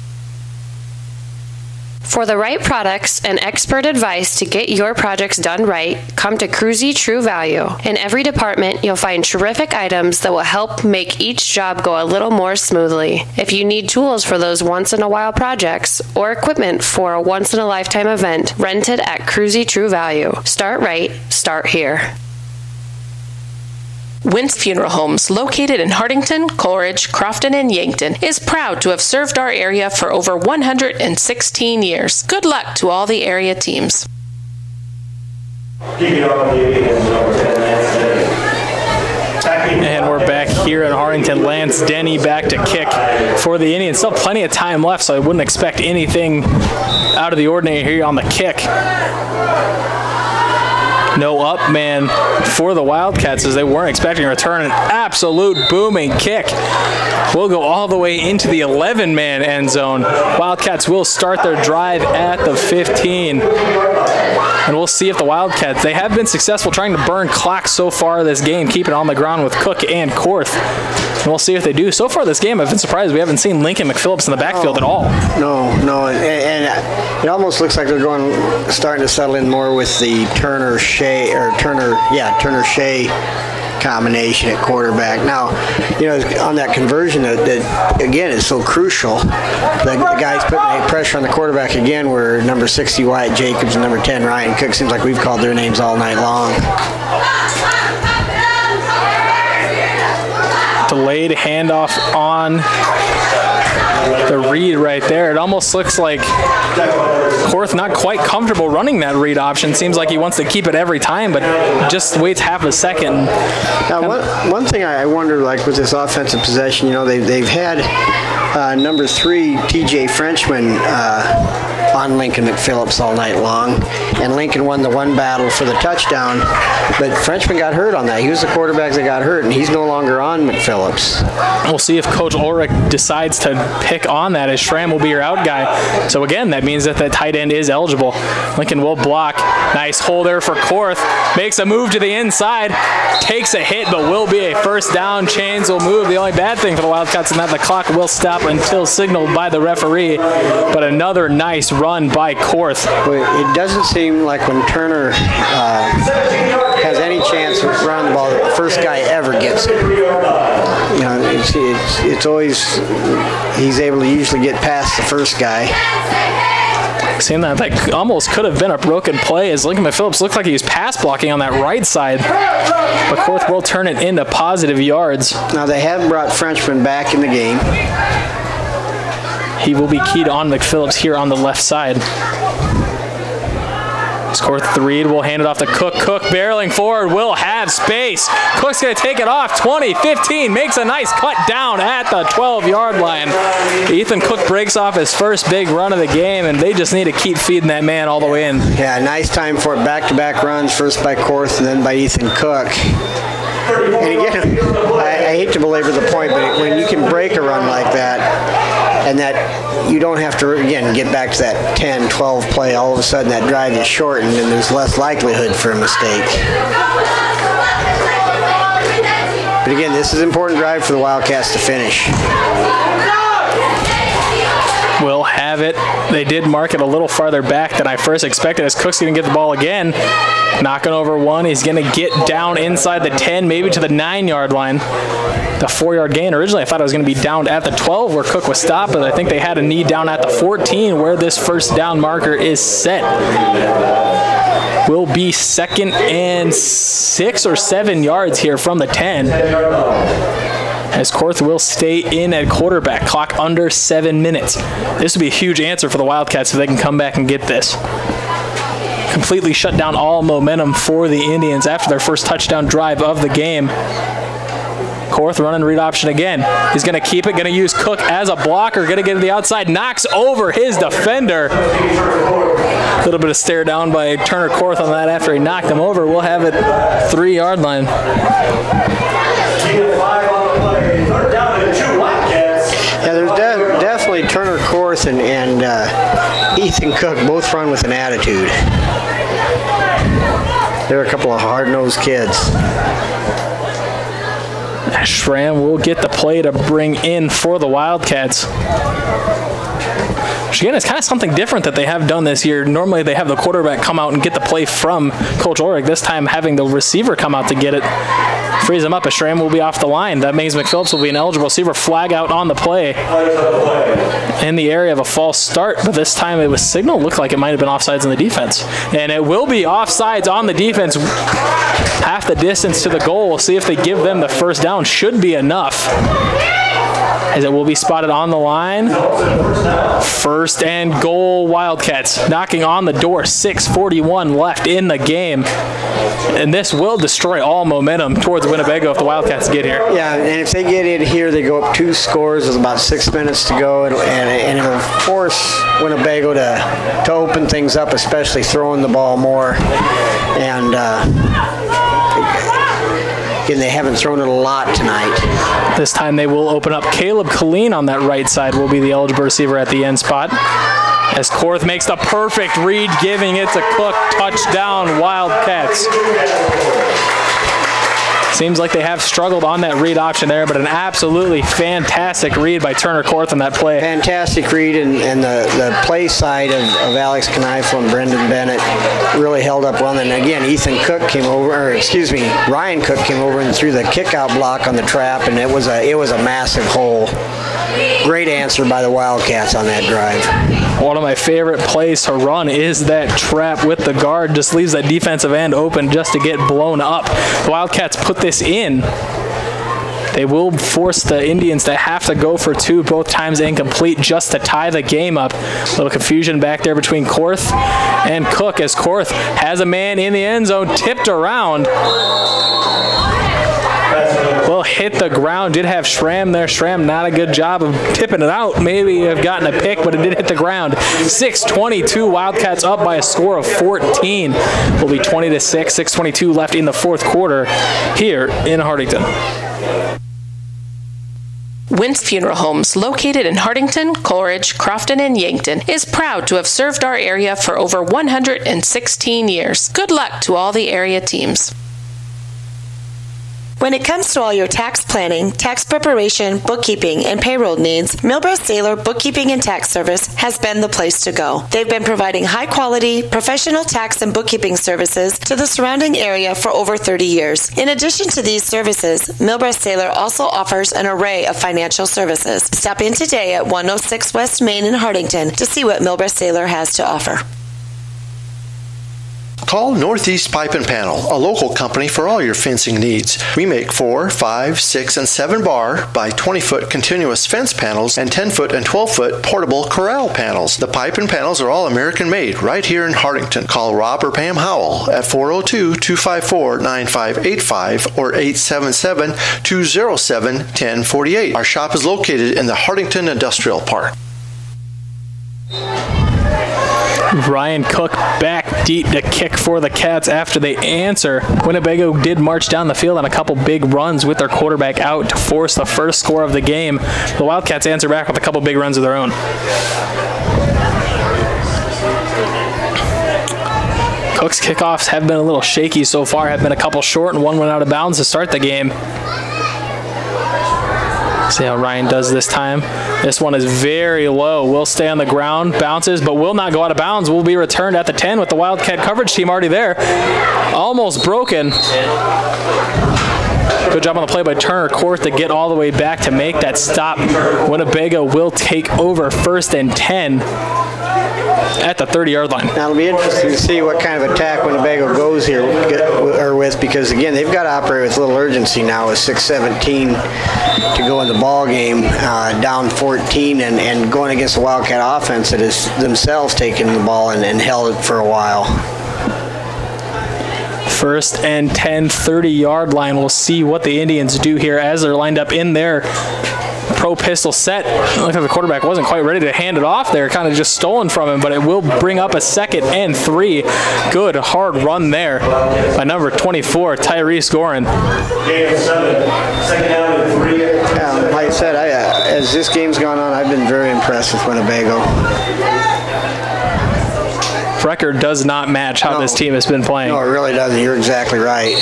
For the right products and expert advice to get your projects done right, come to Cruzy True Value. In every department, you'll find terrific items that will help make each job go a little more smoothly. If you need tools for those once-in-a-while projects or equipment for a once-in-a-lifetime event, rent it at Cruzy True Value. Start right, start here. Wins Funeral Homes, located in Hardington, Coleridge, Crofton, and Yankton, is proud to have served our area for over 116 years. Good luck to all the area teams. And we're back here at Hardington. Lance Denny back to kick for the Indians. Still plenty of time left, so I wouldn't expect anything out of the ordinary here on the kick. No up man for the Wildcats, as they weren't expecting a return. An absolute booming kick. We'll go all the way into the 11-man end zone. Wildcats will start their drive at the 15. And we'll see if the Wildcats, they have been successful trying to burn clock so far this game, keeping it on the ground with Cook and Korth. And we'll see if they do. So far this game, I've been surprised we haven't seen Lincoln McPhillips in the backfield at all. No, and it almost looks like they're starting to settle in more with the Turner Shea combination at quarterback. Now, on that conversion that again is so crucial. The guys putting pressure on the quarterback again were number 60 Wyatt Jacobs and number 10 Ryan Cook. Seems like we've called their names all night long. Delayed handoff on the read right there. It almost looks like Korth not quite comfortable running that read option. Seems like he wants to keep it every time, but just waits half a second. Now, one thing I wonder, like with this offensive possession, they've had number 3 TJ Frenchman on Lincoln McPhillips all night long, and Lincoln won the one battle for the touchdown, but Frenchman got hurt on that. He was the quarterback that got hurt, and he's no longer on McPhillips. We'll see if Coach Ulrich decides to pick on that, as Schramm will be your out guy. So again, that means that the tight end is eligible. Lincoln will block. Nice hole there for Korth. Makes a move to the inside. Takes a hit, but will be a first down. Chains will move. The only bad thing for the Wildcats is that the clock will stop until signaled by the referee. But another nice run by Korth. It doesn't seem like when Turner has any chance of running the ball, the first guy ever gets it. It's always, he's able to usually get past the first guy. Seeing that almost could have been a broken play as Lincoln McPhillips looked like he was pass blocking on that right side. But Korth will turn it into positive yards. Now they have brought Frenchman back in the game. He will be keyed on McPhillips here on the left side. Korth the read, will hand it off to Cook. Cook barreling forward, will have space. Cook's going to take it off, 20, 15, makes a nice cut down at the 12-yard line. Ethan Cook breaks off his first big run of the game, and they just need to keep feeding that man all the way in. Yeah, nice time for it. Back-to-back runs, first by Korth and then by Ethan Cook. And again, I hate to belabor the point, but when you can break a run like that, and that you don't have to, again, get back to that 10, 12 play, all of a sudden that drive is shortened and there's less likelihood for a mistake. But again, this is an important drive for the Wildcats to finish. Will have it. They did mark it a little farther back than I first expected as Cook's going to get the ball again. Knocking over one. He's going to get down inside the 10, maybe to the 9-yard line. The 4-yard gain. Originally, I thought it was going to be down at the 12 where Cook was stopped, but I think they had a need down at the 14 where this first down marker is set. Will be 2nd and 6 or 7 yards here from the 10. As Korth will stay in at quarterback. Clock under 7 minutes. This would be a huge answer for the Wildcats if they can come back and get this. Completely shut down all momentum for the Indians after their first touchdown drive of the game. Korth running read option again. He's going to keep it, going to use Cook as a blocker, going to get to the outside, knocks over his defender. A little bit of stare down by Turner Korth on that after he knocked him over. We'll have it 3-yard line. Yeah, there's definitely Turner Korth and Ethan Cook both run with an attitude. They're a couple of hard-nosed kids. Schramm will get the play to bring in for the Wildcats. Which again, is kind of something different that they have done this year. Normally they have the quarterback come out and get the play from Coach Ulrich. This time having the receiver come out to get it. Frees him up as Schramm will be off the line. That means McPhillips will be an eligible receiver. Flag out on the play. In the area of a false start, but this time it was signaled. Looked like it might have been offsides on the defense. And it will be offsides on the defense. Half the distance to the goal. We'll see if they give them the first down. Should be enough. As it will be spotted on the line. 1st and goal Wildcats. Knocking on the door. 6:41 left in the game. And this will destroy all momentum towards Winnebago if the Wildcats get here. Yeah, and if they get in here, they go up 2 scores with about 6 minutes to go, and it'll force Winnebago to open things up, especially throwing the ball more. And again, they haven't thrown it a lot tonight. This time they will open up. Caleb Colleen on that right side will be the eligible receiver at the end spot. As Korth makes the perfect read, giving it to Cook. Touchdown, Wildcats. Seems like they have struggled on that read option there, but an absolutely fantastic read by Turner Korth on that play. Fantastic read, and the play side of Alex Kneifel and Brendan Bennett really held up well. And again, Ryan Cook came over and threw the kick-out block on the trap, and it was a massive hole. Great answer by the Wildcats on that drive. One of my favorite plays to run is that trap with the guard. Just leaves that defensive end open just to get blown up. The Wildcats put this in. They will force the Indians to have to go for 2 both times incomplete just to tie the game up. A little confusion back there between Korth and Cook as Korth has a man in the end zone, tipped around. Will hit the ground. Did have Schramm there. Schramm not a good job of tipping it out. Maybe have gotten a pick, but it did hit the ground. 6:22. Wildcats up by a score of 14. Will be 20-6. 6:22 left in the 4th quarter here in Hartington. Wins Funeral Homes, located in Hartington, Coleridge, Crofton, and Yankton, is proud to have served our area for over 116 years. Good luck to all the area teams. When it comes to all your tax planning, tax preparation, bookkeeping, and payroll needs, Milbrass Saylor Bookkeeping and Tax Service has been the place to go. They've been providing high-quality, professional tax and bookkeeping services to the surrounding area for over 30 years. In addition to these services, Milbrass Saylor also offers an array of financial services. Stop in today at 106 West Main in Hardington to see what Milbrass Saylor has to offer. Call Northeast Pipe and Panel, a local company for all your fencing needs. We make 4, 5, 6, and 7 bar by 20-foot continuous fence panels and 10-foot and 12-foot portable corral panels. The pipe and panels are all American-made right here in Hardington. Call Rob or Pam Howell at 402-254-9585 or 877-207-1048. Our shop is located in the Hardington Industrial Park. Ryan Cook back deep to kick for the Cats after they answer. Winnebago did march down the field on a couple big runs with their quarterback out to force the first score of the game. The Wildcats answer back with a couple big runs of their own. Cook's kickoffs have been a little shaky so far, have been a couple short, and one went out of bounds to start the game. See how Ryan does this time. This one is very low. Will stay on the ground, bounces, but will not go out of bounds. Will be returned at the 10 with the Wildcat coverage team already there. Almost broken. Good job on the play by Turner Court to get all the way back to make that stop. Winnebago will take over 1st and 10 at the 30-yard line. Now it'll be interesting to see what kind of attack Winnebago goes here with, because again they've got to operate with a little urgency now with 6:17 to go in the ball game, down 14, and going against the Wildcat offense that is themselves taking the ball and held it for a while. 1st and 10, 30-yard line. We'll see what the Indians do here as they're lined up in their pro pistol set. It looked like the quarterback wasn't quite ready to hand it off there, kind of just stolen from him, but it will bring up a 2nd and 3. Good hard run there by number 24, Tyrese Gorin. Game 7, 2nd down and 3. Like I said, as this game's gone on, I've been very impressed with Winnebago. Record does not match how this team has been playing. No, it really doesn't. You're exactly right.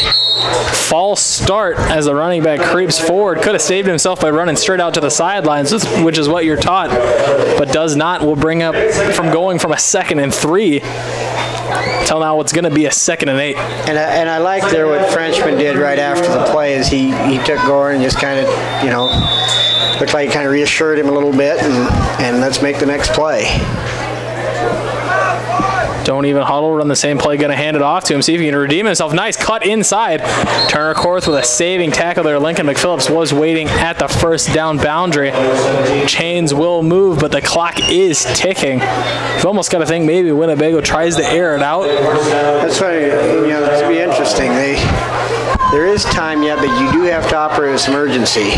False start as the running back creeps forward. Could have saved himself by running straight out to the sidelines, which is what you're taught, but does not. Will bring up from going from a 2nd and 3 till now what's going to be a 2nd and 8. And I like there what Frenchman did right after the play is he took Gorin and just kind of, looked like he kind of reassured him a little bit, and let's make the next play. Don't even huddle, run the same play, going to hand it off to him, see if he can redeem himself. Nice cut inside. Turner Korth with a saving tackle there. Lincoln McPhillips was waiting at the 1st down boundary. Chains will move, but the clock is ticking. You've almost got to think maybe Winnebago tries to air it out. That's why, it's going to be interesting. There is time yet, but you do have to operate with some urgency.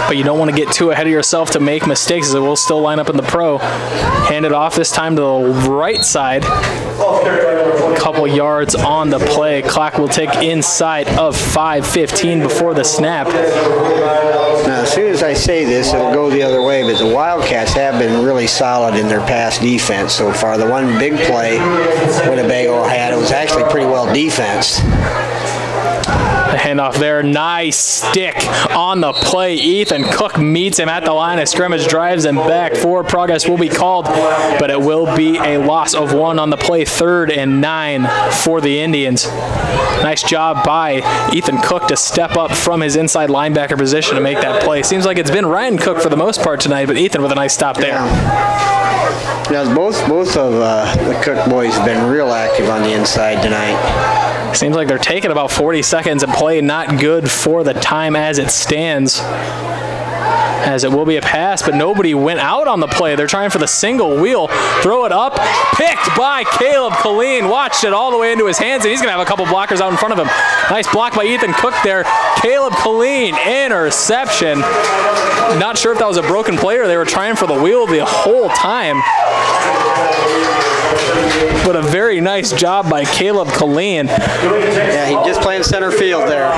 But you don't want to get too ahead of yourself to make mistakes, as it will still line up in the pro. Hand it off this time to the right side. A couple yards on the play. Clock will tick inside of 5:15 before the snap. Now, as soon as I say this, it'll go the other way, but the Wildcats have been really solid in their pass defense so far. The one big play Winnebago had, it was actually pretty well defensed. The handoff there, nice stick on the play. Ethan Cook meets him at the line of scrimmage, drives him back. Forward progress will be called, but it will be a loss of 1 on the play. 3rd and 9 for the Indians. Nice job by Ethan Cook to step up from his inside linebacker position to make that play. Seems like it's been Ryan Cook for the most part tonight, but Ethan with a nice stop there. Now, both of the Cook boys have been real active on the inside tonight. Seems like they're taking about 40 seconds and play not good for the time as it stands. As it will be a pass, but nobody went out on the play. They're trying for the single wheel. Throw it up. Picked by Caleb Colleen. Watched it all the way into his hands, and he's going to have a couple blockers out in front of him. Nice block by Ethan Cook there. Caleb Colleen, interception. Not sure if that was a broken play or they were trying for the wheel the whole time. But a very nice job by Caleb Colleen. Yeah, he's just playing center field there.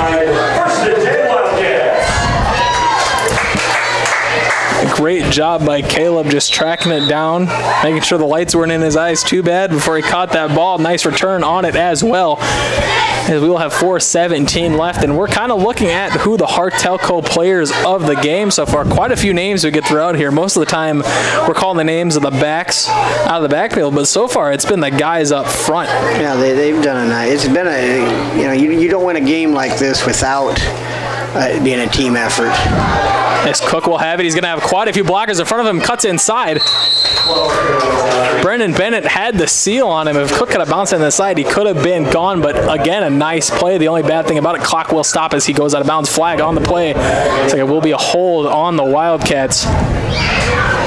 Great job by Caleb just tracking it down, making sure the lights weren't in his eyes too bad before he caught that ball. Nice return on it as well. As we will have 4:17 left, and we're kind of looking at who the Hartelco players of the game so far. Quite a few names we get throughout here. Most of the time we're calling the names of the backs out of the backfield, but so far it's been the guys up front. Yeah, they've done a nice. It's been you don't win a game like this without being a team effort. As Cook will have it, he's going to have quite a few blockers in front of him, cuts inside. Brendan Bennett had the seal on him. If Cook could have bounced on the side, he could have been gone, but again, a nice play. The only bad thing about it, clock will stop as he goes out of bounds. Flag on the play. Looks like it will be a hold on the Wildcats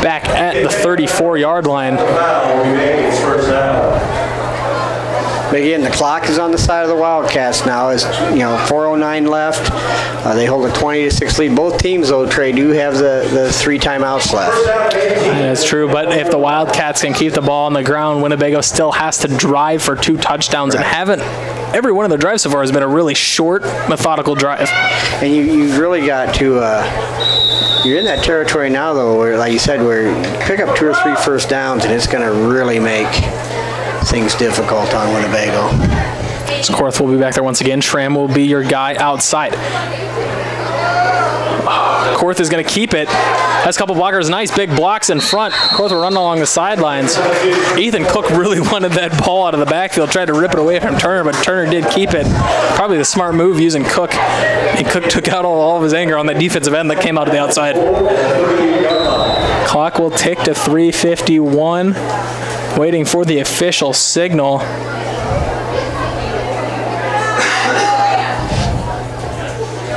back at the 34-yard line. But again, the clock is on the side of the Wildcats now. As 4:09 left. They hold a 20-6 lead. Both teams, though, Trey, do have the 3 timeouts left. That's true, but if the Wildcats can keep the ball on the ground, Winnebago still has to drive for 2 touchdowns, and haven't. Every one of their drives so far has been a really short, methodical drive. And you've really got to. You're in that territory now, though, where, like you said, where you pick up 2 or 3 first downs, and it's going to really make things difficult on Winnebago. Korth will be back there once again. Schramm will be your guy outside. Korth is going to keep it. Has a couple blockers. Nice big blocks in front. Korth will run along the sidelines. Ethan Cook really wanted that ball out of the backfield. Tried to rip it away from Turner, but Turner did keep it. Probably the smart move using Cook. And Cook took out all of his anger on that defensive end that came out to the outside. Clock will tick to 3:51. Waiting for the official signal.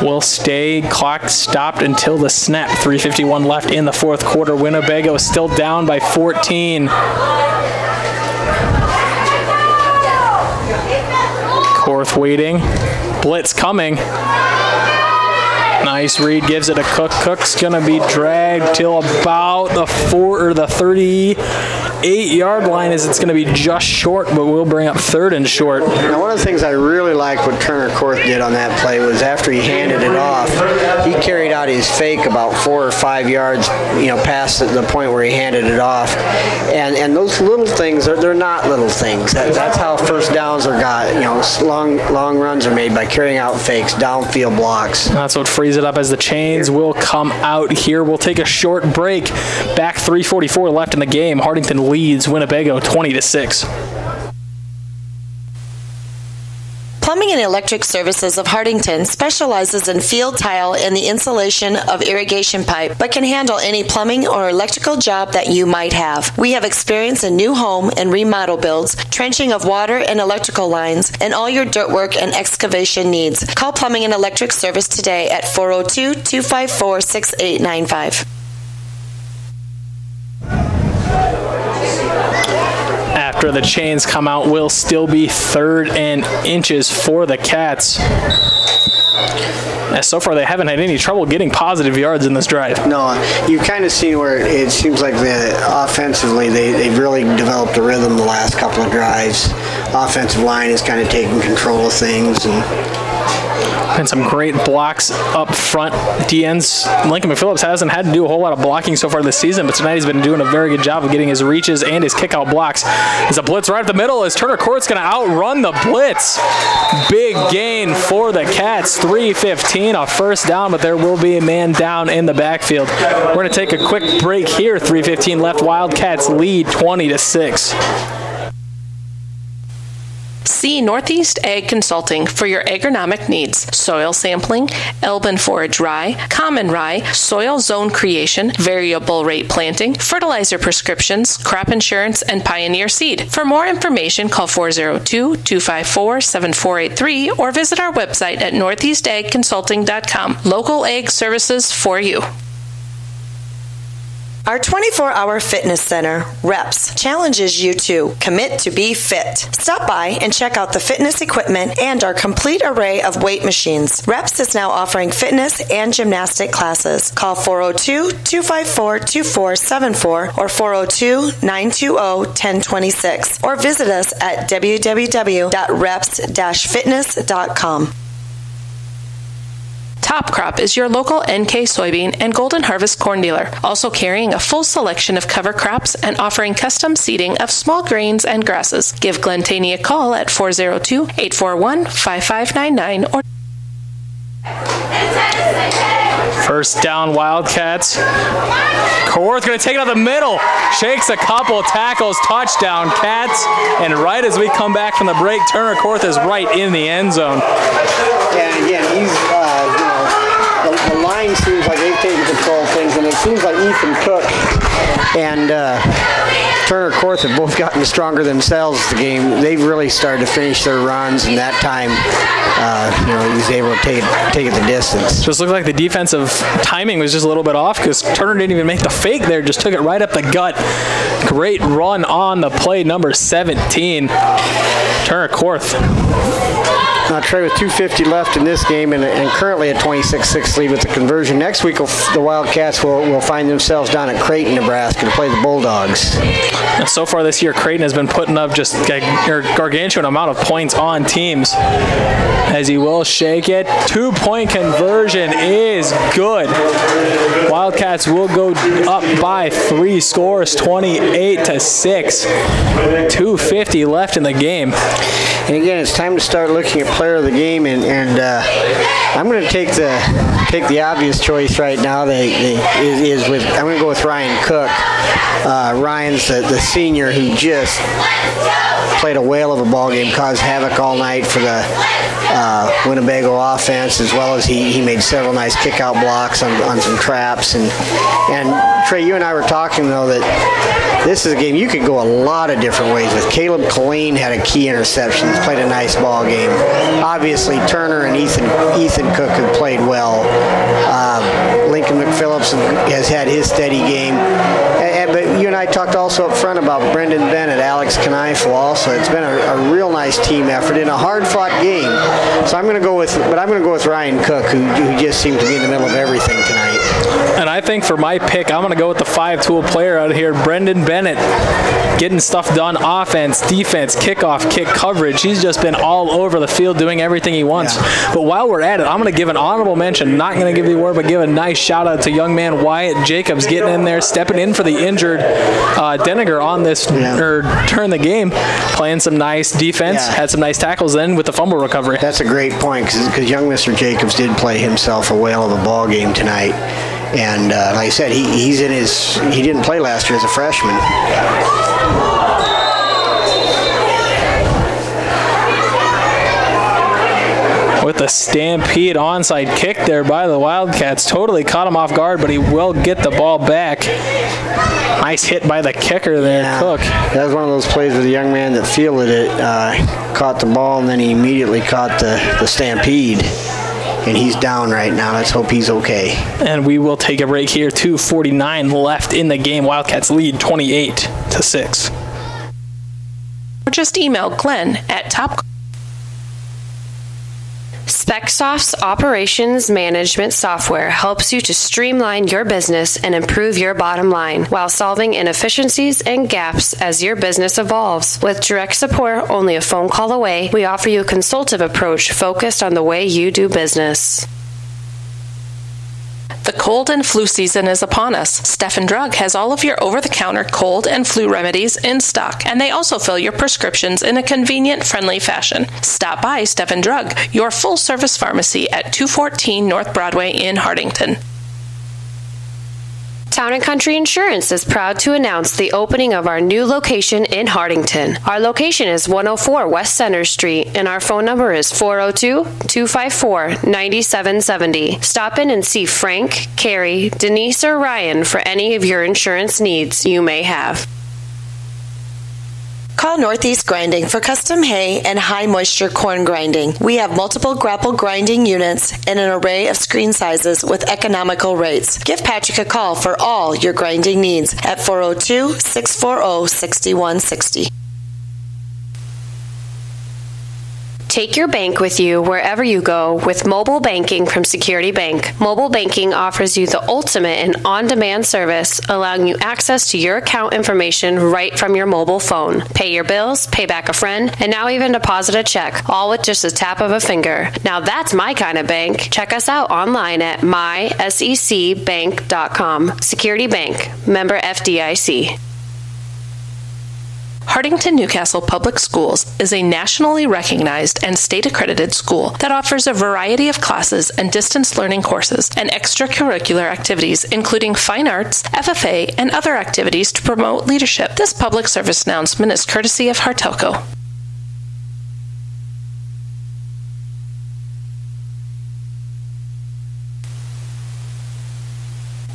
Will stay. Clock stopped until the snap. 3:51 left in the fourth quarter. Winnebago is still down by 14. Korth waiting. Blitz coming. Nice read, gives it to Cook. Cook's going to be dragged till about the 38-yard line, as it's going to be just short, but we'll bring up 3rd and short. Now, one of the things I really like what Turner Korth did on that play was after he handed it off, he carried out his fake about 4 or 5 yards, past the point where he handed it off. And those little things, they're not little things. That's how first downs are got. Long runs are made by carrying out fakes, downfield blocks. That's what frees it up as the chains will come out here. We'll take a short break. Back 3:44 left in the game. Hardington leads Winnebago 20-6. Plumbing and Electric Services of Hardington specializes in field tile and the installation of irrigation pipe, but can handle any plumbing or electrical job that you might have. We have experience in new home and remodel builds, trenching of water and electrical lines, and all your dirt work and excavation needs. Call Plumbing and Electric Service today at 402-254-6895. After the chains come out, will still be 3rd and inches for the Cats. As so far, they haven't had any trouble getting positive yards in this drive. No, you've kind of seen where it seems like offensively they've really developed a rhythm the last couple of drives. Offensive line is kind of taking control of things. And some great blocks up front. DN's Lincoln McPhillips hasn't had to do a whole lot of blocking so far this season, but tonight he's been doing a very good job of getting his reaches and his kick-out blocks. There's a blitz right at the middle as Turner Korth's going to outrun the blitz. Big gain for the Cats. 3:15, a first down, but there will be a man down in the backfield. We're going to take a quick break here. 3:15 left. Wildcats lead 20-6. See Northeast Ag Consulting for your agronomic needs. Soil sampling, Elbin forage rye, common rye, soil zone creation, variable rate planting, fertilizer prescriptions, crop insurance, and Pioneer seed. For more information, call 402-254-7483 or visit our website at northeastagconsulting.com. Local ag services for you. Our 24-hour fitness center, REPS, challenges you to commit to be fit. Stop by and check out the fitness equipment and our complete array of weight machines. REPS is now offering fitness and gymnastic classes. Call 402-254-2474 or 402-920-1026 or visit us at www.reps-fitness.com. Top Crop is your local NK soybean and Golden Harvest corn dealer, also carrying a full selection of cover crops and offering custom seeding of small grains and grasses. Give Glenn Taney a call at 402-841-5599 or First down, Wildcats. Korth going to take it out the middle. Shakes a couple, tackles, touchdown, Cats. And right as we come back from the break, Turner Korth is right in the end zone. And again, he's, the line seems like they've taken control of things, and it seems like Ethan Cook and Turner Korth have both gotten stronger themselves as the game. They've really started to finish their runs, and that time, he was able to take it the distance. Just looked like the defensive timing was just a little bit off because Turner didn't even make the fake there, just took it right up the gut. Great run on the play, number 17, Turner Korth. Trey, with 2:50 left in this game and currently a 26-6 lead with the conversion. Next week, the Wildcats will find themselves down at Creighton, Nebraska to play the Bulldogs. And so far this year, Creighton has been putting up just a gargantuan amount of points on teams. As he will shake it. 2-point conversion is good. Wildcats will go up by 3 scores, 28-6. 2:50 left in the game. And again, it's time to start looking at player of the game, and I'm going to take the obvious choice right now. I'm going to go with Ryan Cook. Ryan's the senior who just played a whale of a ball game, caused havoc all night for the Winnebago offense, as well as he made several nice kick-out blocks on some traps. And Trey, you and I were talking, though, that this is a game you could go a lot of different ways with. Caleb Killeen had a key interception. He's played a nice ball game. Obviously, Turner and Ethan Cook have played well. Lincoln McPhillips has had his steady game. But you and I talked also up front about Brendan Bennett, Alex Kneifel also. It's been a real nice team effort in a hard-fought game. So I'm going to go with Ryan Cook, who just seemed to be in the middle of everything tonight. And I think for my pick, I'm going to go with the 5-tool player out here, Brendan Bennett, getting stuff done, offense, defense, kickoff, kick coverage. He's just been all over the field doing everything he wants. Yeah. But while we're at it, I'm going to give an honorable mention, not going to give the award, but give a nice shout-out to young man Wyatt Jacobs getting in there, stepping in for the injured Denninger on this, turn the game, playing some nice defense, had some nice tackles then with the fumble recovery. That's a great point, because young Mr. Jacobs did play himself a whale of a ball game tonight. And like I said, he didn't play last year as a freshman. With a stampede onside kick there by the Wildcats. Totally caught him off guard, but he will get the ball back. Nice hit by the kicker there, Cook. That was one of those plays where the young man that fielded it caught the ball, and then he immediately caught the stampede. And he's down right now. Let's hope he's okay. And we will take a break here. 2:49 left in the game. Wildcats lead 28-6. Or just email Glenn at top. SpecSoft's operations management software helps you to streamline your business and improve your bottom line while solving inefficiencies and gaps as your business evolves. With direct support only a phone call away, we offer you a consultative approach focused on the way you do business. The cold and flu season is upon us. Stephen Drug has all of your over-the-counter cold and flu remedies in stock, and they also fill your prescriptions in a convenient, friendly fashion. Stop by Stephen Drug, your full-service pharmacy at 214 North Broadway in Hardington. Town & Country Insurance is proud to announce the opening of our new location in Hardington. Our location is 104 West Center Street, and our phone number is 402-254-9770. Stop in and see Frank, Carrie, Denise, or Ryan for any of your insurance needs you may have. Call Northeast Grinding for custom hay and high-moisture corn grinding. We have multiple grapple grinding units and an array of screen sizes with economical rates. Give Patrick a call for all your grinding needs at 402-640-6160. Take your bank with you wherever you go with mobile banking from Security Bank. Mobile banking offers you the ultimate in on-demand service, allowing you access to your account information right from your mobile phone. Pay your bills, pay back a friend, and now even deposit a check, all with just a tap of a finger. Now that's my kind of bank. Check us out online at mysecbank.com. Security Bank, member FDIC. Hartington Newcastle Public Schools is a nationally recognized and state-accredited school that offers a variety of classes and distance learning courses and extracurricular activities, including fine arts, FFA, and other activities to promote leadership. This public service announcement is courtesy of Hartelco.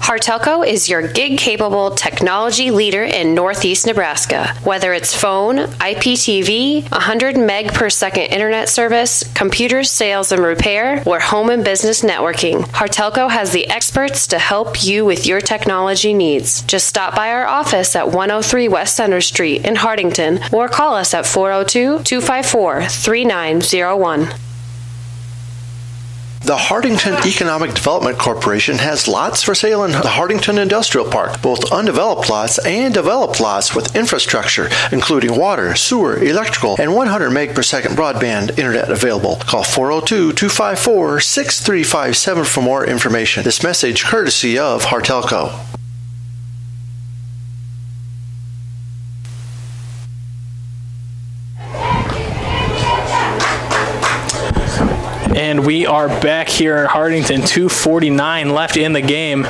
Hartelco is your gig-capable technology leader in Northeast Nebraska. Whether it's phone, IPTV, 100 meg per second internet service, computer sales and repair, or home and business networking, Hartelco has the experts to help you with your technology needs. Just stop by our office at 103 West Center Street in Hartington or call us at 402-254-3901. The Hartington Economic Development Corporation has lots for sale in the Hartington Industrial Park, both undeveloped lots and developed lots with infrastructure, including water, sewer, electrical, and 100 meg per second broadband internet available. Call 402-254-6357 for more information. This message courtesy of Hartelco. And we are back here at Hartington, 2:49 left in the game.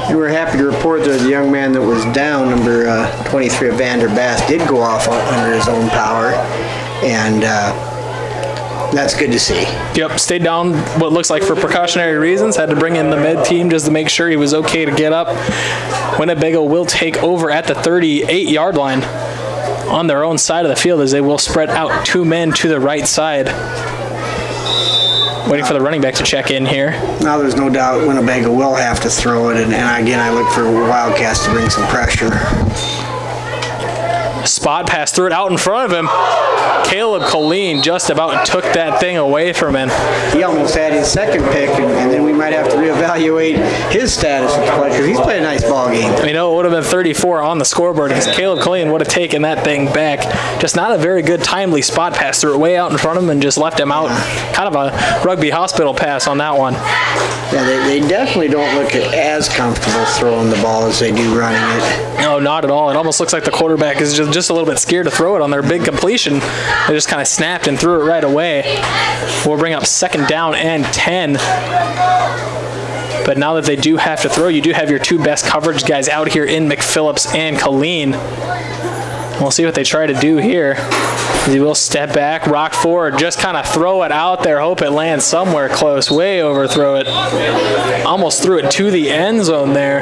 We were happy to report that the young man that was down, number 23 of Vander Bass, did go off under his own power, and that's good to see. Yep, stayed down what looks like for precautionary reasons. Had to bring in the med team just to make sure he was okay to get up. Winnebago will take over at the 38-yard line on their own side of the field as they will spread out two men to the right side. Waiting for the running back to check in here. Now there's no doubt Winnebago will have to throw it, and again I look for Wildcats to bring some pressure. Spot pass, threw it out in front of him. Caleb Colleen just about took that thing away from him. He almost had his second pick, and then we might have to reevaluate his status at the play because he's played a nice ball game. You know, it would have been 34 on the scoreboard because Caleb Colleen would have taken that thing back. Just not a very good timely spot pass. Threw it way out in front of him and just left him out. Kind of a rugby hospital pass on that one. Yeah, they definitely don't look as comfortable throwing the ball as they do running it. No, not at all. It almost looks like the quarterback is just a little bit scared to throw it on their big completion. They just kind of snapped and threw it right away. We'll bring up 2nd down and 10. But now that they do have to throw, you do have your two best coverage guys out here in McPhillips and Colleen. We'll see what they try to do here. He will step back, rock forward, just kind of throw it out there, hope it lands somewhere close, way overthrow it. Almost threw it to the end zone there.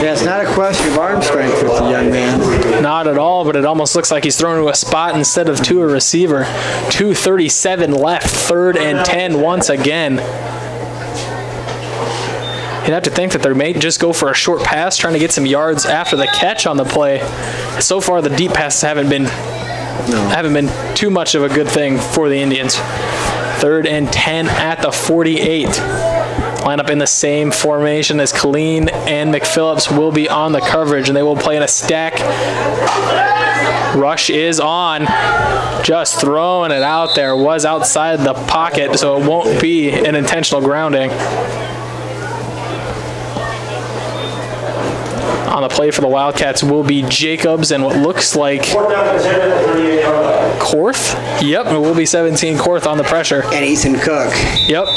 Yeah, it's not a question of arm strength with the young man. Not at all, but it almost looks like he's thrown to a spot instead of to a receiver. 2:37 left, 3rd and 10 once again. You'd have to think that they may just go for a short pass, trying to get some yards after the catch on the play. So far, the deep passes haven't been too much of a good thing for the Indians. 3rd and 10 at the 48. Line up in the same formation as Colleen and McPhillips will be on the coverage, and they will play in a stack. Rush is on. Just throwing it out there. Was outside the pocket, so it won't be an intentional grounding. On the play for the Wildcats will be Jacobs and what looks like Korth. Yep, it will be 17 Korth on the pressure. And Ethan Cook. Yep.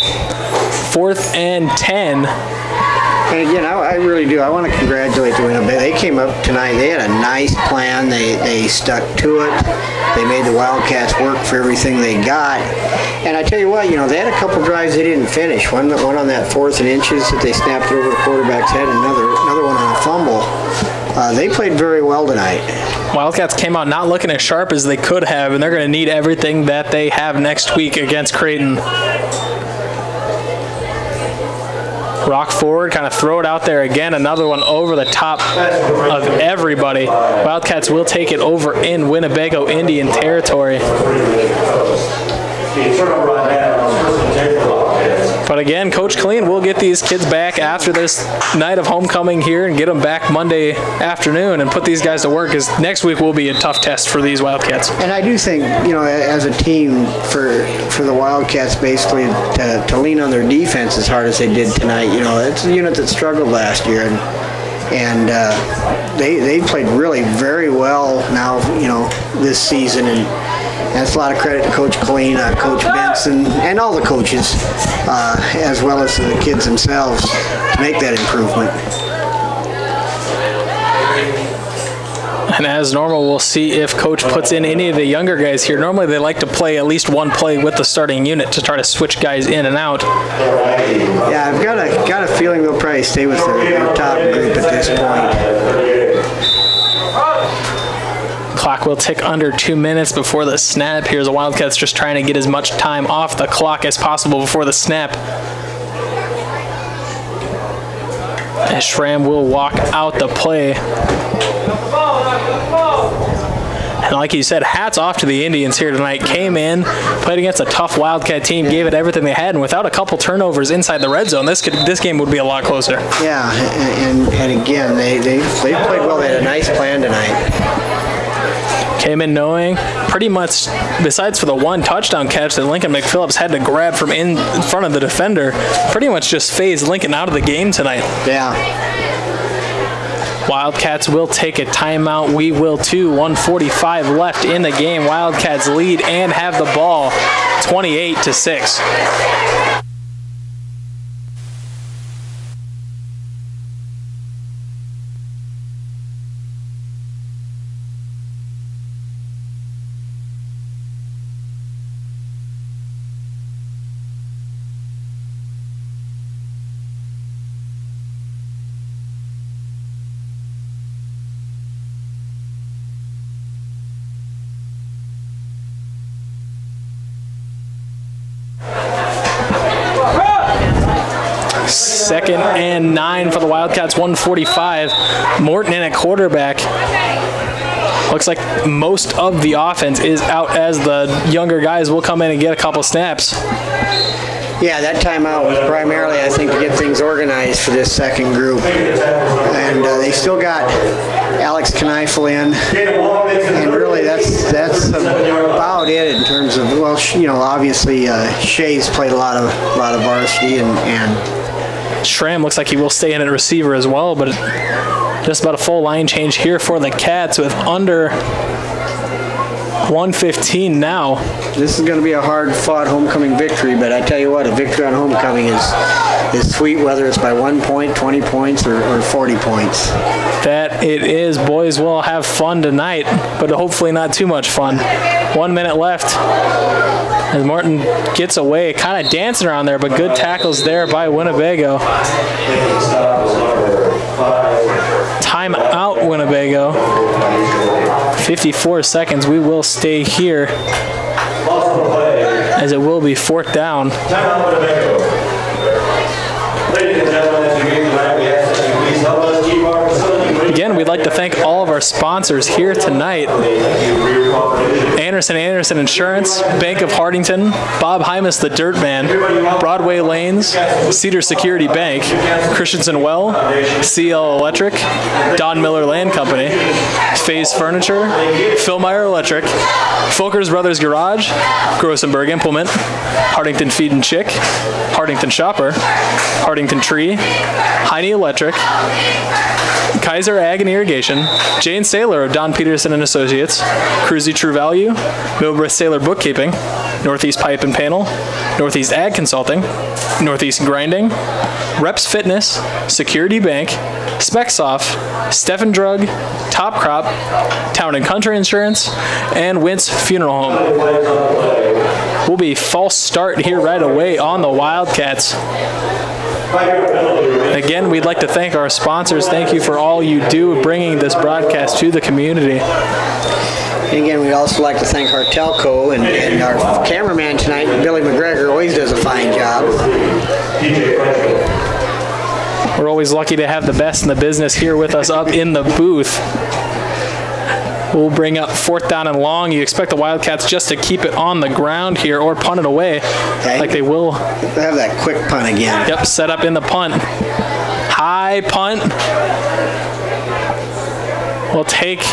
4th and 10. And again, I really do. I want to congratulate the Winnebago. They came up tonight. They had a nice plan. They stuck to it. They made the Wildcats work for everything they got. And I tell you what, they had a couple drives they didn't finish. One on that 4th and inches that they snapped over the quarterback's head, and another one on a fumble. They played very well tonight. Wildcats came out not looking as sharp as they could have, and they're going to need everything that they have next week against Creighton. Rock forward, kind of throw it out there again. Another one over the top of everybody. Wildcats will take it over in Winnebago Indian territory. But again, Coach Killeen will get these kids back after this night of homecoming here and get them back Monday afternoon and put these guys to work, because next week will be a tough test for these Wildcats. And I do think, as a team for the Wildcats basically to lean on their defense as hard as they did tonight, it's a unit that struggled last year, and they played really very well now, this season, and that's a lot of credit to Coach Killeen, Coach Benson, and all the coaches, as well as the kids themselves, to make that improvement. And as normal, we'll see if Coach puts in any of the younger guys here. Normally they like to play at least one play with the starting unit to try to switch guys in and out. Yeah, I've got a feeling they'll probably stay with their top group at this point. Clock will tick under 2 minutes before the snap. Here's the Wildcats just trying to get as much time off the clock as possible before the snap. As Schramm will walk out the play. And like you said, hats off to the Indians here tonight. Came in, played against a tough Wildcat team, gave it everything they had, and without a couple turnovers inside the red zone, this game would be a lot closer. Yeah, and again, they played well. They had a nice plan tonight. Came in knowing pretty much, besides for the one touchdown catch that Lincoln McPhillips had to grab from in front of the defender, pretty much just phased Lincoln out of the game tonight. Yeah. Wildcats will take a timeout. We will too. 1:45 left in the game. Wildcats lead and have the ball 28-6. Second and 9 for the Wildcats, 1:45. Morton in at quarterback. Looks like most of the offense is out as the younger guys will come in and get a couple snaps. Yeah, that timeout was primarily, I think, to get things organized for this second group. And they still got Alex Kneifel in. And really, that's about it in terms of, obviously Shea's played a lot of varsity, and Schramm looks like he will stay in at receiver as well, but just about a full line change here for the Cats with under 1:15 now. This is going to be a hard-fought homecoming victory, but I tell you what, a victory on homecoming is sweet, whether it's by 1 point, 20 points, or 40 points. That it is. Boys will have fun tonight, but hopefully not too much fun. 1 minute left as Martin gets away, kind of dancing around there, but good tackles there by Winnebago. Time out, Winnebago. 54 seconds. We will stay here as it will be 4th down. Again, we'd like to thank all of our sponsors here tonight. Anderson Insurance, Bank of Hardington, Bob Hymas the Dirt Man, Broadway Lanes, Cedar Security Bank, Christensen Well, CL Electric, Don Miller Land Company, Phase Furniture, Philmeyer Electric, Folkers Brothers Garage, Grossenberg Implement, Hardington Feed and Chick, Hardington Shopper, Hardington Tree, Heine Electric, Kaiser Ag and Irrigation, Jane Saylor of Don Peterson and Associates, Cruzy True Value, Milbreth Saylor Bookkeeping, Northeast Pipe and Panel, Northeast Ag Consulting, Northeast Grinding, Reps Fitness, Security Bank, Specsoft, Stephen Drug, Top Crop, Town and Country Insurance, and Wentz Funeral Home. Will be false start here right away on the Wildcats. Again, we'd like to thank our sponsors. Thank you for all you do bringing this broadcast to the community. And again, we'd also like to thank our telco and our cameraman tonight, Billy McGregor, always does a fine job. We're always lucky to have the best in the business here with us up in the booth. We'll bring up 4th down and long. You expect the Wildcats just to keep it on the ground here or punt it away like they will. They have that quick punt again. Yep, set up in the punt. High punt. Will take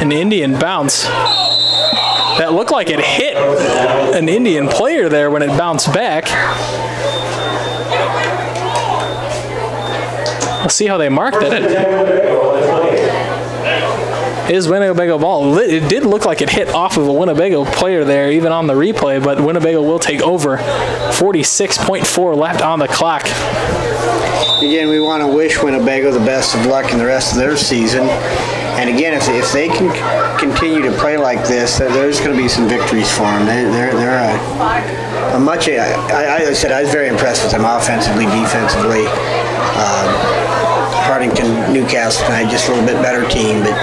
an Indian bounce. That looked like it hit an Indian player there when it bounced back. We'll see how they marked it. It is Winnebago ball. It did look like it hit off of a Winnebago player there, even on the replay, but Winnebago will take over. 46.4 left on the clock. Again, we want to wish Winnebago the best of luck in the rest of their season. And again, if they can continue to play like this, there's going to be some victories for them. They're a much. I said I was very impressed with them offensively, defensively. Hartington, Newcastle tonight, just a little bit better team, but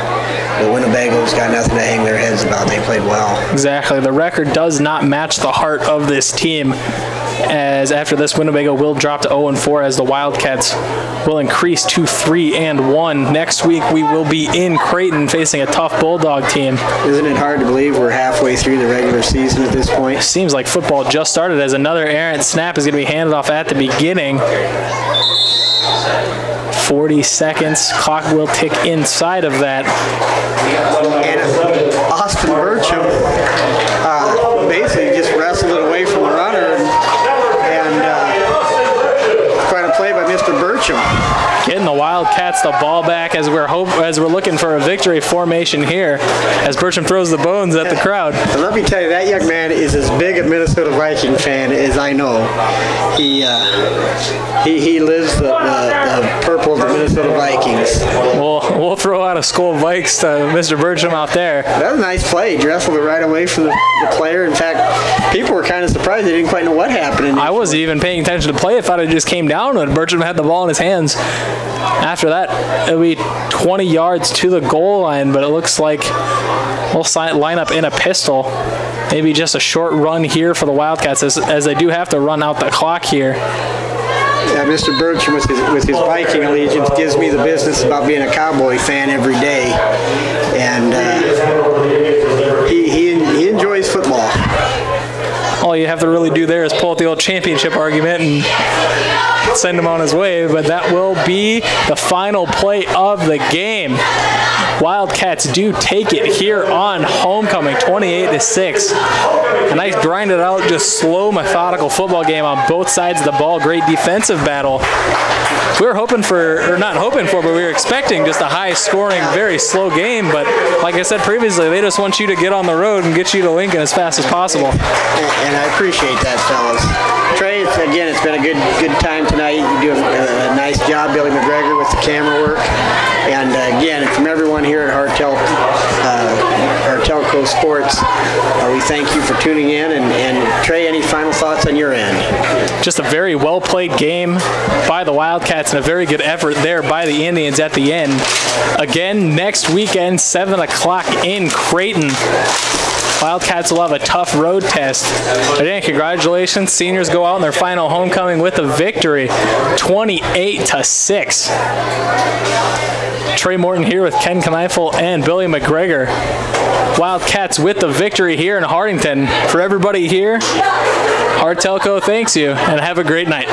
Winnebago's got nothing to hang their heads about. They played well. Exactly. The record does not match the heart of this team, as after this, Winnebago will drop to 0-4 as the Wildcats will increase to 3-1. Next week, we will be in Creighton facing a tough Bulldog team. Isn't it hard to believe we're halfway through the regular season at this point? Seems like football just started, as another errant snap is going to be handed off at the beginning. 40 seconds. Clock will tick inside of that. And Austin Burcham basically just wrestled it away from the runner and trying to play by Mr. Burcham. Getting the Wildcats the ball back as we're looking for a victory formation here, as Burcham throws the bones at the crowd. And let me tell you, that young man is as big a Minnesota Viking fan as I know. He lives the purple of the Minnesota Vikings. We'll throw out a Skull Vikes to Mr. Burcham out there. That was a nice play. He wrestled it right away from the player. In fact, people were kind of surprised. They didn't quite know what happened. I wasn't even paying attention to play. I thought it just came down when Burcham had the ball in his hands. After that, it'll be 20 yards to the goal line, but it looks like we'll line up in a pistol. Maybe just a short run here for the Wildcats, as they do have to run out the clock here. Yeah, Mr. Burcham with his Viking allegiance gives me the business about being a Cowboy fan every day, and he enjoys football. All you have to really do there is pull out the old championship argument and send him on his way, but that will be the final play of the game. Wildcats do take it here on homecoming, 28-6. A nice grinded out, just slow, methodical football game on both sides of the ball. Great defensive battle. We were hoping for, or not hoping for, but we were expecting just a high-scoring, very slow game. But like I said previously, they just want you to get on the road and get you to Lincoln as fast as possible. And I appreciate that, fellas. Trey, it's been a good time tonight. You do a nice job, Billy McGregor, with the camera work. And again, from everyone here at Hartelco Sports, we thank you for tuning in. And Trey, any final thoughts on your end? Just a very well-played game by the Wildcats and a very good effort there by the Indians at the end. Again, next weekend, 7 o'clock in Creighton. Wildcats will have a tough road test. Again, congratulations. Seniors go out in their final homecoming with a victory, 28-6. Trey Morton here with Ken Kneifel and Billy McGregor. Wildcats with the victory here in Hartington. For everybody here, Hartelco thanks you, and have a great night.